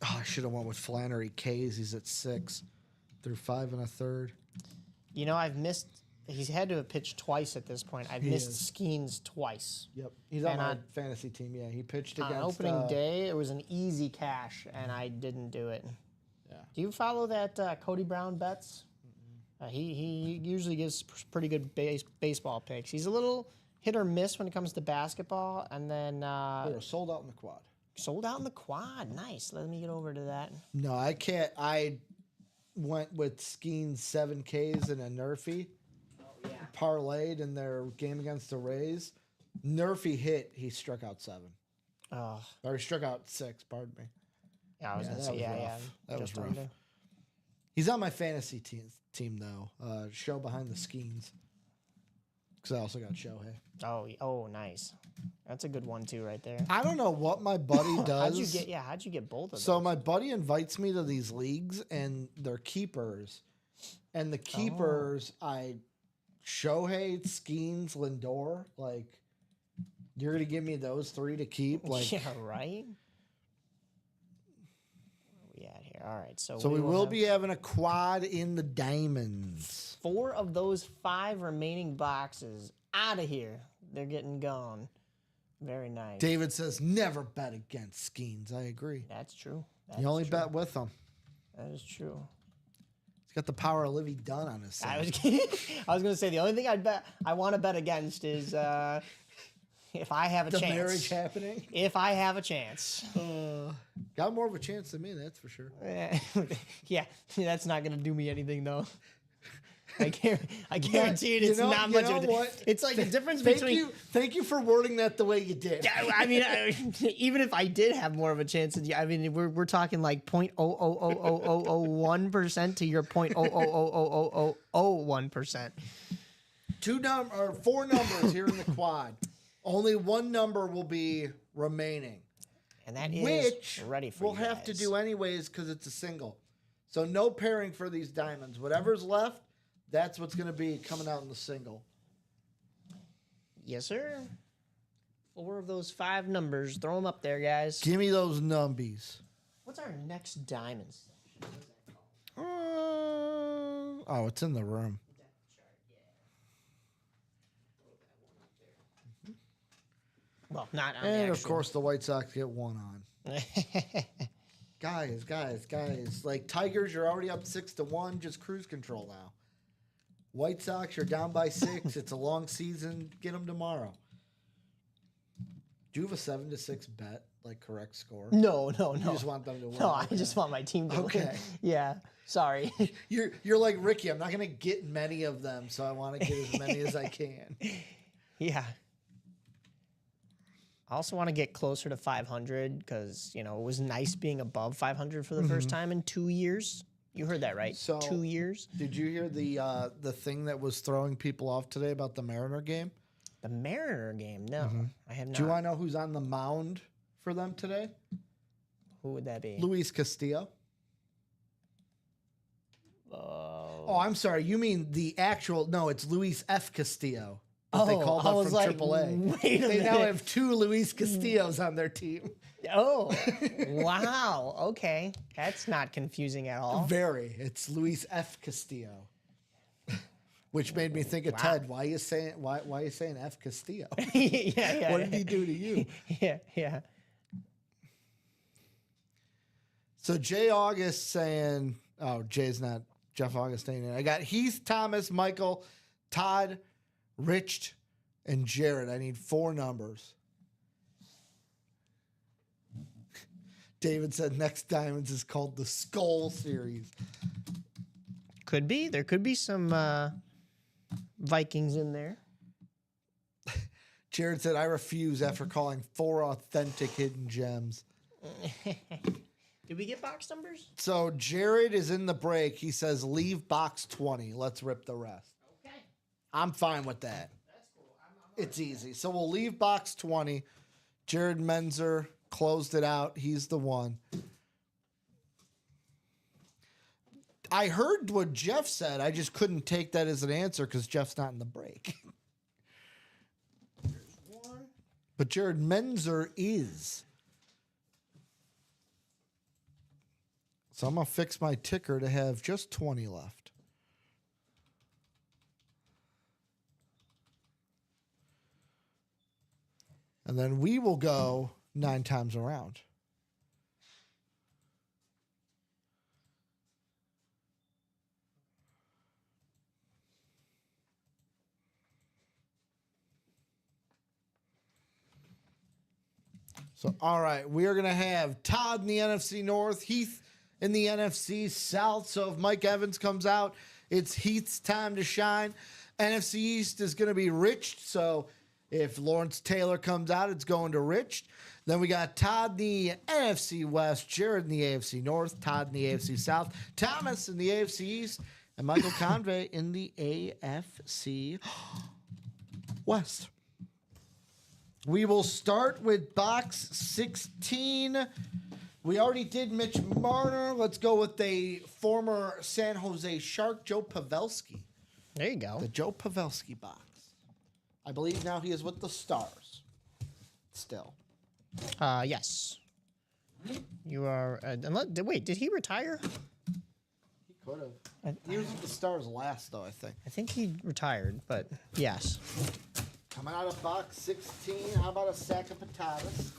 Oh, I should have went with Flannery K's. He's at 6 through 5 1/3. You know, I've missed. He's had to have pitched twice at this point. I've missed is. Skeens twice. Yep, he's on And my on- fantasy team. Yeah, he pitched On against opening day, it was an easy cash, and I didn't do it. Yeah. Do you follow that Cody Brown bets? He usually gives pretty good baseball picks. He's a little hit or miss when it comes to basketball, and then They were sold out in the quad. sold out in the quad. Nice. Let me get over to that. No, I can't. I went with Skeens 7 Ks and a Nerfy. Oh yeah. Parlayed in their game against the Rays. Nerfy hit. He struck out 7. Oh, Or he struck out 6, pardon me. yeah. I was Yeah, gonna that say was yeah. rough. That was just rough. under. He's on my fantasy team though. Show behind the Skeens. Because I also got Shohei. Oh, nice. That's a good one too, right there. I don't know what my buddy does. How'd you get both of So those? my buddy invites me to these leagues and they're keepers. And the keepers, I Shohei, Skeens, Lindor, like you're gonna give me those 3 to keep? Like yeah, right. Where are we at here? All right, so we will have be having a quad in the diamonds. 4 of those 5 remaining boxes out of here. They're getting gone. Very nice. David says never bet against Skeens. I agree. That's true. You only bet with him. That is true. He's got the power of Livy Dunn on his I side. was gonna say the only thing I want to bet against is if I have a The chance. marriage happening. If I have a chance. Got more of a chance than me, that's for sure. Yeah, that's not gonna do me anything though. I guarantee it. It's not you much know of a. what? It's like the difference Thank between. Thank you for wording that the way you did. I mean, even if I did have more of a chance, I mean, we're talking like 0.00001% to your 0.0000001%. 4 numbers here in the quad. Only one number will be remaining, And that is which ready for we'll you have to guys. do anyways because it's a single. So no pairing for these diamonds. Whatever's left, that's what's going to be coming out in the single. Yes, sir. 4 of those 5 numbers. Throw them up there, guys. Give me those numbies. What's our next diamonds? Oh, it's in the room. Well, not on the And of actual- course, the White Sox get one on. Guys. Like Tigers, you're already up 6-1. Just cruise control now. White Sox, you're down by 6. It's a long season. Get them tomorrow. Do you have a 7-6 bet, like correct score? No. You just want them to win. No, I just want my team to win. Okay. Yeah. Sorry. You're like Ricky. I'm not gonna get many of them, so I want to get as many as I can. Yeah. I also want to get closer to 500 because, it was nice being above 500 for the first time in 2 years. You heard that right? So- 2 years. Did you hear the thing that was throwing people off today about the Mariner game? The Mariner game. No, I have not. Do you want to know who's on the mound for them today? Who would that be? Luis Castillo. Oh, I'm sorry. You mean the actual? No, it's Luis F. Castillo. That they called I up was from like, AAA. wait a They now minute. have 2 Luis Castillos on their team. Oh, wow. Okay. That's not confusing at all. Very. It's Luis F. Castillo. Which made me think of Ted. Why are you saying F. Castillo? yeah. What did he do to you? Yeah. So Jay August saying, oh, Jay's not Jeff Augustine. I got Heath, Thomas, Michael, Todd, Rich, and Jared. I need 4 numbers. David said next Diamonds is called the Skull Series. Could be. There could be some Vikings in there. Jared said, I refuse after calling 4 authentic hidden gems. Did we get box numbers? So Jared is in the break. He says, leave box 20. Let's rip the rest. Okay. I'm fine with that. That's cool. It's easy. So we'll leave box 20. Jared Menzer closed it out. He's the one. I heard what Jeff said. I just couldn't take that as an answer because Jeff's not in the break. But Jared Menzer is. So I'm going to fix my ticker to have just 20 left. And then we will go 9 times around. So, all right, we are going to have Todd in the NFC North, Heath in the NFC South. So if Mike Evans comes out, it's Heath's time to shine. NFC East is going to be Rich. So if Lawrence Taylor comes out, it's going to Rich. Then we got Todd in the NFC West, Jared in the AFC North, Todd in the AFC South, Thomas in the AFC East, and Michael Convey in the AFC West. We will start with box 16. We already did Mitch Marner. Let's go with a former San Jose Shark, Joe Pavelski. There you go. The Joe Pavelski box. I believe now he is with the Stars. Still. Yes. You are. Wait, did he retire? He could have. He was with the Stars last, though, I think. I think he retired, but yes. Coming out of box 16, how about a sack of potatoes?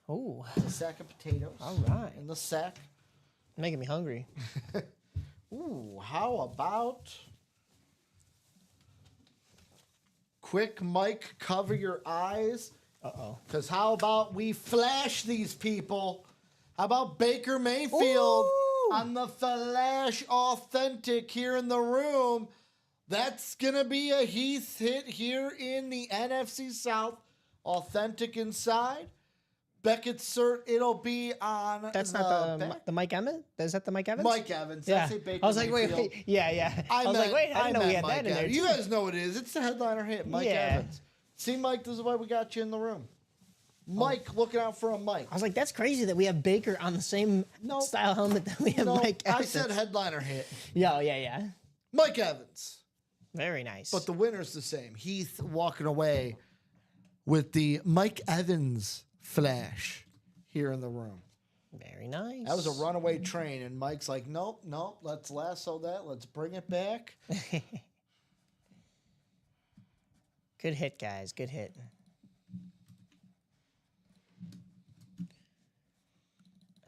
Oh, A sack of potatoes. all right. In the sack. Making me hungry. Ooh, how about quick Mike, cover your eyes? Uh-oh. Because how about we flash these people? How about Baker Mayfield Ooh. on the Flash Authentic here in the room? That's going to be a Heath hit here in the NFC South. Authentic inside. Beckett Cert, it'll be on That's the not back. the Mike Evans. Is that the Mike Evans? Mike Evans. Did I say Baker I was like, wait, Mayfield? wait, yeah. I was like, wait, I didn't know we had Mike that in there. Evans. You too. guys know what it is. It's the headliner hit, Mike Yeah. Evans. See, Mike, this is why we got you in the room. Mike, looking out for a Mike. I was like, that's crazy that we have Baker on the same style helmet that we have No, Mike I Evans. said headliner hit. Yeah. Mike Evans. Very nice. But the winner's the same. Heath walking away with the Mike Evans flash here in the room. Very nice. That was a runaway train, and Mike's like, nope, let's lasso that. Let's bring it back. Good hit, guys. Good hit.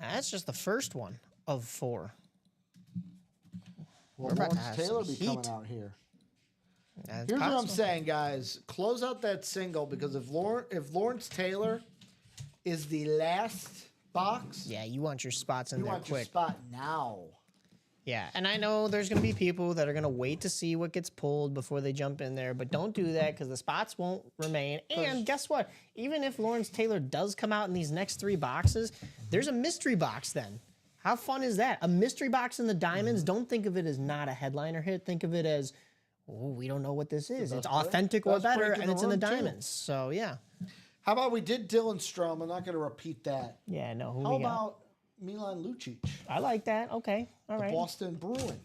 That's just the first one of 4. Well, We're about to Lawrence have Taylor some be coming heat. out here. That's Here's what I'm possible. saying, guys. Close out that single, because if Lawrence Taylor is the last box, Yeah, you want your spots in you there want your quick. spot now. Yeah, and I know there's going to be people that are going to wait to see what gets pulled before they jump in there, but don't do that because the spots won't remain. And guess what? Even if Lawrence Taylor does come out in these next 3 boxes, there's a mystery box then. How fun is that? A mystery box in the diamonds, don't think of it as not a headliner hit. Think of it as, oh, we don't know what this is. It's authentic or best better, break in and the it's in the room, too. diamonds. So, yeah. How about we did Dylan Strom? I'm not going to repeat that. Yeah, no, who How we got? about Milan Lucic, I like that. Okay, all right. Boston Bruin?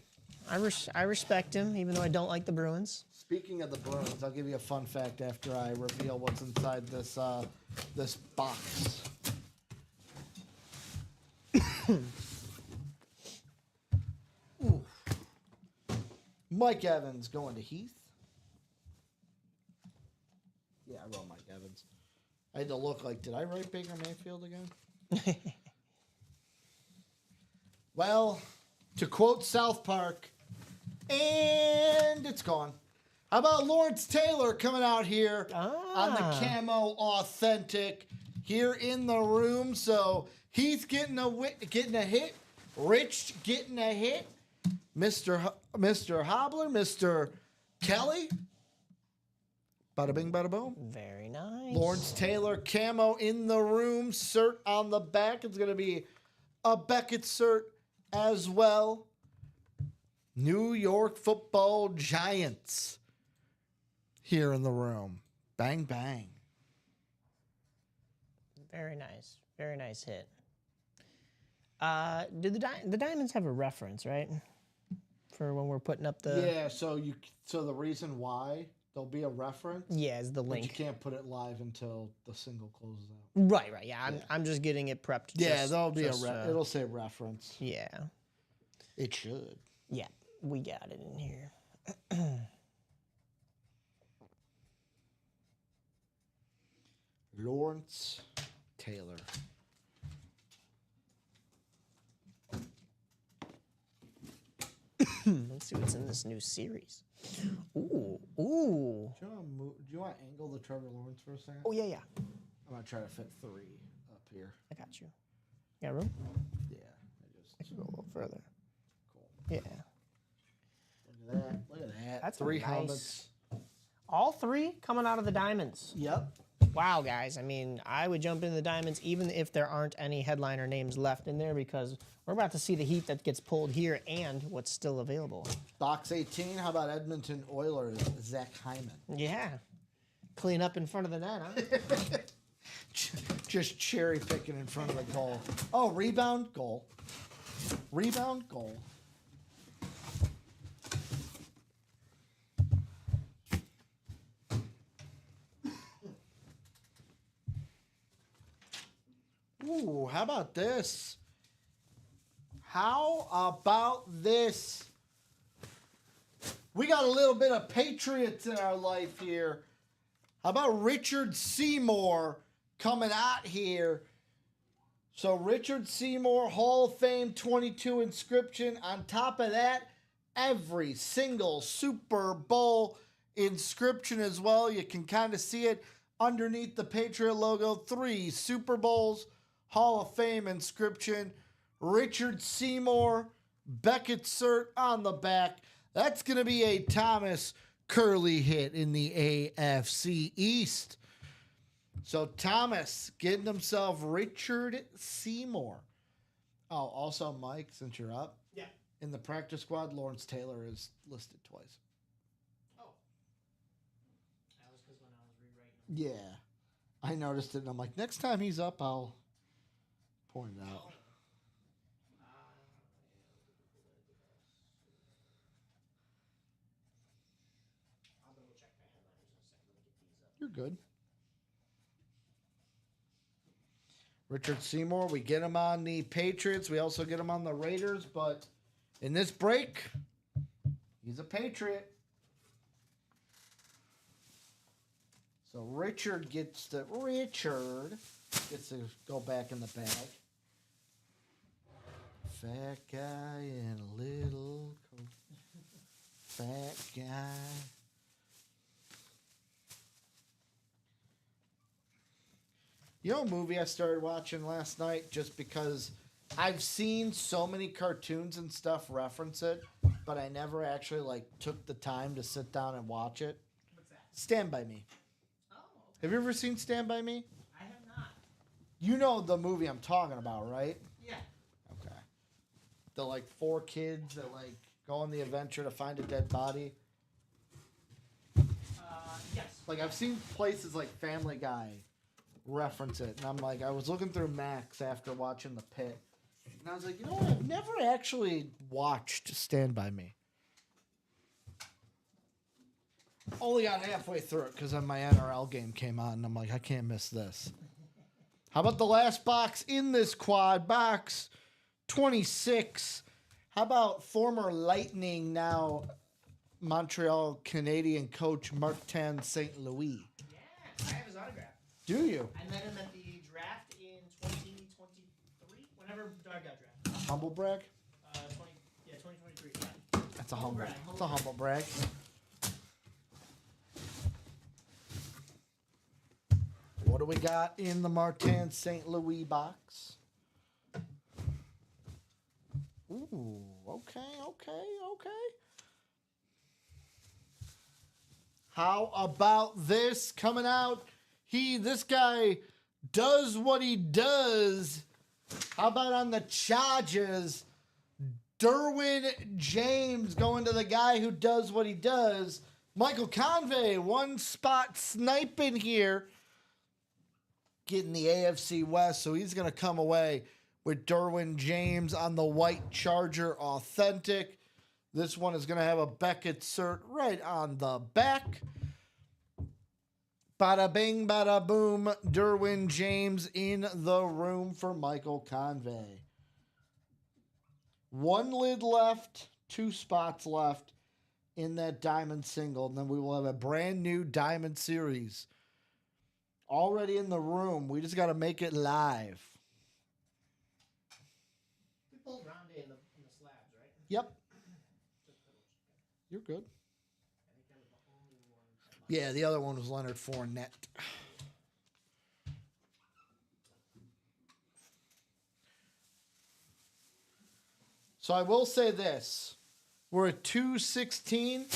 I respect him, even though I don't like the Bruins. Speaking of the Bruins, I'll give you a fun fact after I reveal what's inside this this box. Ooh. Mike Evans going to Heath. Yeah, I wrote Mike Evans. I had to look like, did I write Baker Mayfield again? Well, to quote South Park, and it's gone. How about Lawrence Taylor coming out here on the camo authentic here in the room? So Heath getting a hit, Rich getting a hit, Mr. Hobbler, Mr. Kelly. Bada bing, bada boom. Very nice. Lawrence Taylor camo in the room, cert on the back. It's going to be a Beckett cert as well. New York Football Giants here in the room. Bang, bang. Very nice. Very nice hit. Did the Diamonds have a reference, right? For when we're putting up the... Yeah, so the reason why there'll be a reference, Yeah, is the but you link. can't put it live until the single closes out. Right. Yeah, I'm just getting it prepped. Yeah, just- there'll be just, it'll say reference. Yeah. It should. Yeah, we got it in here. Lawrence Taylor. Let's see what's in this new series. Ooh. Do you want to angle the Trevor Lawrence for a second? Oh, yeah. I'm going to try to fit 3 up here. I got you. You got room? Yeah. I can go a little further. Cool. Yeah. Look at that. Look at that. That's 3 nice. helmets. All 3 coming out of the Diamonds. Yep. Wow, guys. I mean, I would jump into the Diamonds even if there aren't any headliner names left in there because we're about to see the heat that gets pulled here and what's still available. Box 18. How about Edmonton Oilers? Zach Hyman. Yeah. Clean up in front of the net, huh? Just cherry picking in front of the goal. Oh, rebound, goal. Rebound, goal. Ooh, how about this? How about this? We got a little bit of Patriots in our life here. How about Richard Seymour coming out here? So Richard Seymour, Hall of Fame 22 inscription. On top of that, every single Super Bowl inscription as well. You can kind of see it underneath the Patriot logo. 3 Super Bowls, Hall of Fame inscription. Richard Seymour, Beckett cert on the back. That's going to be a Thomas Curley hit in the AFC East. So Thomas getting himself Richard Seymour. Oh, also Mike, since you're up. Yeah. In the practice squad, Lawrence Taylor is listed twice. Oh. That was because when I was rewriting them. Yeah. I noticed it and I'm like, next time he's up, I'll point it out. I'll double check my headliners in a second. Let me get these up. You're good. Richard Seymour, we get him on the Patriots. We also get him on the Raiders, but in this break, he's a Patriot. So Richard gets to go back in the bag. Fat guy in a little coat. Fat guy. You know a movie I started watching last night just because I've seen so many cartoons and stuff reference it, but I never actually like took the time to sit down and watch it. What's that? Stand By Me. Oh, okay. Have you ever seen Stand By Me? I have not. You know the movie I'm talking about, right? Yeah. Okay. The like 4 kids that like go on the adventure to find a dead body. Yes. Like I've seen places like Family Guy reference it, and I'm like, I was looking through Max after watching The Pit, and I was like, you know what? I've never actually watched Stand By Me. Only got halfway through it because my NRL game came on, and I'm like, I can't miss this. How about the last box in this quad? Box 26. How about former Lightning, now Montreal Canadian coach Martin St. Louis? Yeah, I have his autograph. Do you? I met him at the draft in 2023. Whenever Dog got drafted. Humble brag? 2023. Yeah. That's a Humble humble. brag, That's a humble brag. What do we got in the Martin St. Louis box? Ooh, okay. How about this coming out? This guy does what he does. How about on the Chargers? Derwin James going to the guy who does what he does. Michael Convey, 1 spot sniping here. Getting the AFC West, so he's going to come away with Derwin James on the white Charger Authentic. This one is going to have a Beckett cert right on the back. Bada bing, bada boom. Derwin James in the room for Michael Convey. 1 lid left, 2 spots left in that diamond single. And then we will have a brand new diamond series already in the room. We just got to make it live. We pulled Rondé in the slabs, right? Yep. You're good. Yeah, the other one was Leonard Fournette. So I will say this. We're at 216.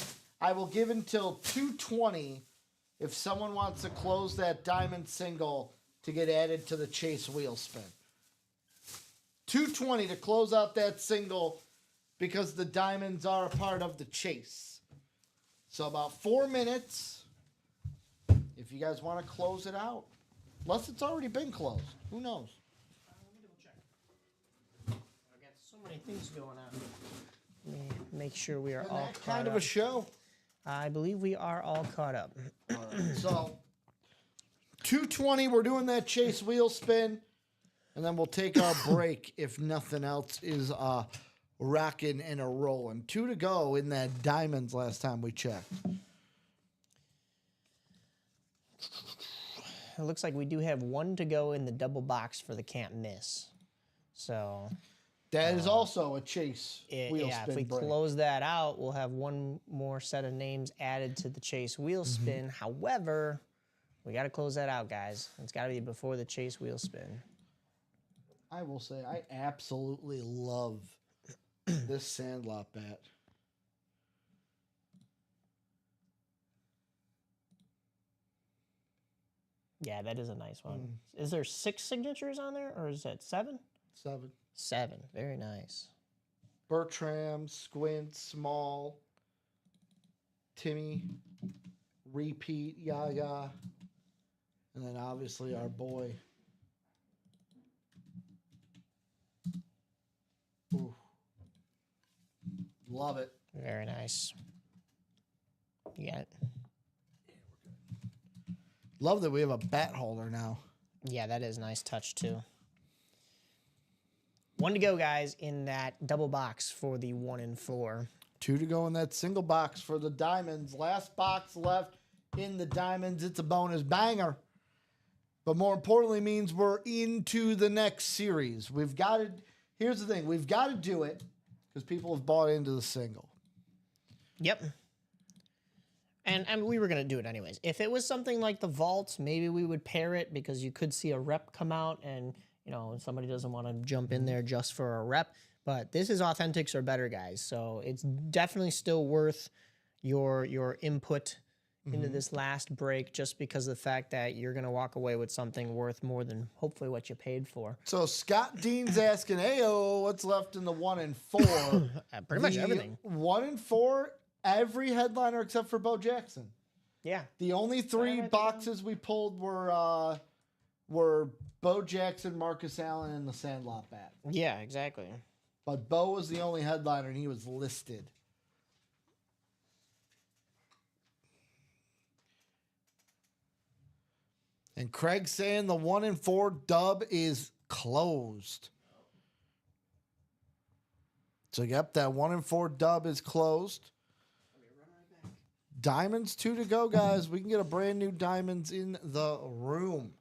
I will give until 220 if someone wants to close that diamond single to get added to the Chase wheel spin. 220 to close out that single because the diamonds are a part of the chase. So about 4 minutes if you guys want to close it out. Unless it's already been closed. Who knows? Let me double check. I've got so many things going on. Let me make sure we are And all that caught kind up. of a show. I believe we are all caught up. So 220, we're doing that Chase wheel spin. And then we'll take our break if nothing else is rocking and a rolling. 2 to go in that diamonds last time we checked. It looks like we do have 1 to go in the double box for the can't miss. So That is also a Chase wheel yeah, spin if we break. close that out, we'll have 1 more set of names added to the Chase wheel spin. However, we got to close that out, guys. It's got to be before the Chase wheel spin. I will say I absolutely love this Sandlot bat. Yeah, that is a nice one. Is there 6 signatures on there, or is that 7? 7. 7. Very nice. Bertram, Squint, Small, Timmy, Repeat, Yaya, and then obviously our boy. Ooh. Love it. Very nice. You got it. Love that we have a bat holder now. Yeah, that is a nice touch too. 1 to go, guys, in that double box for the 1 and 4. 2 to go in that single box for the diamonds. Last box left in the diamonds. It's a bonus banger. But more importantly means we're into the next series. We've got to, here's the thing. We've got to do it because people have bought into the single. Yep. And we were going to do it anyways. If it was something like the vault, maybe we would pair it because you could see a rep come out and, you know, somebody doesn't want to jump in there just for a rep. But this is Authentics or better, guys. So it's definitely still worth your input into this last break just because of the fact that you're going to walk away with something worth more than hopefully what you paid for. So Scott Dean's asking, "Ayo, what's left in the 1 and 4?" Pretty much everything. 1 and 4, every headliner except for Bo Jackson. Yeah. The only 3 boxes we pulled were Bo Jackson, Marcus Allen, and the Sandlot bat. Yeah, exactly. But Bo was the only headliner, and he was listed. And Craig's saying the 1 and 4 dub is closed. So, yep, that 1 and 4 dub is closed. Diamonds 2 to go, guys. We can get a brand new diamonds in the room.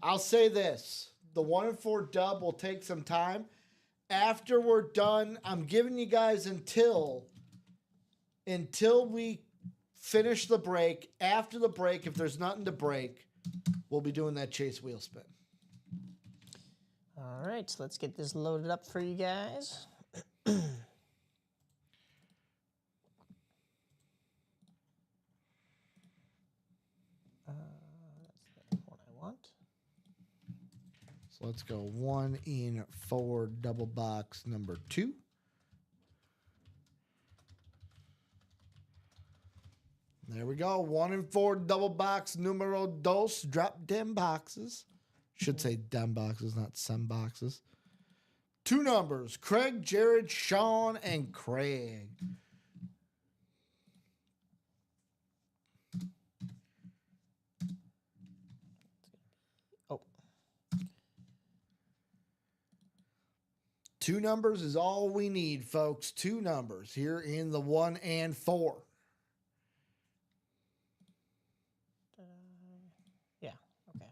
I'll say this. The 1 and 4 dub will take some time. After we're done, I'm giving you guys until we finish the break. After the break, if there's nothing to break, we'll be doing that chase wheel spin. All right, so let's get this loaded up for you guys. That's the one I want. So let's go 1 in 4 double box number 2. There we go. 1 in 4 double box numero dos. Drop dem boxes. Should say dem boxes, not sem boxes. 2 numbers. Craig, Jared, Sean, and Craig. Oh. 2 numbers is all we need, folks. 2 numbers here in the 1 and 4. Yeah, okay.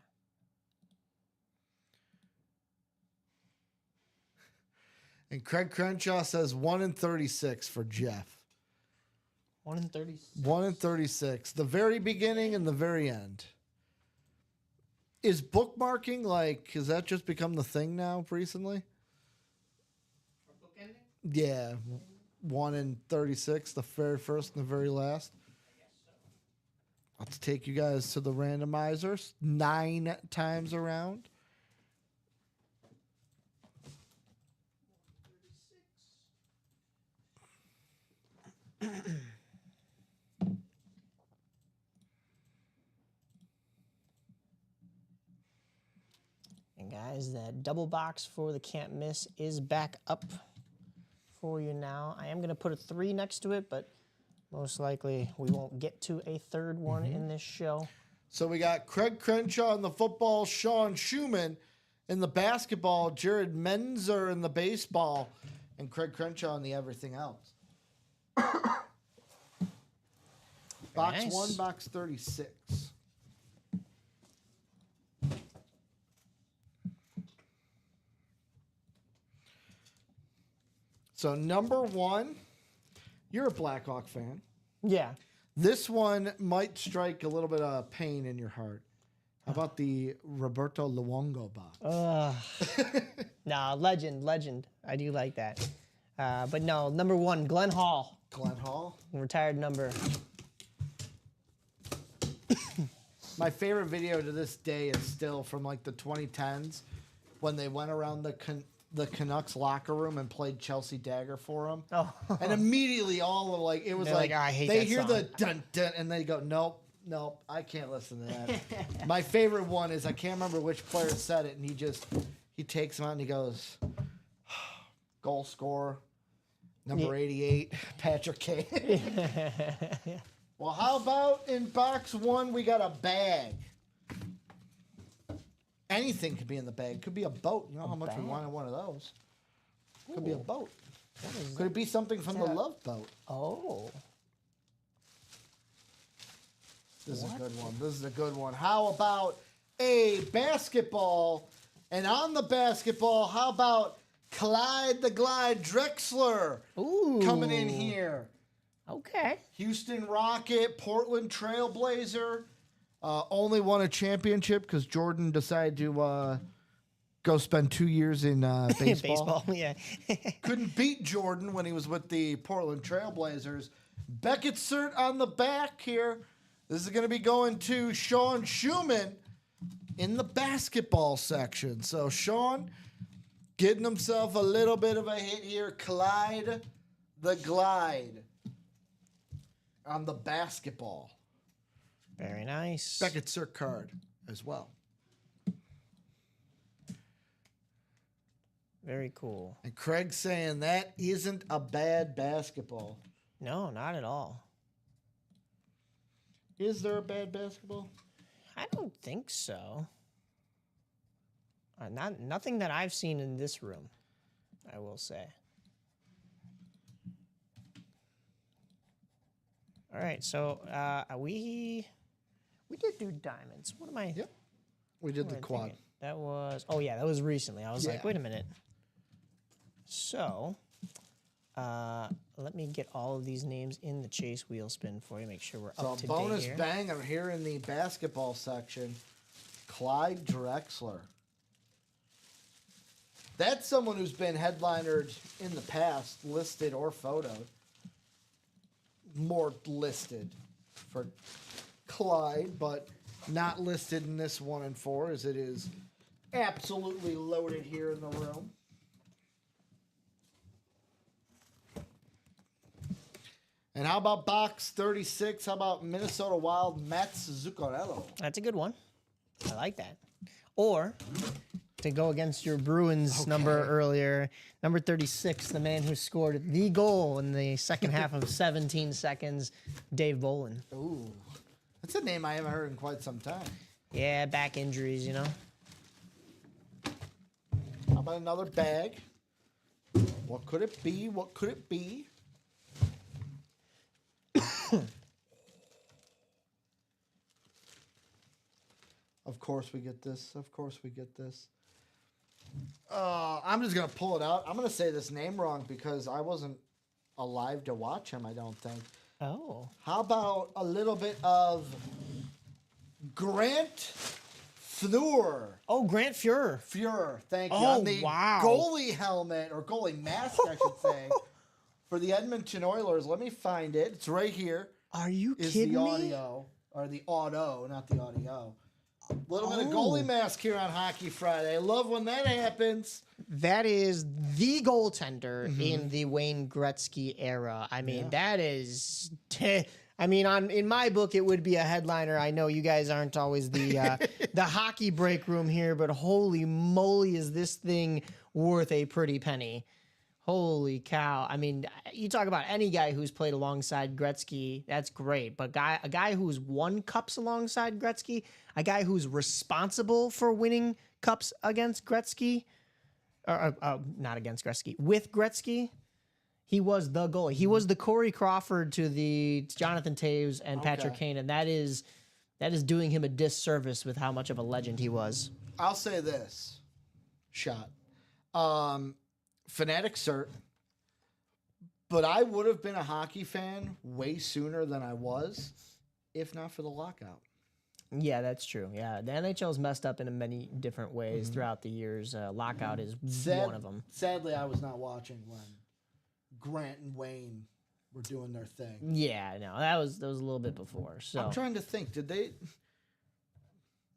And Craig Crenshaw says 1 in 36 for Jeff. 1 in 30. 1 in 36. The very beginning and the very end. Is bookmarking has that just become the thing now recently? Yeah. 1 in 36, the very first and the very last. Let's take you guys to the randomizers 9 times around. And guys, that double box for the can't miss is back up for you now. I am going to put a 3 next to it, but most likely we won't get to a third one in this show. So we got Craig Crenshaw in the football, Sean Schumann in the basketball, Jared Menzer in the baseball, and Craig Crenshaw in the everything else. Box Nice. 1, box 36. So number 1, you're a Blackhawk fan. Yeah. This one might strike a little bit of pain in your heart. How about the Roberto Luongo box? Nah, legend. I do like that. But no, number 1, Glenn Hall. Glenn Hall. Retired number. My favorite video to this day is still from like the 2010s when they went around the Canucks locker room and played Chelsea Dagger for them. Oh. And immediately all of like, it was They're like, like, "Oh, I hate they that hear song." the dun dun and they go, nope, I can't listen to that. My favorite one is, I can't remember which player said it, and he takes him out and he goes, goal scorer, number 88, Patrick Kane. Well, how about in box one, we got a bag. Anything could be in the bag. Could be a boat. You know how much we wanted one of those. Could be a boat. Could it be something from the Love Boat? Oh. This is a good one. This is a good one. How about a basketball? And on the basketball, how about Clyde the Glide Drexler Ooh. coming in here? Okay. Houston Rocket, Portland Trailblazer. Only won a championship because Jordan decided to go spend 2 years in baseball. Baseball, yeah. Couldn't beat Jordan when he was with the Portland Trailblazers. Beckett cert on the back here. This is going to be going to Sean Schumann in the basketball section. So Sean getting himself a little bit of a hit here. Clyde the Glide on the basketball. Very nice. Beckett cert card as well. Very cool. And Craig's saying that isn't a bad basketball. No, not at all. Is there a bad basketball? I don't think so. Nothing that I've seen in this room, I will say. All right, so we did do diamonds. What am I? Yep. We did the quad. thinking? That was recently. I was like, Yeah. wait a minute. So, let me get all of these names in the chase wheel spin for you. Make sure we're So up to a bonus date here. banger here in the basketball section. Clyde Drexler. That's someone who's been headlinered in the past, listed or photoed. More listed for Clyde, but not listed in this 1 and 4, as it is absolutely loaded here in the room. And how about box 36? How about Minnesota Wild Mats Zuccarello? That's a good one. I like that. Or to go against your Bruins number earlier, number 36, the man who scored the goal in the second half of 17 seconds, Dave Bolin. Ooh, that's a name I haven't heard in quite some time. Yeah, back injuries, you know. How about another bag? What could it be? What could it be? Of course we get this. Of course we get this. I'm just going to pull it out. I'm going to say this name wrong because I wasn't alive to watch him, I don't think. Oh. How about a little bit of Grant Fuhr? Oh, Grant Fuhrer. Fuhrer, thank you. Oh, On the wow. goalie helmet, or goalie mask, I should say, for the Edmonton Oilers. Let me find it. It's right here. Are you Is kidding the me? audio, or the auto, not the audio. A little bit of goalie mask here on Hockey Friday. I love when that happens. That is the goaltender in the Wayne Gretzky era. I mean, that is. In my book, it would be a headliner. I know you guys aren't always the the hockey break room here, but holy moly, is this thing worth a pretty penny? Holy cow! I mean, you talk about any guy who's played alongside Gretzky, that's great. But a guy who's won cups alongside Gretzky, a guy who's responsible for winning cups against Gretzky, or not against Gretzky, with Gretzky, he was the goalie. He was the Corey Crawford to the Jonathan Toews and Patrick Kane, and that is doing him a disservice with how much of a legend he was. I'll say this. Shot. Fanatic cert. But I would have been a hockey fan way sooner than I was, if not for the lockout. Yeah, that's true. Yeah, the NHL's messed up in many different ways throughout the years. Lockout is one of them. Sadly, I was not watching when Grant and Wayne were doing their thing. Yeah, no, that was a little bit before. So I'm trying to think. Did they?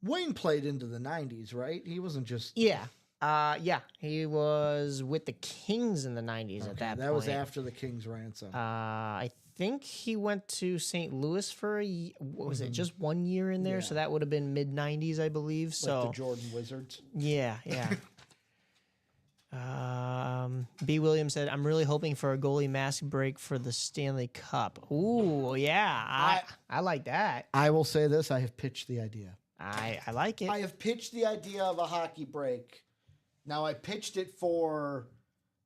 Wayne played into the 90s, right? He wasn't just. Yeah. Yeah. He was with the Kings in the 90s at that point. That was after the King's ransom. I think he went to St. Louis for was it just 1 year in there? Yeah. So that would have been mid 90s, I believe. So Like the Jordan Wizards. yeah. B. Williams said, "I'm really hoping for a goalie mask break for the Stanley Cup." Ooh, yeah, I like that. I will say this: I have pitched the idea. I like it. I have pitched the idea of a hockey break. Now I pitched it for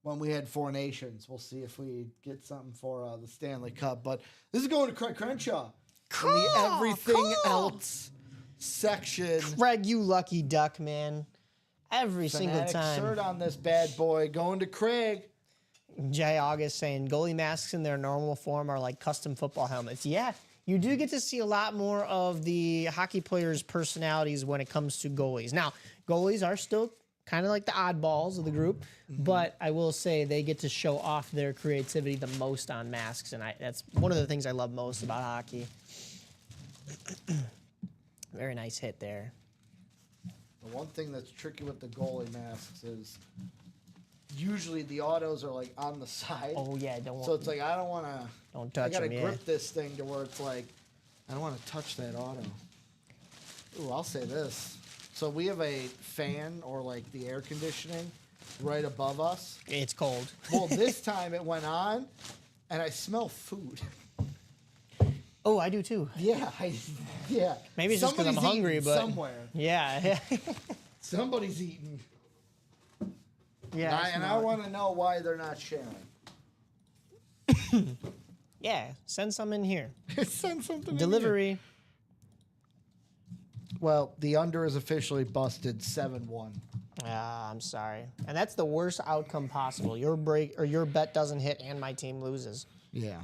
when we had Four Nations. We'll see if we get something for the Stanley Cup. But this is going to Craig Crenshaw. In the everything else section. Craig, you lucky duck, man. Every single Fanatic time. shirt on this bad boy. Going to Craig. Jay August saying goalie masks in their normal form are like custom football helmets. Yeah, you do get to see a lot more of the hockey players' personalities when it comes to goalies. Now, goalies are still kind of like the oddballs of the group, but I will say they get to show off their creativity the most on masks, and that's one of the things I love most about hockey. Very nice hit there. The one thing that's tricky with the goalie masks is usually the autos are like on the side. Oh yeah, don't So it's like I don't want to. don't I touch gotta them. Yeah. grip this thing to where it's like I don't want to touch that auto. Ooh, I'll say this. So we have a fan or like the air conditioning right above us. It's cold. Well, this time it went on, and I smell food. Oh, I do too. Yeah, yeah. Maybe it's just because I'm Somebody's hungry, eating but somewhere yeah, somebody's eating. yeah. And I want to know why they're not sharing. Yeah, send some in here. Send something. in here. Delivery. Well, the under is officially busted 7-1. I'm sorry, and that's the worst outcome possible. Your break or your bet doesn't hit, and my team loses. Yeah.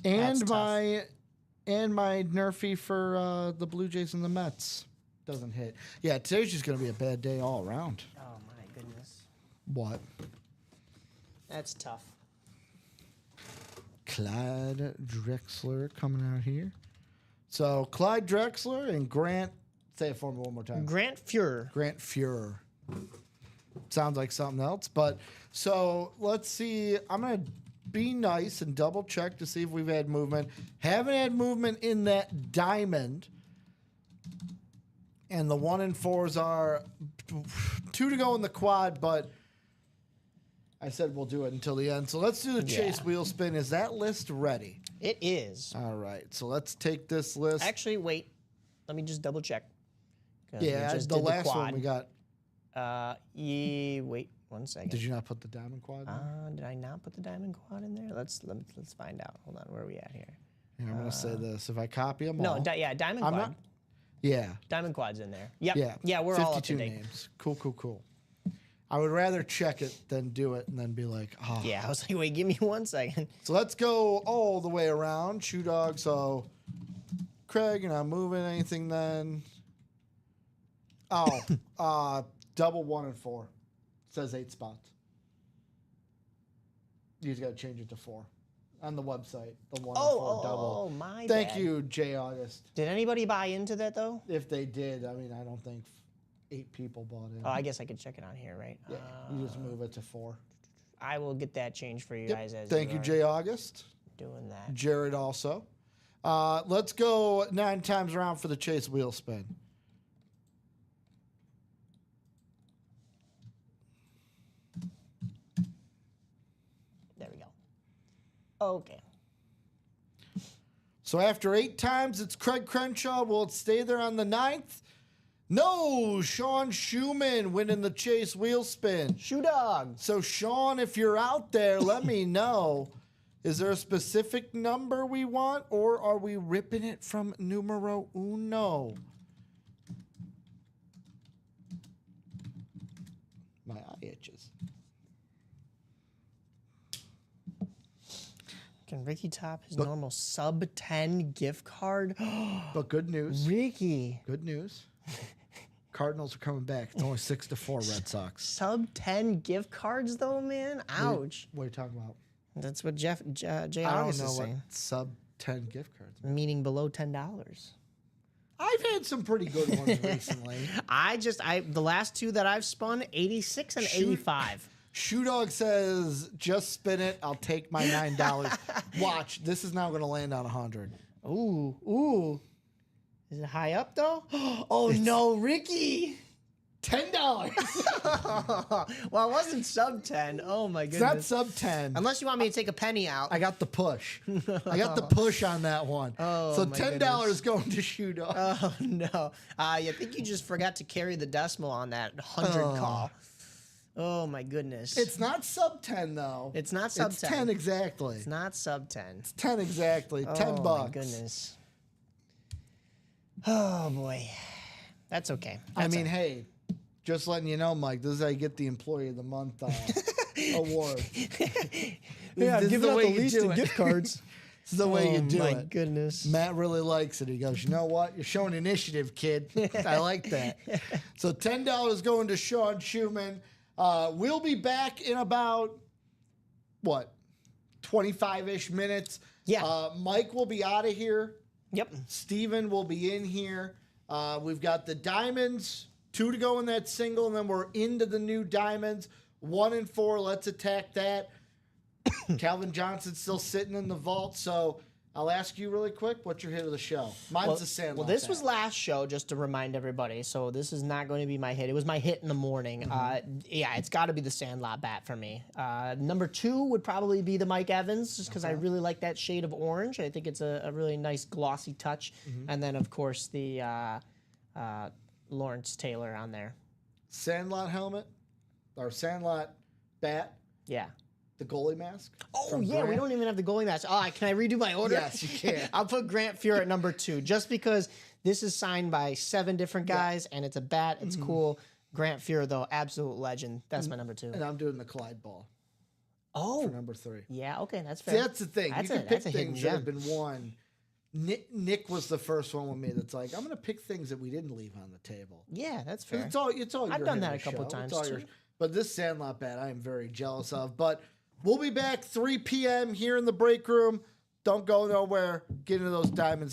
That's And tough. my nerfy for the Blue Jays and the Mets doesn't hit. Yeah, today's just gonna be a bad day all around. Oh my goodness, What? that's tough. Clyde Drexler coming out here. So Clyde Drexler and Grant. Say it for me one more time. Grant Fuhrer. Grant Fuhrer. Sounds like something else, but so let's see. I'm gonna be nice and double check to see if we've had movement. Haven't had movement in that diamond. And the 1 and 4s are 2 to go in the quad, but I said we'll do it until the end. So let's do the chase wheel spin. Is that list ready? It is. All right. So let's take this list. Actually, wait. Let me just double check. 'Cause Yeah, we just the did last quad. one we got. Wait 1 second. Did you not put the diamond quad in? Did I not put the diamond quad in there? Let's find out. Hold on, where are we at here? And I'm going to say this. If I copy them No, all. diamond I'm quad. not. Yeah. Diamond quad's in there. Yep. Yeah. Yeah, we're all up to 52 date. names. Cool. I would rather check it than do it and then be like, oh. Yeah, I was like, wait, give me 1 second. So let's go all the way around. Shoe Dog. So Craig, you're not moving anything then. Oh, double 1 and 4. Says 8 spots. You just got to change it to 4 on the website. The 1 and 4 double. Oh, my Thank bad. you, Jay August. Did anybody buy into that, though? If they did, I mean, I don't think 8 people bought in. Oh, I guess I could check it on here, right? Yeah, you just move it to 4. I will get that changed for you Yep. guys as Thank you, are Jay August. doing that. Jared also. Let's go 9 times around for the chase wheel spin. There we go. Okay. So after 8 times, it's Craig Crenshaw. Will it stay there on the 9th? No, Sean Schumann winning the chase wheel spin. Shoe Dog. So Sean, if you're out there, let me know. Is there a specific number we want, or are we ripping it from numero uno? My eye itches. Can Ricky top his normal sub 10 gift card? But good news. Ricky. Good news. Cardinals are coming back. It's only 6-4 Red Sox. Sub 10 gift cards, though, man? Ouch. What are you talking about? That's what Jay I don't August know is what saying. sub 10 gift cards mean. Meaning below $10. I've had some pretty good ones recently. The last two that I've spun, 86 and 85. Shoe Dog says, just spin it. I'll take my $9. Watch. This is now going to land on 100. Ooh. Is it high up though? Oh no, Ricky. $10. Well, it wasn't sub 10. Oh my It's not goodness. sub 10. Unless you want me to take a penny out. I got the push. I got the push on that one. Oh, so my $10 goodness. going to Shoe Dog. Oh no. I think you just forgot to carry the decimal on that 100 call. Oh my goodness. It's not sub 10 though. It's not sub It's 10. 10 exactly. It's not sub 10. It's 10 exactly. 10 Oh bucks. my goodness. Oh boy. That's okay. I mean, hey, just letting you know, Mike, this is how you get the Employee of the Month award. Yeah, This is giving the out way the you least do in it. gift cards. This is the way you do my it. goodness. Matt really likes it. He goes, you know what? You're showing initiative, kid. I like that. So $10 going to Sean Schumann. We'll be back in about, 25-ish minutes. Yeah. Mike will be out of here. Yep. Steven will be in here. We've got the diamonds, 2 to go in that single, and then we're into the new diamonds. 1 and 4, let's attack that. Calvin Johnson's still sitting in the vault, so I'll ask you really quick, what's your hit of the show? Mine's the Sandlot. Well, this bat. was last show, just to remind everybody. So this is not going to be my hit. It was my hit in the morning. Yeah, it's got to be the Sandlot bat for me. Number 2 would probably be the Mike Evans, just because I really like that shade of orange. I think it's a really nice glossy touch. And then, of course, the Lawrence Taylor on there. Sandlot helmet, or Sandlot bat, Yeah. the goalie mask. Oh, from yeah, we Grant. don't even have the goalie match. Oh, can I redo my order? Yes, you can. I'll put Grant Fuhr at number 2, just because this is signed by 7 different guys, and it's a bat. It's cool. Grant Fuhr, though, absolute legend. That's my number 2. And I'm doing the Clyde ball Oh, for number 3. yeah, okay, that's See, fair. that's the thing. That's You a- can pick that's a hidden things that have gem. been won. Nick was the first one with me that's like, I'm going to pick things that we didn't leave on the table. Yeah, that's 'Cause fair. It's all I've your done hit that of a couple the show. times, It's all too. yours. But this Sandlot bat, I am very jealous of. But we'll be back 3 p.m. here in the break room. Don't go nowhere. Get into those diamonds.